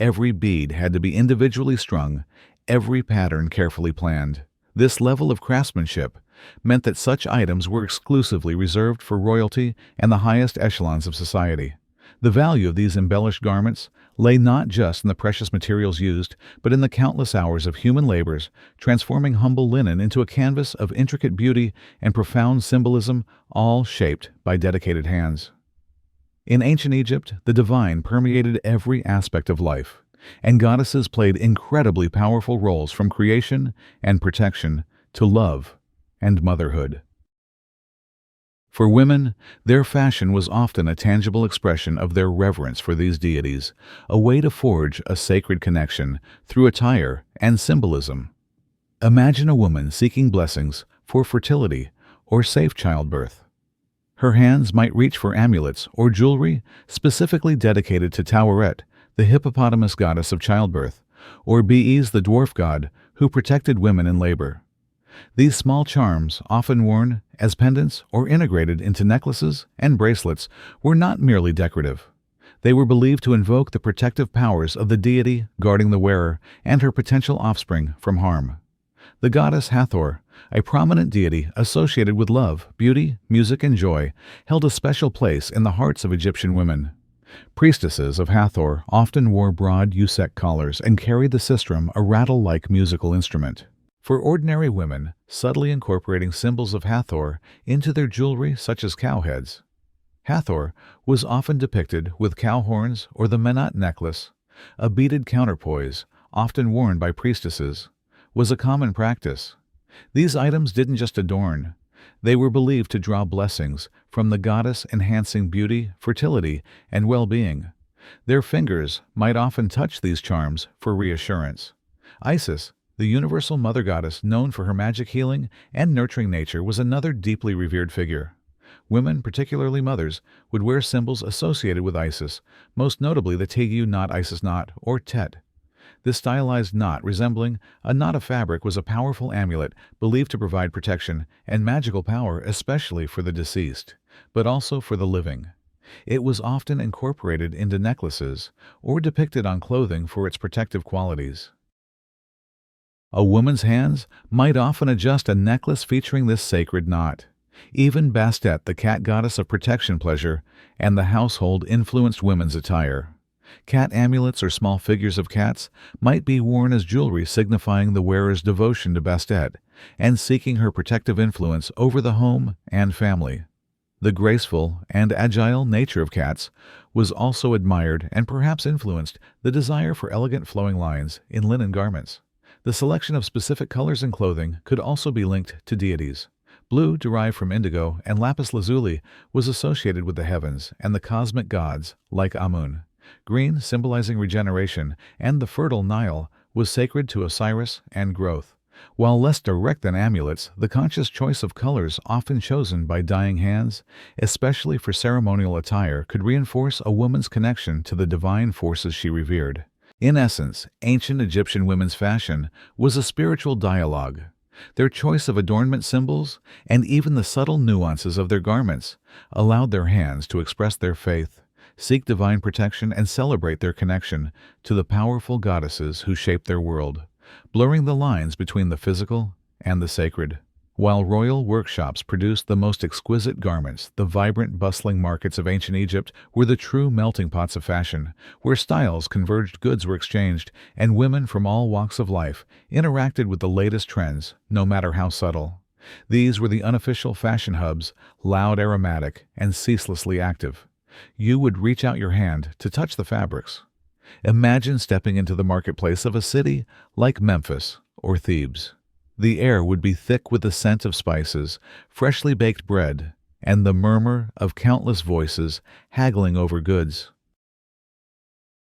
Speaker 1: Every bead had to be individually strung, every pattern carefully planned. This level of craftsmanship meant that such items were exclusively reserved for royalty and the highest echelons of society. The value of these embellished garments lay not just in the precious materials used, but in the countless hours of human labors, transforming humble linen into a canvas of intricate beauty and profound symbolism, all shaped by dedicated hands. In ancient Egypt, the divine permeated every aspect of life, and goddesses played incredibly powerful roles from creation and protection to love and motherhood. For women, their fashion was often a tangible expression of their reverence for these deities, a way to forge a sacred connection through attire and symbolism. Imagine a woman seeking blessings for fertility or safe childbirth. Her hands might reach for amulets or jewelry specifically dedicated to Taweret, the hippopotamus goddess of childbirth, or Bees, the dwarf god who protected women in labor. These small charms, often worn as pendants or integrated into necklaces and bracelets, were not merely decorative. They were believed to invoke the protective powers of the deity guarding the wearer and her potential offspring from harm. The goddess Hathor, a prominent deity associated with love, beauty, music, and joy, held a special place in the hearts of Egyptian women. Priestesses of Hathor often wore broad usek collars and carried the sistrum, a rattle-like musical instrument. For ordinary women, subtly incorporating symbols of Hathor into their jewelry such as cow heads. Hathor was often depicted with cow horns or the Menat necklace. A beaded counterpoise, often worn by priestesses, was a common practice. These items didn't just adorn. They were believed to draw blessings from the goddess, enhancing beauty, fertility, and well-being. Their fingers might often touch these charms for reassurance. Isis, the universal mother goddess known for her magic healing and nurturing nature, was another deeply revered figure. Women, particularly mothers, would wear symbols associated with Isis, most notably the Tegu knot, Isis knot, or Tet. This stylized knot, resembling a knot of fabric, was a powerful amulet believed to provide protection and magical power, especially for the deceased, but also for the living. It was often incorporated into necklaces or depicted on clothing for its protective qualities. A woman's hands might often adjust a necklace featuring this sacred knot. Even Bastet, the cat goddess of protection, pleasure, and the household, influenced women's attire. Cat amulets or small figures of cats might be worn as jewelry, signifying the wearer's devotion to Bastet and seeking her protective influence over the home and family. The graceful and agile nature of cats was also admired and perhaps influenced the desire for elegant flowing lines in linen garments. The selection of specific colors in clothing could also be linked to deities. Blue, derived from indigo, and lapis lazuli, was associated with the heavens and the cosmic gods, like Amun. Green, symbolizing regeneration, and the fertile Nile, was sacred to Osiris and growth. While less direct than amulets, the conscious choice of colors often chosen by dying hands, especially for ceremonial attire, could reinforce a woman's connection to the divine forces she revered. In essence, ancient Egyptian women's fashion was a spiritual dialogue. Their choice of adornment symbols, and even the subtle nuances of their garments, allowed their hands to express their faith, seek divine protection, and celebrate their connection to the powerful goddesses who shaped their world, blurring the lines between the physical and the sacred. While royal workshops produced the most exquisite garments, the vibrant, bustling markets of ancient Egypt were the true melting pots of fashion, where styles converged, goods were exchanged, and women from all walks of life interacted with the latest trends, no matter how subtle. These were the unofficial fashion hubs, loud, aromatic, and ceaselessly active. You would reach out your hand to touch the fabrics. Imagine stepping into the marketplace of a city like Memphis or Thebes. The air would be thick with the scent of spices, freshly baked bread, and the murmur of countless voices haggling over goods.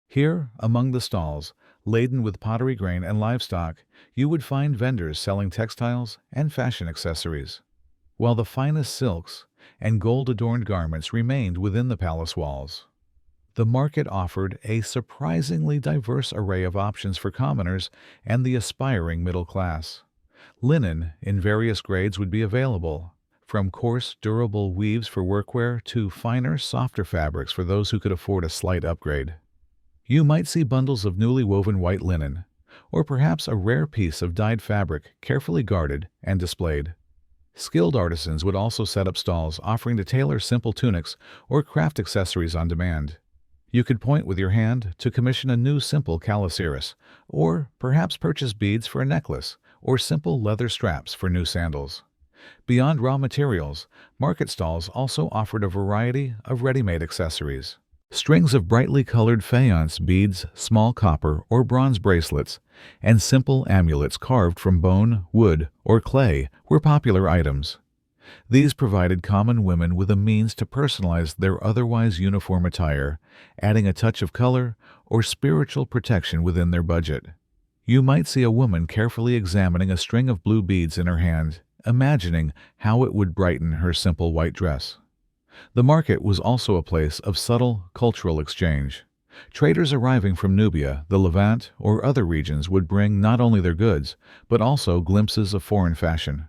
Speaker 1: Here, among the stalls, laden with pottery, grain, and livestock, you would find vendors selling textiles and fashion accessories, while the finest silks and gold-adorned garments remained within the palace walls. The market offered a surprisingly diverse array of options for commoners and the aspiring middle class. Linen in various grades would be available, from coarse, durable weaves for workwear to finer, softer fabrics for those who could afford a slight upgrade. You might see bundles of newly woven white linen, or perhaps a rare piece of dyed fabric carefully guarded and displayed. Skilled artisans would also set up stalls offering to tailor simple tunics or craft accessories on demand. You could point with your hand to commission a new simple calasiris, or perhaps purchase beads for a necklace, or simple leather straps for new sandals. Beyond raw materials, market stalls also offered a variety of ready-made accessories. Strings of brightly colored faience beads, small copper or bronze bracelets, and simple amulets carved from bone, wood, or clay were popular items. These provided common women with a means to personalize their otherwise uniform attire, adding a touch of color or spiritual protection within their budget. You might see a woman carefully examining a string of blue beads in her hand, imagining how it would brighten her simple white dress. The market was also a place of subtle cultural exchange. Traders arriving from Nubia, the Levant, or other regions would bring not only their goods, but also glimpses of foreign fashion.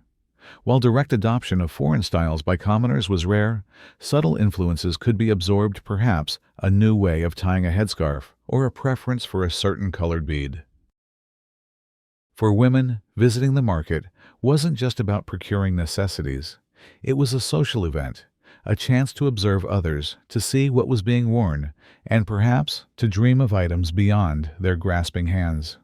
Speaker 1: While direct adoption of foreign styles by commoners was rare, subtle influences could be absorbed, perhaps a new way of tying a headscarf or a preference for a certain colored bead. For women, visiting the market wasn't just about procuring necessities. It was a social event, a chance to observe others, to see what was being worn, and perhaps to dream of items beyond their grasping hands.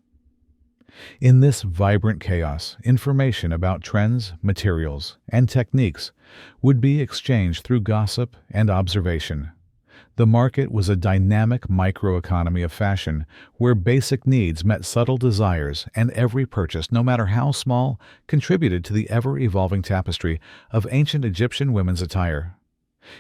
Speaker 1: In this vibrant chaos, information about trends, materials, and techniques would be exchanged through gossip and observation. The market was a dynamic microeconomy of fashion where basic needs met subtle desires, and every purchase, no matter how small, contributed to the ever-evolving tapestry of ancient Egyptian women's attire.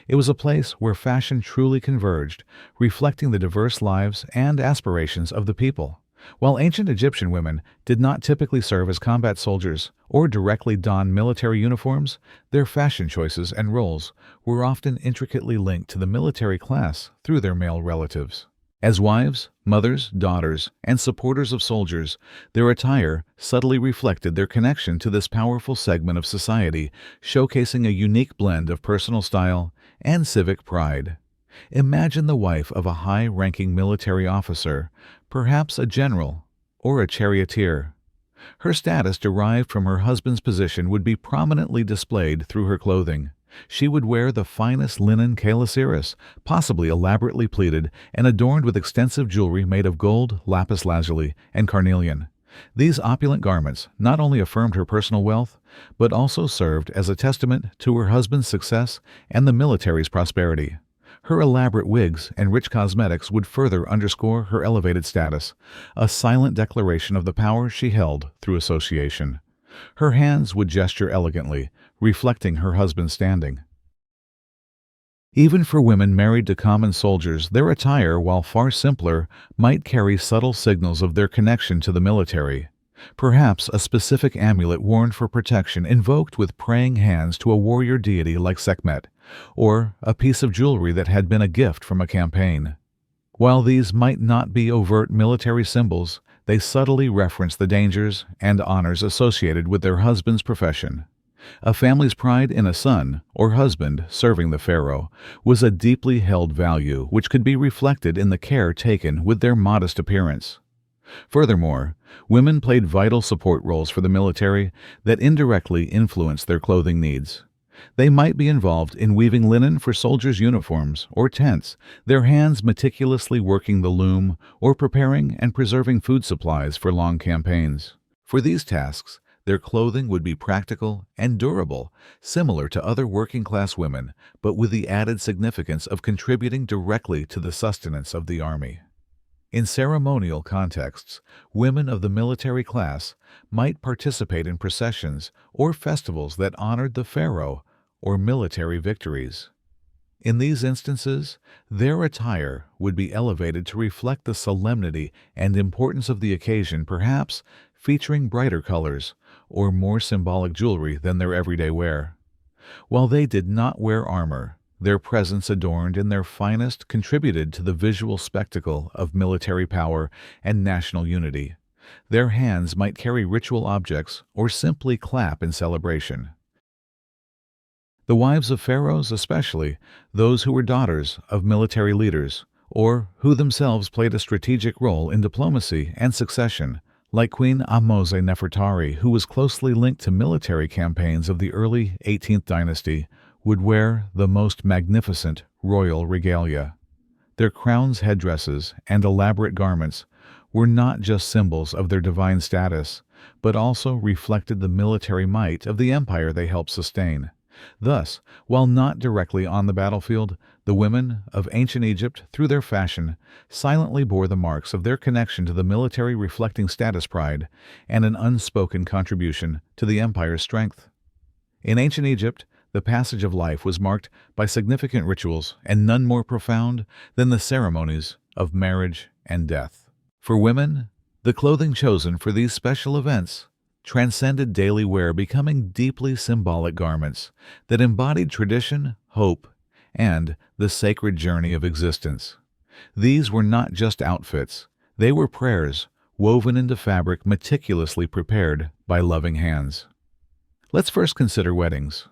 Speaker 1: It was a place where fashion truly converged, reflecting the diverse lives and aspirations of the people. While ancient Egyptian women did not typically serve as combat soldiers or directly don military uniforms, their fashion choices and roles were often intricately linked to the military class through their male relatives. As wives, mothers, daughters, and supporters of soldiers, their attire subtly reflected their connection to this powerful segment of society, showcasing a unique blend of personal style and civic pride. Imagine the wife of a high-ranking military officer, perhaps a general or a charioteer. Her status derived from her husband's position would be prominently displayed through her clothing. She would wear the finest linen calasiris, possibly elaborately pleated and adorned with extensive jewelry made of gold, lapis lazuli, and carnelian. These opulent garments not only affirmed her personal wealth, but also served as a testament to her husband's success and the military's prosperity. Her elaborate wigs and rich cosmetics would further underscore her elevated status, a silent declaration of the power she held through association. Her hands would gesture elegantly, reflecting her husband's standing. Even for women married to common soldiers, their attire, while far simpler, might carry subtle signals of their connection to the military. Perhaps a specific amulet worn for protection invoked with praying hands to a warrior deity like Sekhmet, or a piece of jewelry that had been a gift from a campaign. While these might not be overt military symbols, they subtly reference the dangers and honors associated with their husband's profession. A family's pride in a son or husband serving the pharaoh was a deeply held value which could be reflected in the care taken with their modest appearance. Furthermore, women played vital support roles for the military that indirectly influenced their clothing needs. They might be involved in weaving linen for soldiers' uniforms or tents, their hands meticulously working the loom or preparing and preserving food supplies for long campaigns. For these tasks, their clothing would be practical and durable, similar to other working-class women, but with the added significance of contributing directly to the sustenance of the army. In ceremonial contexts, women of the military class might participate in processions or festivals that honored the pharaoh or military victories. In these instances, their attire would be elevated to reflect the solemnity and importance of the occasion, perhaps featuring brighter colors or more symbolic jewelry than their everyday wear. While they did not wear armor, their presence adorned in their finest contributed to the visual spectacle of military power and national unity. Their hands might carry ritual objects or simply clap in celebration. The wives of pharaohs, especially those who were daughters of military leaders, or who themselves played a strategic role in diplomacy and succession, like Queen Ahmose Nefertari, who was closely linked to military campaigns of the early 18th dynasty, would wear the most magnificent royal regalia. Their crowns, headdresses, and elaborate garments were not just symbols of their divine status, but also reflected the military might of the empire they helped sustain. Thus, while not directly on the battlefield, the women of ancient Egypt, through their fashion, silently bore the marks of their connection to the military, reflecting status pride and an unspoken contribution to the empire's strength. In ancient Egypt, the passage of life was marked by significant rituals, and none more profound than the ceremonies of marriage and death. For women, the clothing chosen for these special events transcended daily wear, becoming deeply symbolic garments that embodied tradition, hope, and the sacred journey of existence. These were not just outfits, they were prayers woven into fabric meticulously prepared by loving hands. Let's first consider weddings.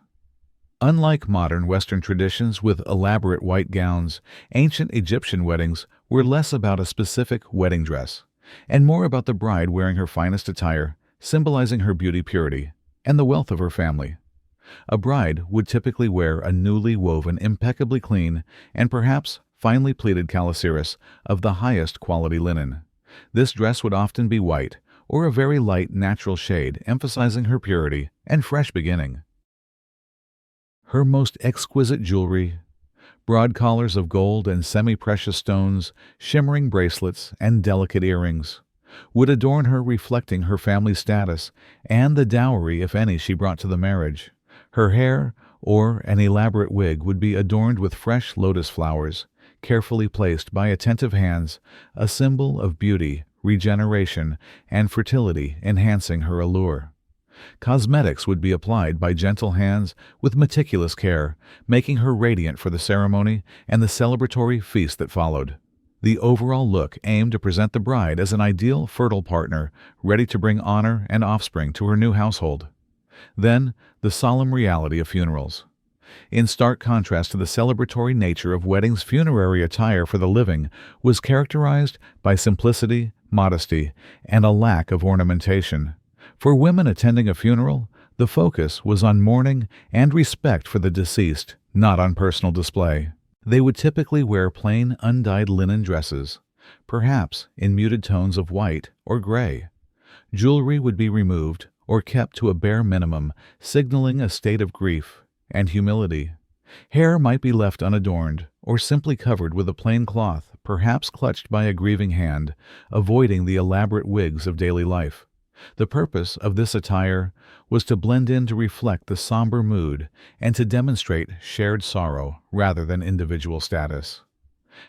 Speaker 1: Unlike modern Western traditions with elaborate white gowns, ancient Egyptian weddings were less about a specific wedding dress and more about the bride wearing her finest attire, symbolizing her beauty, purity, and the wealth of her family. A bride would typically wear a newly woven, impeccably clean, and perhaps finely pleated calasiris of the highest quality linen. This dress would often be white, or a very light natural shade, emphasizing her purity and fresh beginning. Her most exquisite jewelry, broad collars of gold and semi-precious stones, shimmering bracelets, and delicate earrings, would adorn her, reflecting her family's status and the dowry, if any, she brought to the marriage. Her hair, or an elaborate wig, would be adorned with fresh lotus flowers, carefully placed by attentive hands, a symbol of beauty, regeneration, and fertility, enhancing her allure. Cosmetics would be applied by gentle hands with meticulous care, making her radiant for the ceremony and the celebratory feast that followed. The overall look aimed to present the bride as an ideal, fertile partner, ready to bring honor and offspring to her new household. Then, the solemn reality of funerals. In stark contrast to the celebratory nature of weddings, funerary attire for the living was characterized by simplicity, modesty, and a lack of ornamentation. For women attending a funeral, the focus was on mourning and respect for the deceased, not on personal display. They would typically wear plain, undyed linen dresses, perhaps in muted tones of white or gray. Jewelry would be removed or kept to a bare minimum, signaling a state of grief and humility. Hair might be left unadorned or simply covered with a plain cloth, perhaps clutched by a grieving hand, avoiding the elaborate wigs of daily life. The purpose of this attire was to blend in, to reflect the somber mood, and to demonstrate shared sorrow rather than individual status.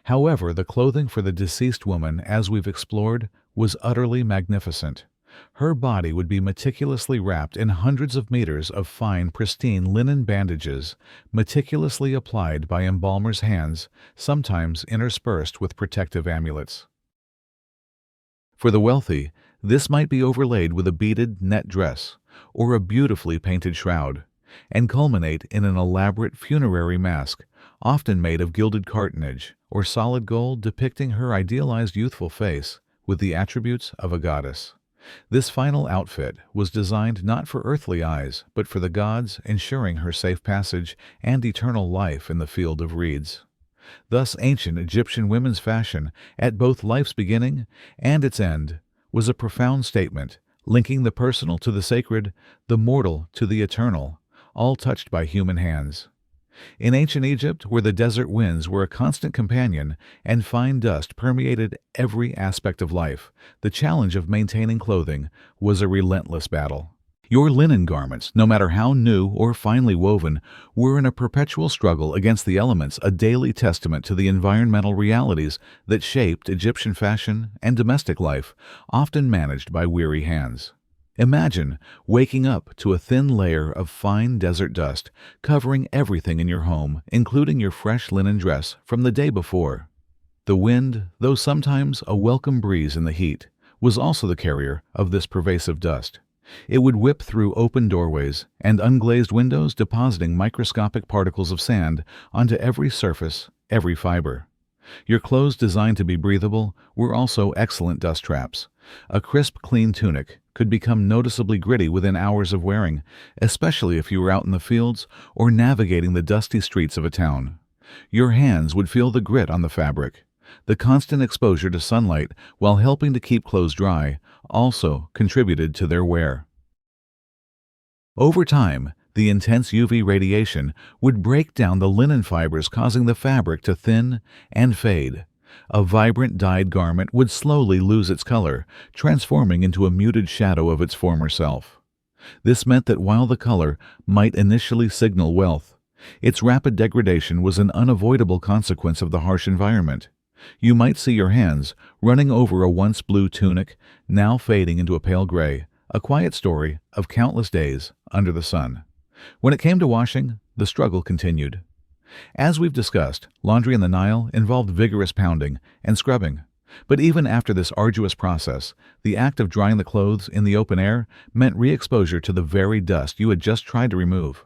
Speaker 1: However, the clothing for the deceased woman, as we've explored, was utterly magnificent. Her body would be meticulously wrapped in hundreds of meters of fine, pristine linen bandages, meticulously applied by embalmers' hands, sometimes interspersed with protective amulets. For the wealthy, this might be overlaid with a beaded net dress or a beautifully painted shroud, and culminate in an elaborate funerary mask, often made of gilded cartonnage or solid gold, depicting her idealized youthful face with the attributes of a goddess. This final outfit was designed not for earthly eyes, but for the gods, ensuring her safe passage and eternal life in the field of reeds. Thus, ancient Egyptian women's fashion, at both life's beginning and its end, was a profound statement, linking the personal to the sacred, the mortal to the eternal, all touched by human hands. In ancient Egypt, where the desert winds were a constant companion and fine dust permeated every aspect of life, the challenge of maintaining clothing was a relentless battle. Your linen garments, no matter how new or finely woven, were in a perpetual struggle against the elements, a daily testament to the environmental realities that shaped Egyptian fashion and domestic life, often managed by weary hands. Imagine waking up to a thin layer of fine desert dust covering everything in your home, including your fresh linen dress from the day before. The wind, though sometimes a welcome breeze in the heat, was also the carrier of this pervasive dust. It would whip through open doorways and unglazed windows, depositing microscopic particles of sand onto every surface, every fiber. Your clothes, designed to be breathable, were also excellent dust traps. A crisp, clean tunic could become noticeably gritty within hours of wearing, especially if you were out in the fields or navigating the dusty streets of a town. Your hands would feel the grit on the fabric. The constant exposure to sunlight, while helping to keep clothes dry, also contributed to their wear. Over time, The intense UV radiation would break down the linen fibers, causing the fabric to thin and fade. A vibrant dyed garment would slowly lose its color, transforming into a muted shadow of its former self. This meant that while the color might initially signal wealth, its rapid degradation was an unavoidable consequence of the harsh environment. You might see your hands running over a once blue tunic, now fading into a pale gray, a quiet story of countless days under the sun. When it came to washing, the struggle continued. As we've discussed, laundry in the Nile involved vigorous pounding and scrubbing. But even after this arduous process, the act of drying the clothes in the open air meant re-exposure to the very dust you had just tried to remove.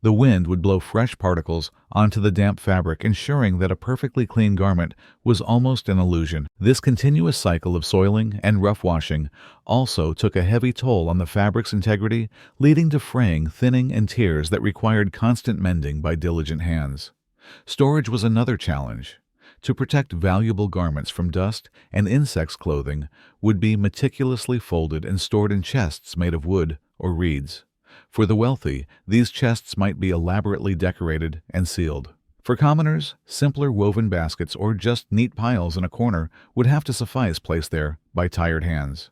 Speaker 1: The wind would blow fresh particles onto the damp fabric, ensuring that a perfectly clean garment was almost an illusion. This continuous cycle of soiling and rough washing also took a heavy toll on the fabric's integrity, leading to fraying, thinning, and tears that required constant mending by diligent hands. Storage was another challenge. To protect valuable garments from dust and insects, clothing would be meticulously folded and stored in chests made of wood or reeds. For the wealthy, these chests might be elaborately decorated and sealed. For commoners, simpler woven baskets or just neat piles in a corner would have to suffice, placed there by tired hands.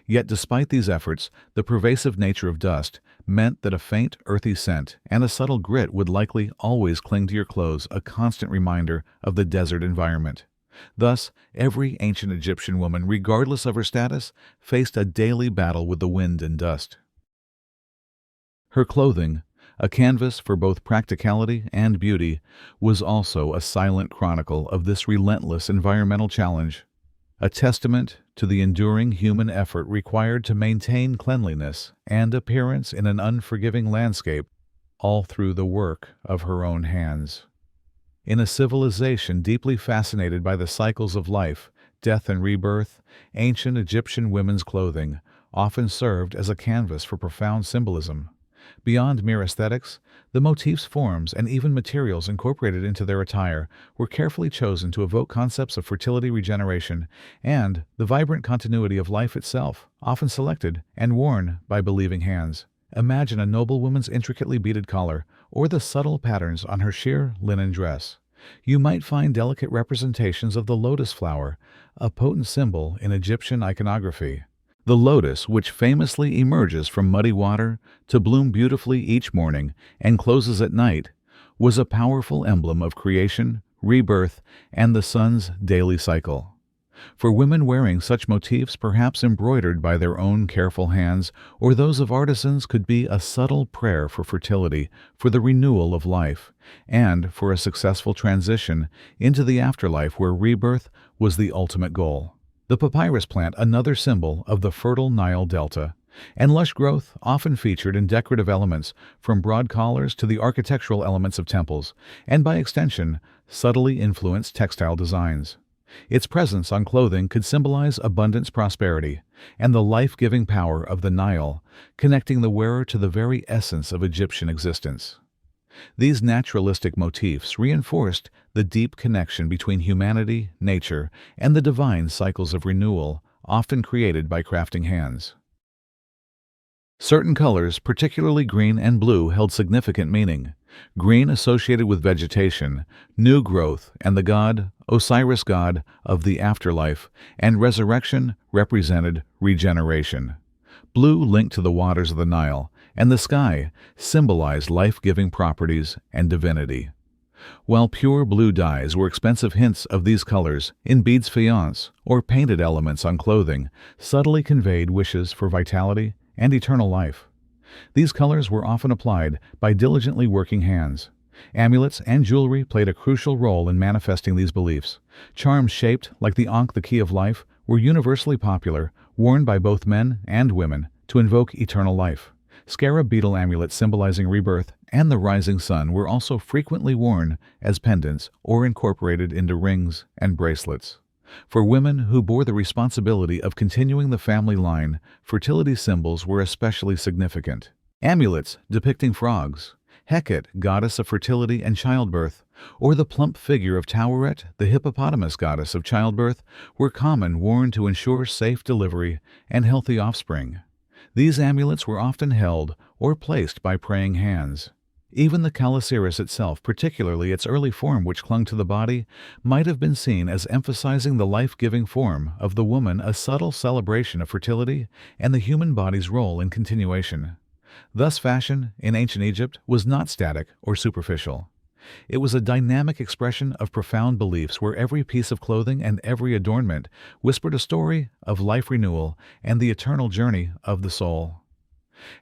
Speaker 1: Yet despite these efforts, the pervasive nature of dust meant that a faint, earthy scent and a subtle grit would likely always cling to your clothes, a constant reminder of the desert environment. Thus, every ancient Egyptian woman, regardless of her status, faced a daily battle with the wind and dust. Her clothing, a canvas for both practicality and beauty, was also a silent chronicle of this relentless environmental challenge, a testament to the enduring human effort required to maintain cleanliness and appearance in an unforgiving landscape, all through the work of her own hands. In a civilization deeply fascinated by the cycles of life, death, and rebirth, ancient Egyptian women's clothing often served as a canvas for profound symbolism. Beyond mere aesthetics, the motifs, forms, and even materials incorporated into their attire were carefully chosen to evoke concepts of fertility, regeneration, and the vibrant continuity of life itself, often selected and worn by believing hands. Imagine a noblewoman's intricately beaded collar, or the subtle patterns on her sheer linen dress. You might find delicate representations of the lotus flower, a potent symbol in Egyptian iconography. The lotus, which famously emerges from muddy water to bloom beautifully each morning and closes at night, was a powerful emblem of creation, rebirth, and the sun's daily cycle. For women wearing such motifs, perhaps embroidered by their own careful hands or those of artisans, could be a subtle prayer for fertility, for the renewal of life, and for a successful transition into the afterlife where rebirth was the ultimate goal. The papyrus plant, another symbol of the fertile Nile Delta, and lush growth often featured in decorative elements from broad collars to the architectural elements of temples, and by extension, subtly influenced textile designs. Its presence on clothing could symbolize abundance, prosperity, and the life-giving power of the Nile, connecting the wearer to the very essence of Egyptian existence. These naturalistic motifs reinforced the deep connection between humanity, nature, and the divine cycles of renewal, often created by crafting hands. Certain colors, particularly green and blue, held significant meaning. Green associated with vegetation, new growth, and the god, Osiris, god of the afterlife, and resurrection, represented regeneration. Blue linked to the waters of the Nile, and the sky symbolized life-giving properties and divinity. While pure blue dyes were expensive, hints of these colors in beads, faience, or painted elements on clothing subtly conveyed wishes for vitality and eternal life. These colors were often applied by diligently working hands. Amulets and jewelry played a crucial role in manifesting these beliefs. Charms shaped like the Ankh, the key of life, were universally popular, worn by both men and women to invoke eternal life. Scarab beetle amulets symbolizing rebirth and the rising sun were also frequently worn as pendants or incorporated into rings and bracelets. For women who bore the responsibility of continuing the family line, fertility symbols were especially significant. Amulets depicting frogs, Hecate, goddess of fertility and childbirth, or the plump figure of Taweret, the hippopotamus goddess of childbirth, were common, worn to ensure safe delivery and healthy offspring. These amulets were often held or placed by praying hands. Even the calasiris itself, particularly its early form which clung to the body, might have been seen as emphasizing the life-giving form of the woman, a subtle celebration of fertility and the human body's role in continuation. Thus fashion, in ancient Egypt, was not static or superficial. It was a dynamic expression of profound beliefs where every piece of clothing and every adornment whispered a story of life renewal and the eternal journey of the soul.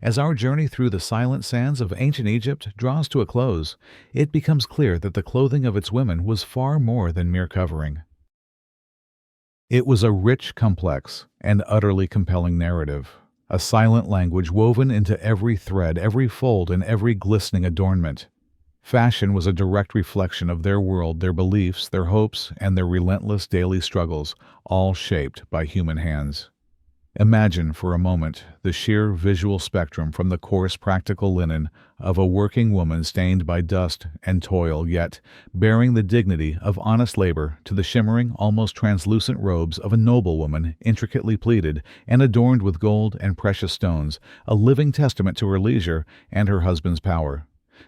Speaker 1: As our journey through the silent sands of ancient Egypt draws to a close, it becomes clear that the clothing of its women was far more than mere covering. It was a rich, complex, and utterly compelling narrative, a silent language woven into every thread, every fold, and every glistening adornment. Fashion was a direct reflection of their world, their beliefs, their hopes, and their relentless daily struggles, all shaped by human hands. Imagine for a moment the sheer visual spectrum from the coarse practical linen of a working woman stained by dust and toil, yet bearing the dignity of honest labor, to the shimmering, almost translucent robes of a noble woman, intricately pleated and adorned with gold and precious stones, a living testament to her leisure and her husband's power.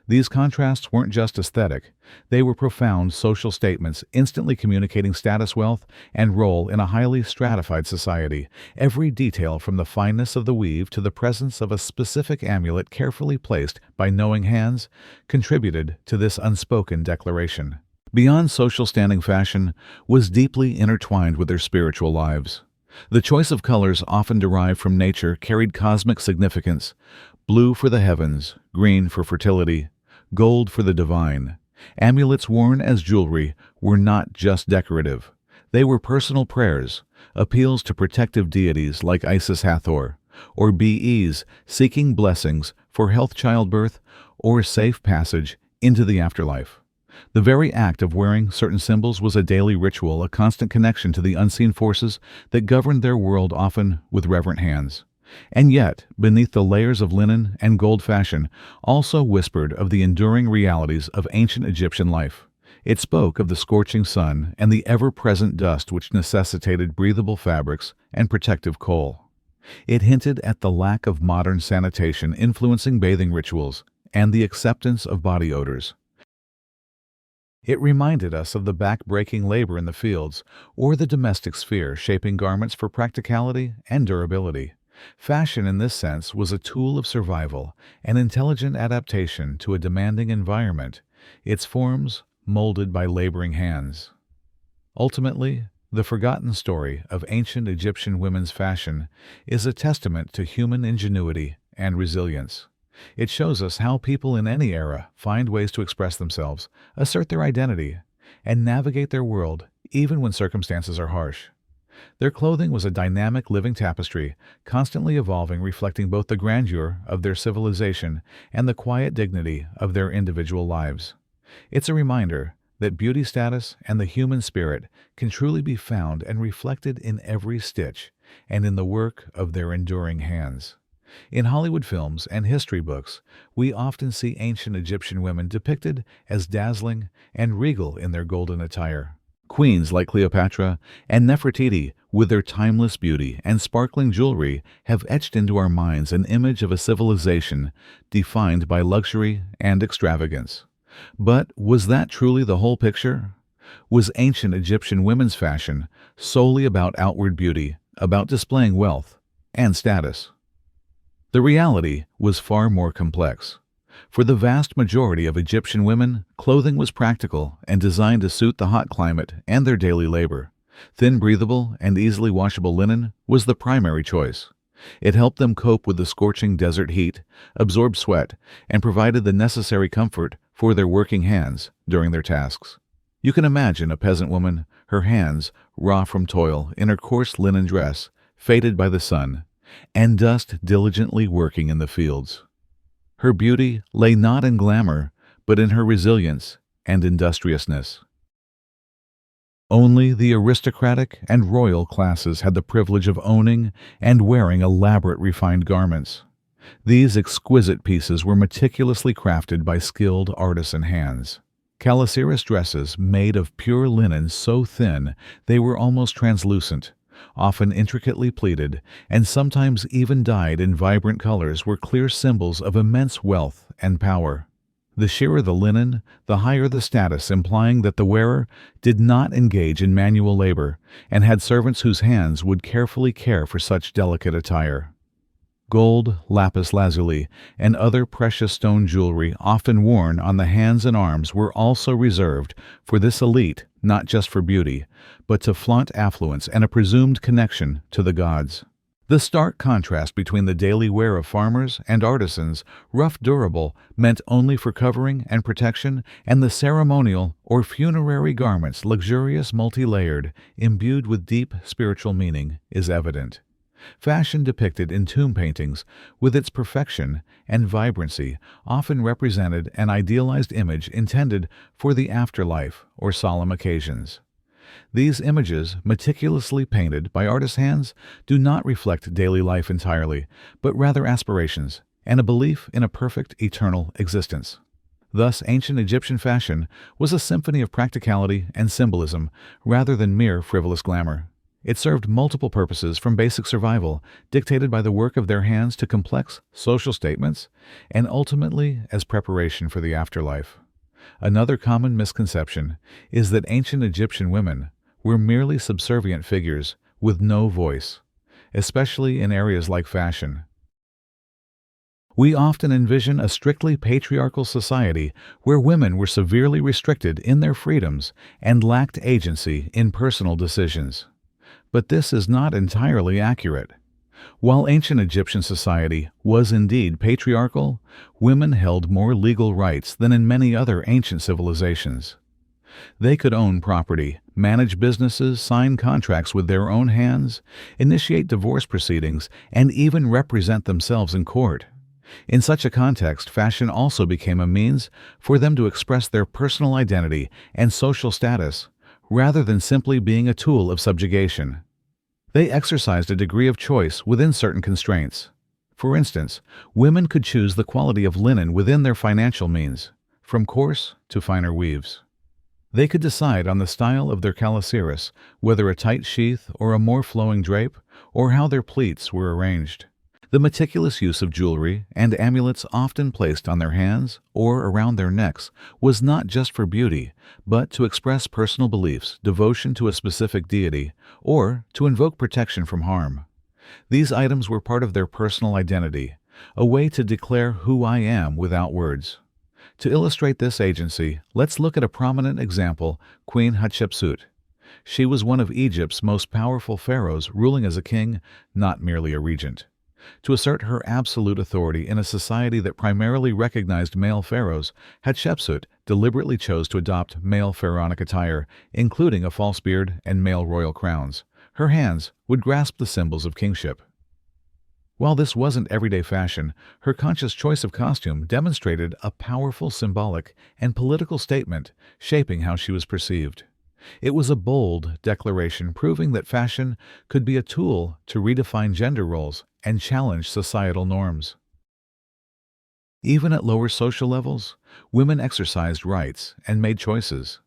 Speaker 1: These contrasts weren't just aesthetic. They were profound social statements, instantly communicating status, wealth, and role in a highly stratified society. Every detail, from the fineness of the weave to the presence of a specific amulet carefully placed by knowing hands, contributed to this unspoken declaration. Beyond social standing, fashion was deeply intertwined with their spiritual lives. The choice of colors, often derived from nature, carried cosmic significance. Blue for the heavens, green for fertility, gold for the divine. Amulets worn as jewelry were not just decorative. They were personal prayers, appeals to protective deities like Isis Hathor, or BEs seeking blessings for health, childbirth, or safe passage into the afterlife. The very act of wearing certain symbols was a daily ritual, a constant connection to the unseen forces that governed their world, often with reverent hands. And yet, beneath the layers of linen and gold, fashion also whispered of the enduring realities of ancient Egyptian life. It spoke of the scorching sun and the ever-present dust which necessitated breathable fabrics and protective coal. It hinted at the lack of modern sanitation influencing bathing rituals and the acceptance of body odors. It reminded us of the back-breaking labor in the fields or the domestic sphere, shaping garments for practicality and durability. Fashion, in this sense, was a tool of survival, an intelligent adaptation to a demanding environment, its forms molded by laboring hands. Ultimately, the forgotten story of ancient Egyptian women's fashion is a testament to human ingenuity and resilience. It shows us how people in any era find ways to express themselves, assert their identity, and navigate their world even when circumstances are harsh. Their clothing was a dynamic living tapestry, constantly evolving, reflecting both the grandeur of their civilization and the quiet dignity of their individual lives. It's a reminder that beauty, status, and the human spirit can truly be found and reflected in every stitch and in the work of their enduring hands. In Hollywood films and history books, we often see ancient Egyptian women depicted as dazzling and regal in their golden attire. Queens like Cleopatra and Nefertiti, with their timeless beauty and sparkling jewelry, have etched into our minds an image of a civilization defined by luxury and extravagance. But was that truly the whole picture? Was ancient Egyptian women's fashion solely about outward beauty, about displaying wealth and status? The reality was far more complex. For the vast majority of Egyptian women, clothing was practical and designed to suit the hot climate and their daily labor. Thin, breathable, and easily washable linen was the primary choice. It helped them cope with the scorching desert heat, absorb sweat, and provided the necessary comfort for their working hands during their tasks. You can imagine a peasant woman, her hands raw from toil, in her coarse linen dress, faded by the sun, and dust, diligently working in the fields. Her beauty lay not in glamour, but in her resilience and industriousness. Only the aristocratic and royal classes had the privilege of owning and wearing elaborate, refined garments. These exquisite pieces were meticulously crafted by skilled artisan hands. Calasiris dresses made of pure linen so thin they were almost translucent, often intricately pleated, and sometimes even dyed in vibrant colors, were clear symbols of immense wealth and power. The sheerer the linen, the higher the status, implying that the wearer did not engage in manual labor and had servants whose hands would carefully care for such delicate attire. Gold, lapis lazuli, and other precious stone jewelry often worn on the hands and arms were also reserved for this elite, not just for beauty, but to flaunt affluence and a presumed connection to the gods. The stark contrast between the daily wear of farmers and artisans, rough durable, meant only for covering and protection, and the ceremonial or funerary garments, luxurious, multi-layered, imbued with deep spiritual meaning, is evident. Fashion depicted in tomb paintings, with its perfection and vibrancy, often represented an idealized image intended for the afterlife or solemn occasions. These images, meticulously painted by artists' hands, do not reflect daily life entirely, but rather aspirations and a belief in a perfect, eternal existence. Thus, ancient Egyptian fashion was a symphony of practicality and symbolism rather than mere frivolous glamour. It served multiple purposes, from basic survival, dictated by the work of their hands, to complex social statements, and ultimately as preparation for the afterlife. Another common misconception is that ancient Egyptian women were merely subservient figures with no voice, especially in areas like fashion. We often envision a strictly patriarchal society where women were severely restricted in their freedoms and lacked agency in personal decisions. But this is not entirely accurate. While ancient Egyptian society was indeed patriarchal, women held more legal rights than in many other ancient civilizations. They could own property, manage businesses, sign contracts with their own hands, initiate divorce proceedings, and even represent themselves in court. In such a context, fashion also became a means for them to express their personal identity and social status, rather than simply being a tool of subjugation. They exercised a degree of choice within certain constraints. For instance, women could choose the quality of linen within their financial means, from coarse to finer weaves. They could decide on the style of their calasiris, whether a tight sheath or a more flowing drape, or how their pleats were arranged. The meticulous use of jewelry and amulets often placed on their hands or around their necks was not just for beauty, but to express personal beliefs, devotion to a specific deity, or to invoke protection from harm. These items were part of their personal identity, a way to declare who I am without words. To illustrate this agency, let's look at a prominent example, Queen Hatshepsut. She was one of Egypt's most powerful pharaohs, ruling as a king, not merely a regent. To assert her absolute authority in a society that primarily recognized male pharaohs, Hatshepsut deliberately chose to adopt male pharaonic attire, including a false beard and male royal crowns. Her hands would grasp the symbols of kingship. While this wasn't everyday fashion, her conscious choice of costume demonstrated a powerful symbolic and political statement, shaping how she was perceived. It was a bold declaration, proving that fashion could be a tool to redefine gender roles and challenge societal norms. Even at lower social levels, women exercised rights and made choices.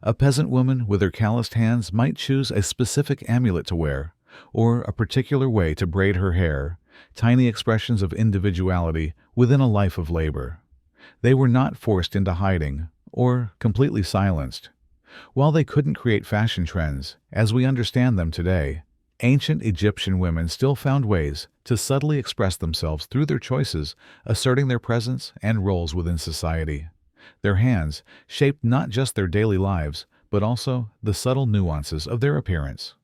Speaker 1: A peasant woman with her calloused hands might choose a specific amulet to wear, or a particular way to braid her hair, tiny expressions of individuality within a life of labor. They were not forced into hiding or completely silenced. While they couldn't create fashion trends as we understand them today, ancient Egyptian women still found ways to subtly express themselves through their choices, asserting their presence and roles within society. Their hands shaped not just their daily lives, but also the subtle nuances of their appearance.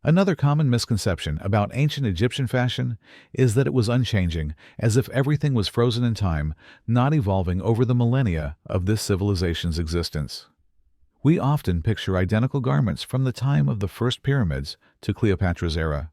Speaker 1: Another common misconception about ancient Egyptian fashion is that it was unchanging, as if everything was frozen in time, not evolving over the millennia of this civilization's existence. We often picture identical garments from the time of the first pyramids to Cleopatra's era.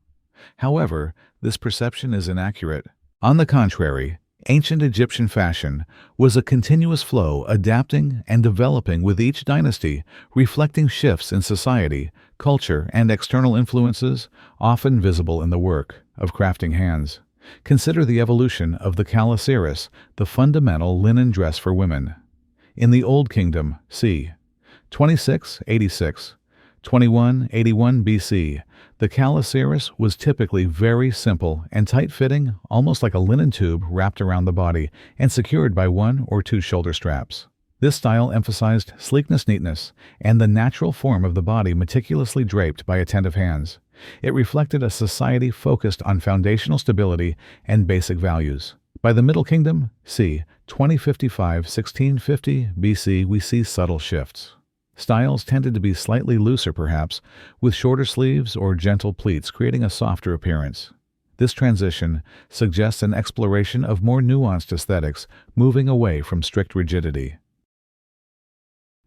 Speaker 1: However, this perception is inaccurate. On the contrary, ancient Egyptian fashion was a continuous flow, adapting and developing with each dynasty, reflecting shifts in society, culture, and external influences, often visible in the work of crafting hands. Consider the evolution of the calasiris, the fundamental linen dress for women. In the Old Kingdom, c. 2686 2181 BC. The calaceris was typically very simple and tight-fitting, almost like a linen tube wrapped around the body and secured by one or two shoulder straps. This style emphasized sleekness, neatness, and the natural form of the body meticulously draped by attentive hands. It reflected a society focused on foundational stability and basic values. By the Middle Kingdom, c. 2055–1650 BC, we see subtle shifts. Styles tended to be slightly looser perhaps, with shorter sleeves or gentle pleats creating a softer appearance. This transition suggests an exploration of more nuanced aesthetics, moving away from strict rigidity.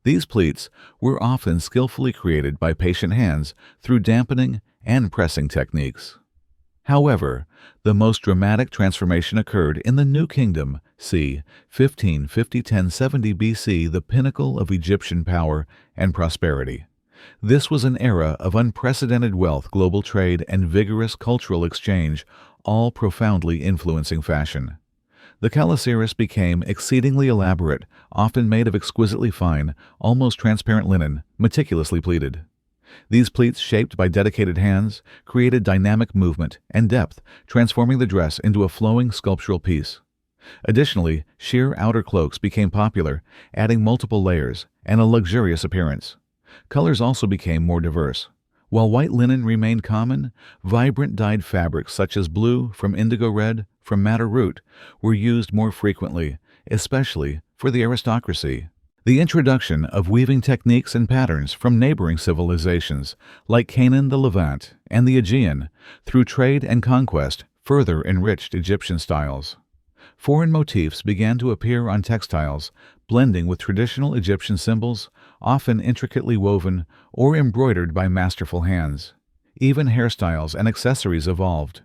Speaker 1: These pleats were often skillfully created by patient hands through dampening and pressing techniques. However, the most dramatic transformation occurred in the New Kingdom, c. 1550–1070 BC, the pinnacle of Egyptian power and prosperity. This was an era of unprecedented wealth, global trade, and vigorous cultural exchange, all profoundly influencing fashion. The calaceris became exceedingly elaborate, often made of exquisitely fine, almost transparent linen, meticulously pleated. These pleats, shaped by dedicated hands, created dynamic movement and depth, transforming the dress into a flowing sculptural piece. Additionally, sheer outer cloaks became popular, adding multiple layers and a luxurious appearance. Colors also became more diverse. While white linen remained common, vibrant dyed fabrics such as blue from indigo red from madder root were used more frequently, especially for the aristocracy. The introduction of weaving techniques and patterns from neighboring civilizations like Canaan, the Levant, and the Aegean, through trade and conquest, further enriched Egyptian styles. Foreign motifs began to appear on textiles, blending with traditional Egyptian symbols, often intricately woven or embroidered by masterful hands. Even hairstyles and accessories evolved.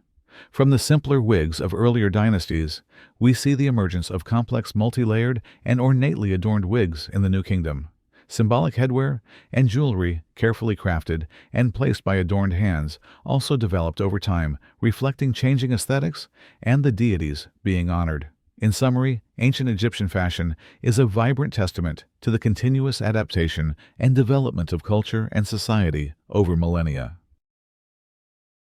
Speaker 1: From the simpler wigs of earlier dynasties, we see the emergence of complex multi-layered and ornately adorned wigs in the New Kingdom. Symbolic headwear and jewelry, carefully crafted and placed by adorned hands, also developed over time, reflecting changing aesthetics and the deities being honored. In summary, ancient Egyptian fashion is a vibrant testament to the continuous adaptation and development of culture and society over millennia.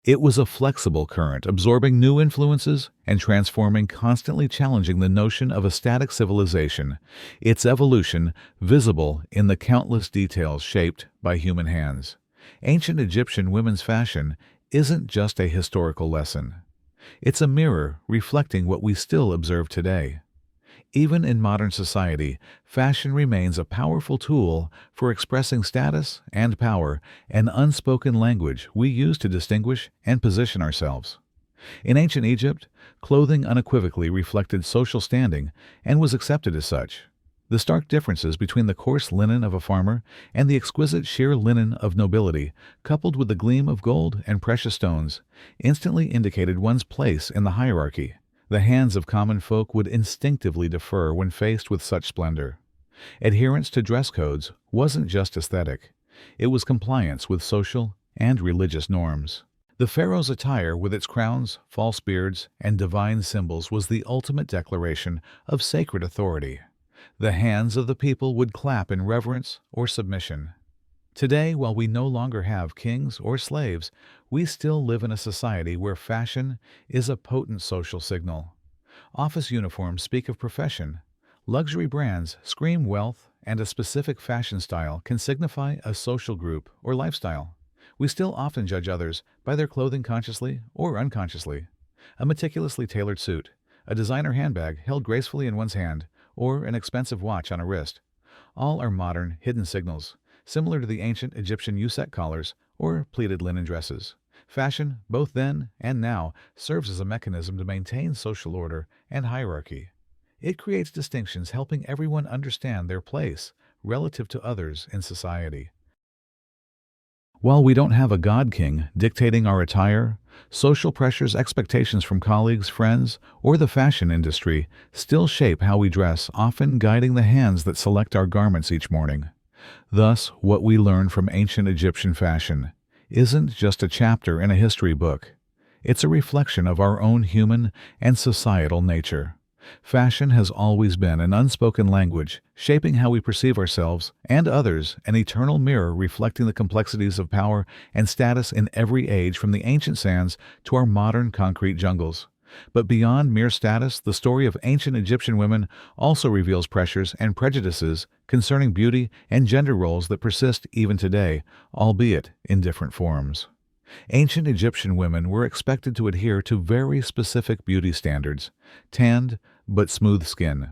Speaker 1: It was a flexible current, absorbing new influences and transforming, constantly challenging the notion of a static civilization, its evolution visible in the countless details shaped by human hands. Ancient Egyptian women's fashion isn't just a historical lesson. It's a mirror reflecting what we still observe today. Even in modern society, fashion remains a powerful tool for expressing status and power, an unspoken language we use to distinguish and position ourselves. In ancient Egypt, clothing unequivocally reflected social standing and was accepted as such. The stark differences between the coarse linen of a farmer and the exquisite sheer linen of nobility, coupled with the gleam of gold and precious stones, instantly indicated one's place in the hierarchy. The hands of common folk would instinctively defer when faced with such splendor. Adherence to dress codes wasn't just aesthetic. It was compliance with social and religious norms. The pharaoh's attire, with its crowns, false beards, and divine symbols, was the ultimate declaration of sacred authority. The hands of the people would clap in reverence or submission. Today, while we no longer have kings or slaves, we still live in a society where fashion is a potent social signal. Office uniforms speak of profession. Luxury brands scream wealth, and a specific fashion style can signify a social group or lifestyle. We still often judge others by their clothing consciously or unconsciously. A meticulously tailored suit, a designer handbag held gracefully in one's hand, or an expensive watch on a wrist. All are modern, hidden signals, similar to the ancient Egyptian yuset collars or pleated linen dresses. Fashion, both then and now, serves as a mechanism to maintain social order and hierarchy. It creates distinctions, helping everyone understand their place relative to others in society. While we don't have a god king dictating our attire, social pressures, expectations from colleagues, friends, or the fashion industry still shape how we dress, often guiding the hands that select our garments each morning. Thus, what we learn from ancient Egyptian fashion isn't just a chapter in a history book. It's a reflection of our own human and societal nature. Fashion has always been an unspoken language, shaping how we perceive ourselves and others, an eternal mirror reflecting the complexities of power and status in every age from the ancient sands to our modern concrete jungles. But beyond mere status, the story of ancient Egyptian women also reveals pressures and prejudices concerning beauty and gender roles that persist even today, albeit in different forms. Ancient Egyptian women were expected to adhere to very specific beauty standards: tanned but smooth skin,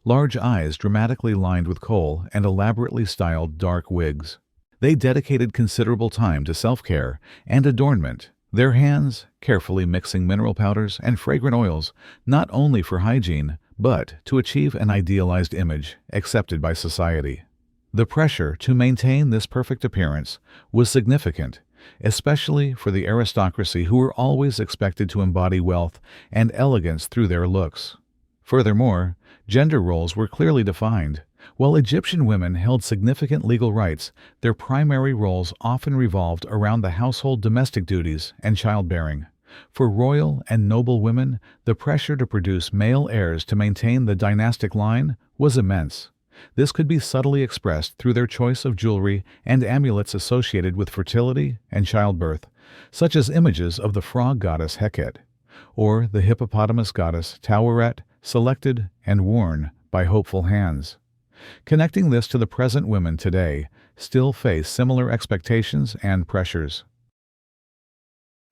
Speaker 1: large eyes dramatically lined with kohl, and elaborately styled dark wigs. They dedicated considerable time to self-care and adornment, their hands carefully mixing mineral powders and fragrant oils, not only for hygiene, but to achieve an idealized image accepted by society. The pressure to maintain this perfect appearance was significant, especially for the aristocracy, who were always expected to embody wealth and elegance through their looks. Furthermore, gender roles were clearly defined. While Egyptian women held significant legal rights, their primary roles often revolved around the household domestic duties and childbearing. For royal and noble women, the pressure to produce male heirs to maintain the dynastic line was immense. This could be subtly expressed through their choice of jewelry and amulets associated with fertility and childbirth, such as images of the frog goddess Heket, or the hippopotamus goddess Taweret, selected and worn by hopeful hands. Connecting this to the present, women today still face similar expectations and pressures.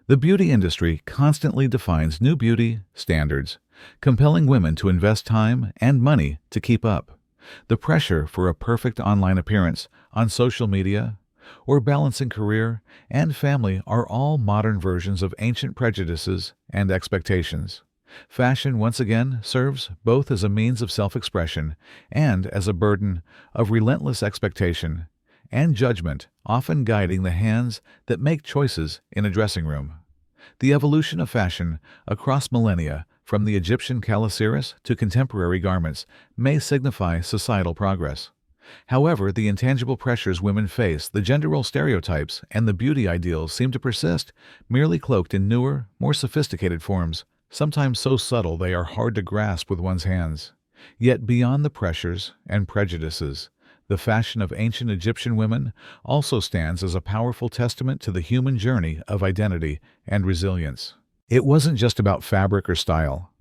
Speaker 1: The beauty industry constantly defines new beauty standards, compelling women to invest time and money to keep up. The pressure for a perfect online appearance on social media or balancing career and family are all modern versions of ancient prejudices and expectations. Fashion once again serves both as a means of self-expression and as a burden of relentless expectation and judgment, often guiding the hands that make choices in a dressing room. The evolution of fashion across millennia, from the Egyptian calaceris to contemporary garments, may signify societal progress. However, the intangible pressures women face, the gender role stereotypes, and the beauty ideals seem to persist, merely cloaked in newer, more sophisticated forms, sometimes so subtle they are hard to grasp with one's hands. Yet beyond the pressures and prejudices, the fashion of ancient Egyptian women also stands as a powerful testament to the human journey of identity and resilience. It wasn't just about fabric or style.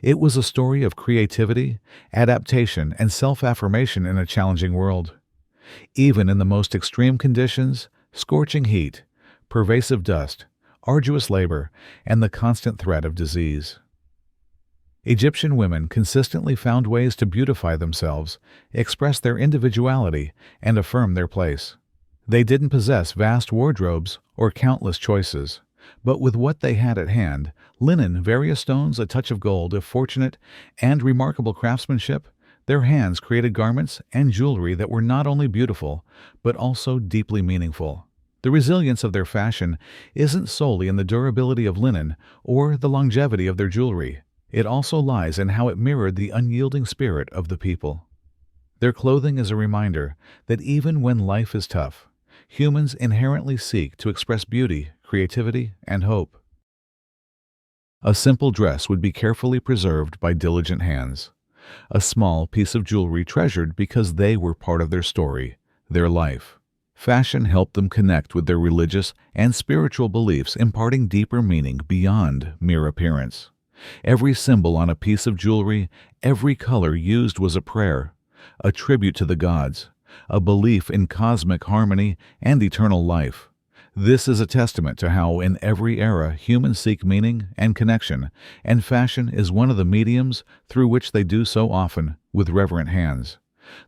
Speaker 1: It was a story of creativity, adaptation, and self-affirmation in a challenging world. Even in the most extreme conditions, scorching heat, pervasive dust, arduous labor, and the constant threat of disease, Egyptian women consistently found ways to beautify themselves, express their individuality, and affirm their place. They didn't possess vast wardrobes or countless choices, but with what they had at hand, linen, various stones, a touch of gold, if fortunate, and remarkable craftsmanship, their hands created garments and jewelry that were not only beautiful, but also deeply meaningful. The resilience of their fashion isn't solely in the durability of linen or the longevity of their jewelry. It also lies in how it mirrored the unyielding spirit of the people. Their clothing is a reminder that even when life is tough, humans inherently seek to express beauty, creativity, and hope. A simple dress would be carefully preserved by diligent hands. A small piece of jewelry treasured because they were part of their story, their life. Fashion helped them connect with their religious and spiritual beliefs, imparting deeper meaning beyond mere appearance. Every symbol on a piece of jewelry, every color used was a prayer, a tribute to the gods, a belief in cosmic harmony and eternal life. This is a testament to how, in every era, humans seek meaning and connection, and fashion is one of the mediums through which they do so, often with reverent hands.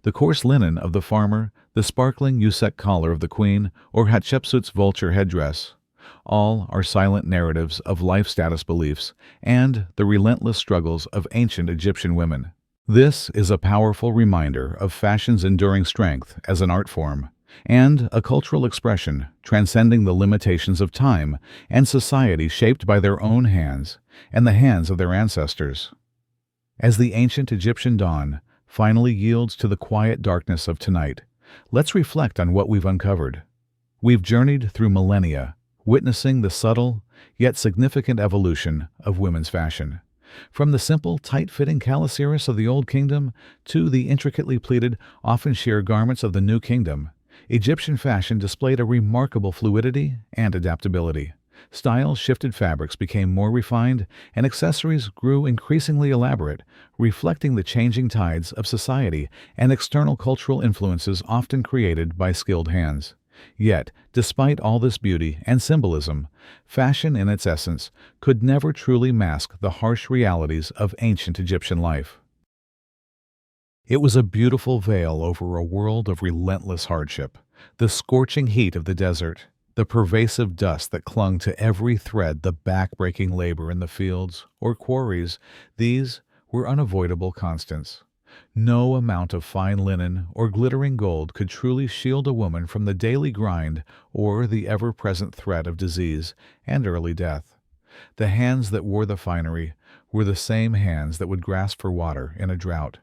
Speaker 1: The coarse linen of the farmer, the sparkling Usek collar of the queen, or Hatshepsut's vulture headdress, all are silent narratives of life status beliefs and the relentless struggles of ancient Egyptian women. This is a powerful reminder of fashion's enduring strength as an art form and a cultural expression transcending the limitations of time and society, shaped by their own hands and the hands of their ancestors. As the ancient Egyptian dawn finally yields to the quiet darkness of tonight, let's reflect on what we've uncovered. We've journeyed through millennia, witnessing the subtle yet significant evolution of women's fashion. From the simple, tight-fitting calasiris of the Old Kingdom to the intricately pleated, often sheer garments of the New Kingdom, Egyptian fashion displayed a remarkable fluidity and adaptability. Styles shifted, fabrics became more refined, and accessories grew increasingly elaborate, reflecting the changing tides of society and external cultural influences often created by skilled hands. Yet, despite all this beauty and symbolism, fashion in its essence could never truly mask the harsh realities of ancient Egyptian life. It was a beautiful veil over a world of relentless hardship. The scorching heat of the desert, the pervasive dust that clung to every thread, the back-breaking labor in the fields or quarries, these were unavoidable constants. No amount of fine linen or glittering gold could truly shield a woman from the daily grind or the ever-present threat of disease and early death. The hands that wore the finery were the same hands that would grasp for water in a drought.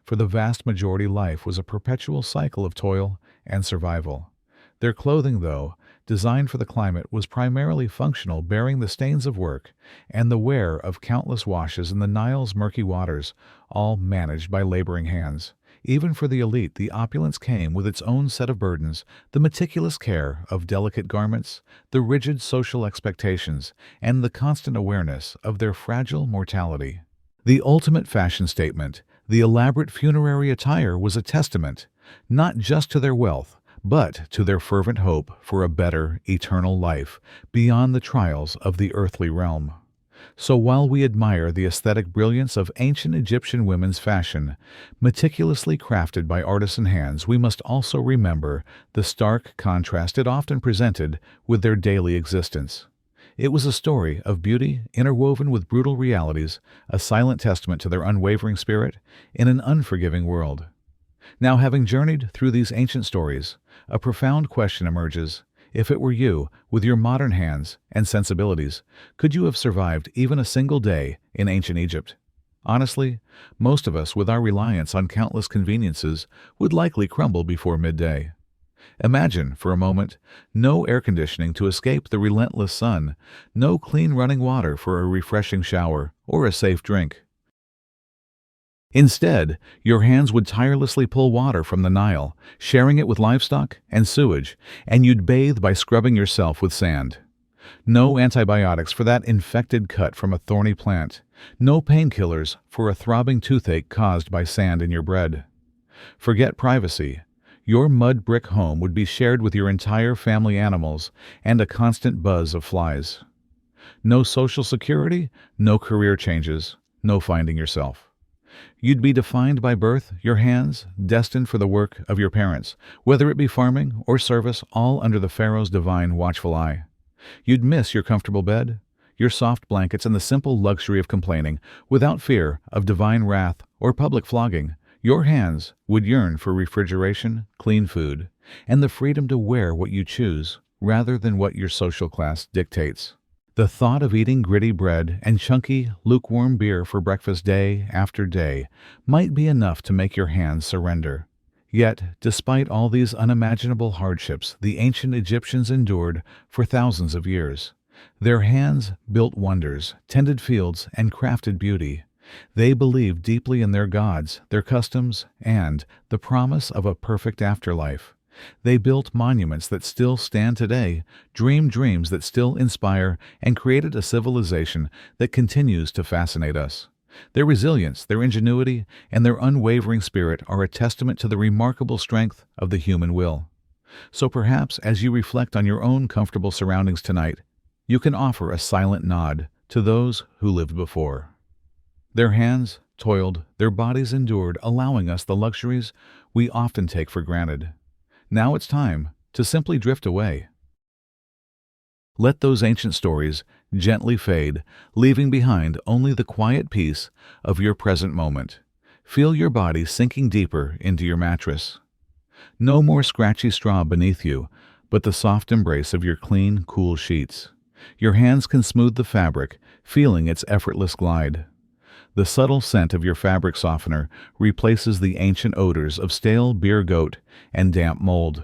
Speaker 1: For the vast majority, life was a perpetual cycle of toil and survival. Their clothing, though designed for the climate, was primarily functional, bearing the stains of work and the wear of countless washes in the Nile's murky waters, all managed by laboring hands. Even for the elite, the opulence came with its own set of burdens: the meticulous care of delicate garments, the rigid social expectations, and the constant awareness of their fragile mortality. The ultimate fashion statement, the elaborate funerary attire, was a testament not just to their wealth, but to their fervent hope for a better, eternal life beyond the trials of the earthly realm. So while we admire the aesthetic brilliance of ancient Egyptian women's fashion, meticulously crafted by artisan hands, we must also remember the stark contrast it often presented with their daily existence. It was a story of beauty interwoven with brutal realities, a silent testament to their unwavering spirit in an unforgiving world. Now, having journeyed through these ancient stories, a profound question emerges. If it were you, with your modern hands and sensibilities, could you have survived even a single day in ancient Egypt? Honestly, most of us, with our reliance on countless conveniences, would likely crumble before midday. Imagine, for a moment, no air conditioning to escape the relentless sun, no clean running water for a refreshing shower or a safe drink. Instead, your hands would tirelessly pull water from the Nile, sharing it with livestock and sewage, and you'd bathe by scrubbing yourself with sand. No antibiotics for that infected cut from a thorny plant, no painkillers for a throbbing toothache caused by sand in your bread. Forget privacy. Your mud brick home would be shared with your entire family animals and a constant buzz of flies. No social security, no career changes, no finding yourself. You'd be defined by birth, your hands, destined for the work of your parents, whether it be farming or service, all under the Pharaoh's divine watchful eye. You'd miss your comfortable bed, your soft blankets, and the simple luxury of complaining, without fear of divine wrath or public flogging. Your hands would yearn for refrigeration, clean food, and the freedom to wear what you choose, rather than what your social class dictates. The thought of eating gritty bread and chunky, lukewarm beer for breakfast day after day might be enough to make your hands surrender. Yet, despite all these unimaginable hardships the ancient Egyptians endured for thousands of years, their hands built wonders, tended fields, and crafted beauty. They believed deeply in their gods, their customs, and the promise of a perfect afterlife. They built monuments that still stand today, dreamed dreams that still inspire, and created a civilization that continues to fascinate us. Their resilience, their ingenuity, and their unwavering spirit are a testament to the remarkable strength of the human will. So perhaps as you reflect on your own comfortable surroundings tonight, you can offer a silent nod to those who lived before. Their hands toiled, their bodies endured, allowing us the luxuries we often take for granted. Now it's time to simply drift away. Let those ancient stories gently fade, leaving behind only the quiet peace of your present moment. Feel your body sinking deeper into your mattress. No more scratchy straw beneath you, but the soft embrace of your clean, cool sheets. Your hands can smooth the fabric, feeling its effortless glide. The subtle scent of your fabric softener replaces the ancient odors of stale beer goat and damp mold.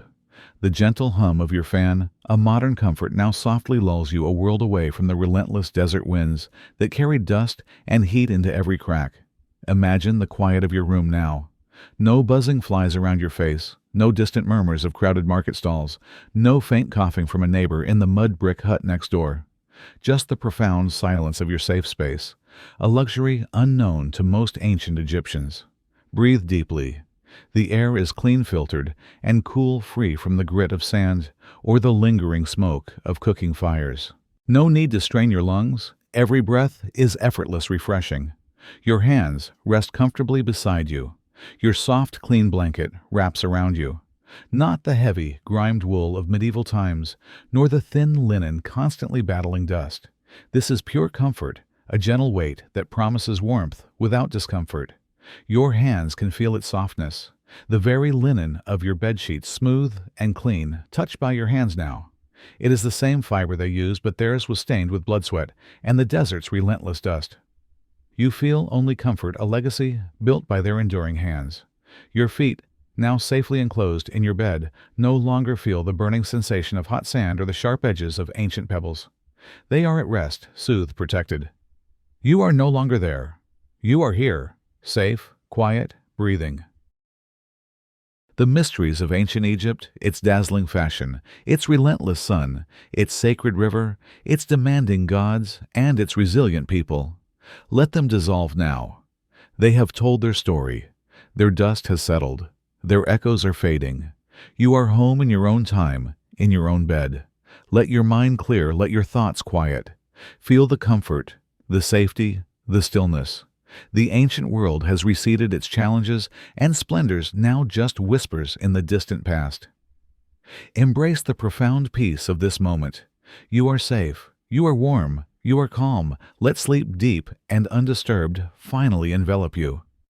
Speaker 1: The gentle hum of your fan, a modern comfort, now softly lulls you a world away from the relentless desert winds that carry dust and heat into every crack. Imagine the quiet of your room now. No buzzing flies around your face, no distant murmurs of crowded market stalls, no faint coughing from a neighbor in the mud brick hut next door. Just the profound silence of your safe space, a luxury unknown to most ancient Egyptians. Breathe deeply. The air is clean filtered and cool, free from the grit of sand or the lingering smoke of cooking fires. No need to strain your lungs. Every breath is effortless, refreshing. Your hands rest comfortably beside you. Your soft, clean blanket wraps around you. Not the heavy, grimed wool of medieval times, nor the thin linen constantly battling dust. This is pure comfort, a gentle weight that promises warmth without discomfort. Your hands can feel its softness. The very linen of your bedsheets, smooth and clean, touched by your hands now. It is the same fiber they used, but theirs was stained with blood sweat and the desert's relentless dust. You feel only comfort, a legacy built by their enduring hands. Your feet, now safely enclosed in your bed, no longer feel the burning sensation of hot sand or the sharp edges of ancient pebbles. They are at rest, soothed, protected. You are no longer there. You are here, safe, quiet, breathing. The mysteries of ancient Egypt, its dazzling fashion, its relentless sun, its sacred river, its demanding gods, and its resilient people. Let them dissolve now. They have told their story. Their dust has settled. Their echoes are fading. You are home in your own time, in your own bed. Let your mind clear, let your thoughts quiet. Feel the comfort, the safety, the stillness. The ancient world has receded, its challenges and splendors now just whispers in the distant past. Embrace the profound peace of this moment. You are safe. You are warm. You are calm. Let sleep deep and undisturbed finally envelop you.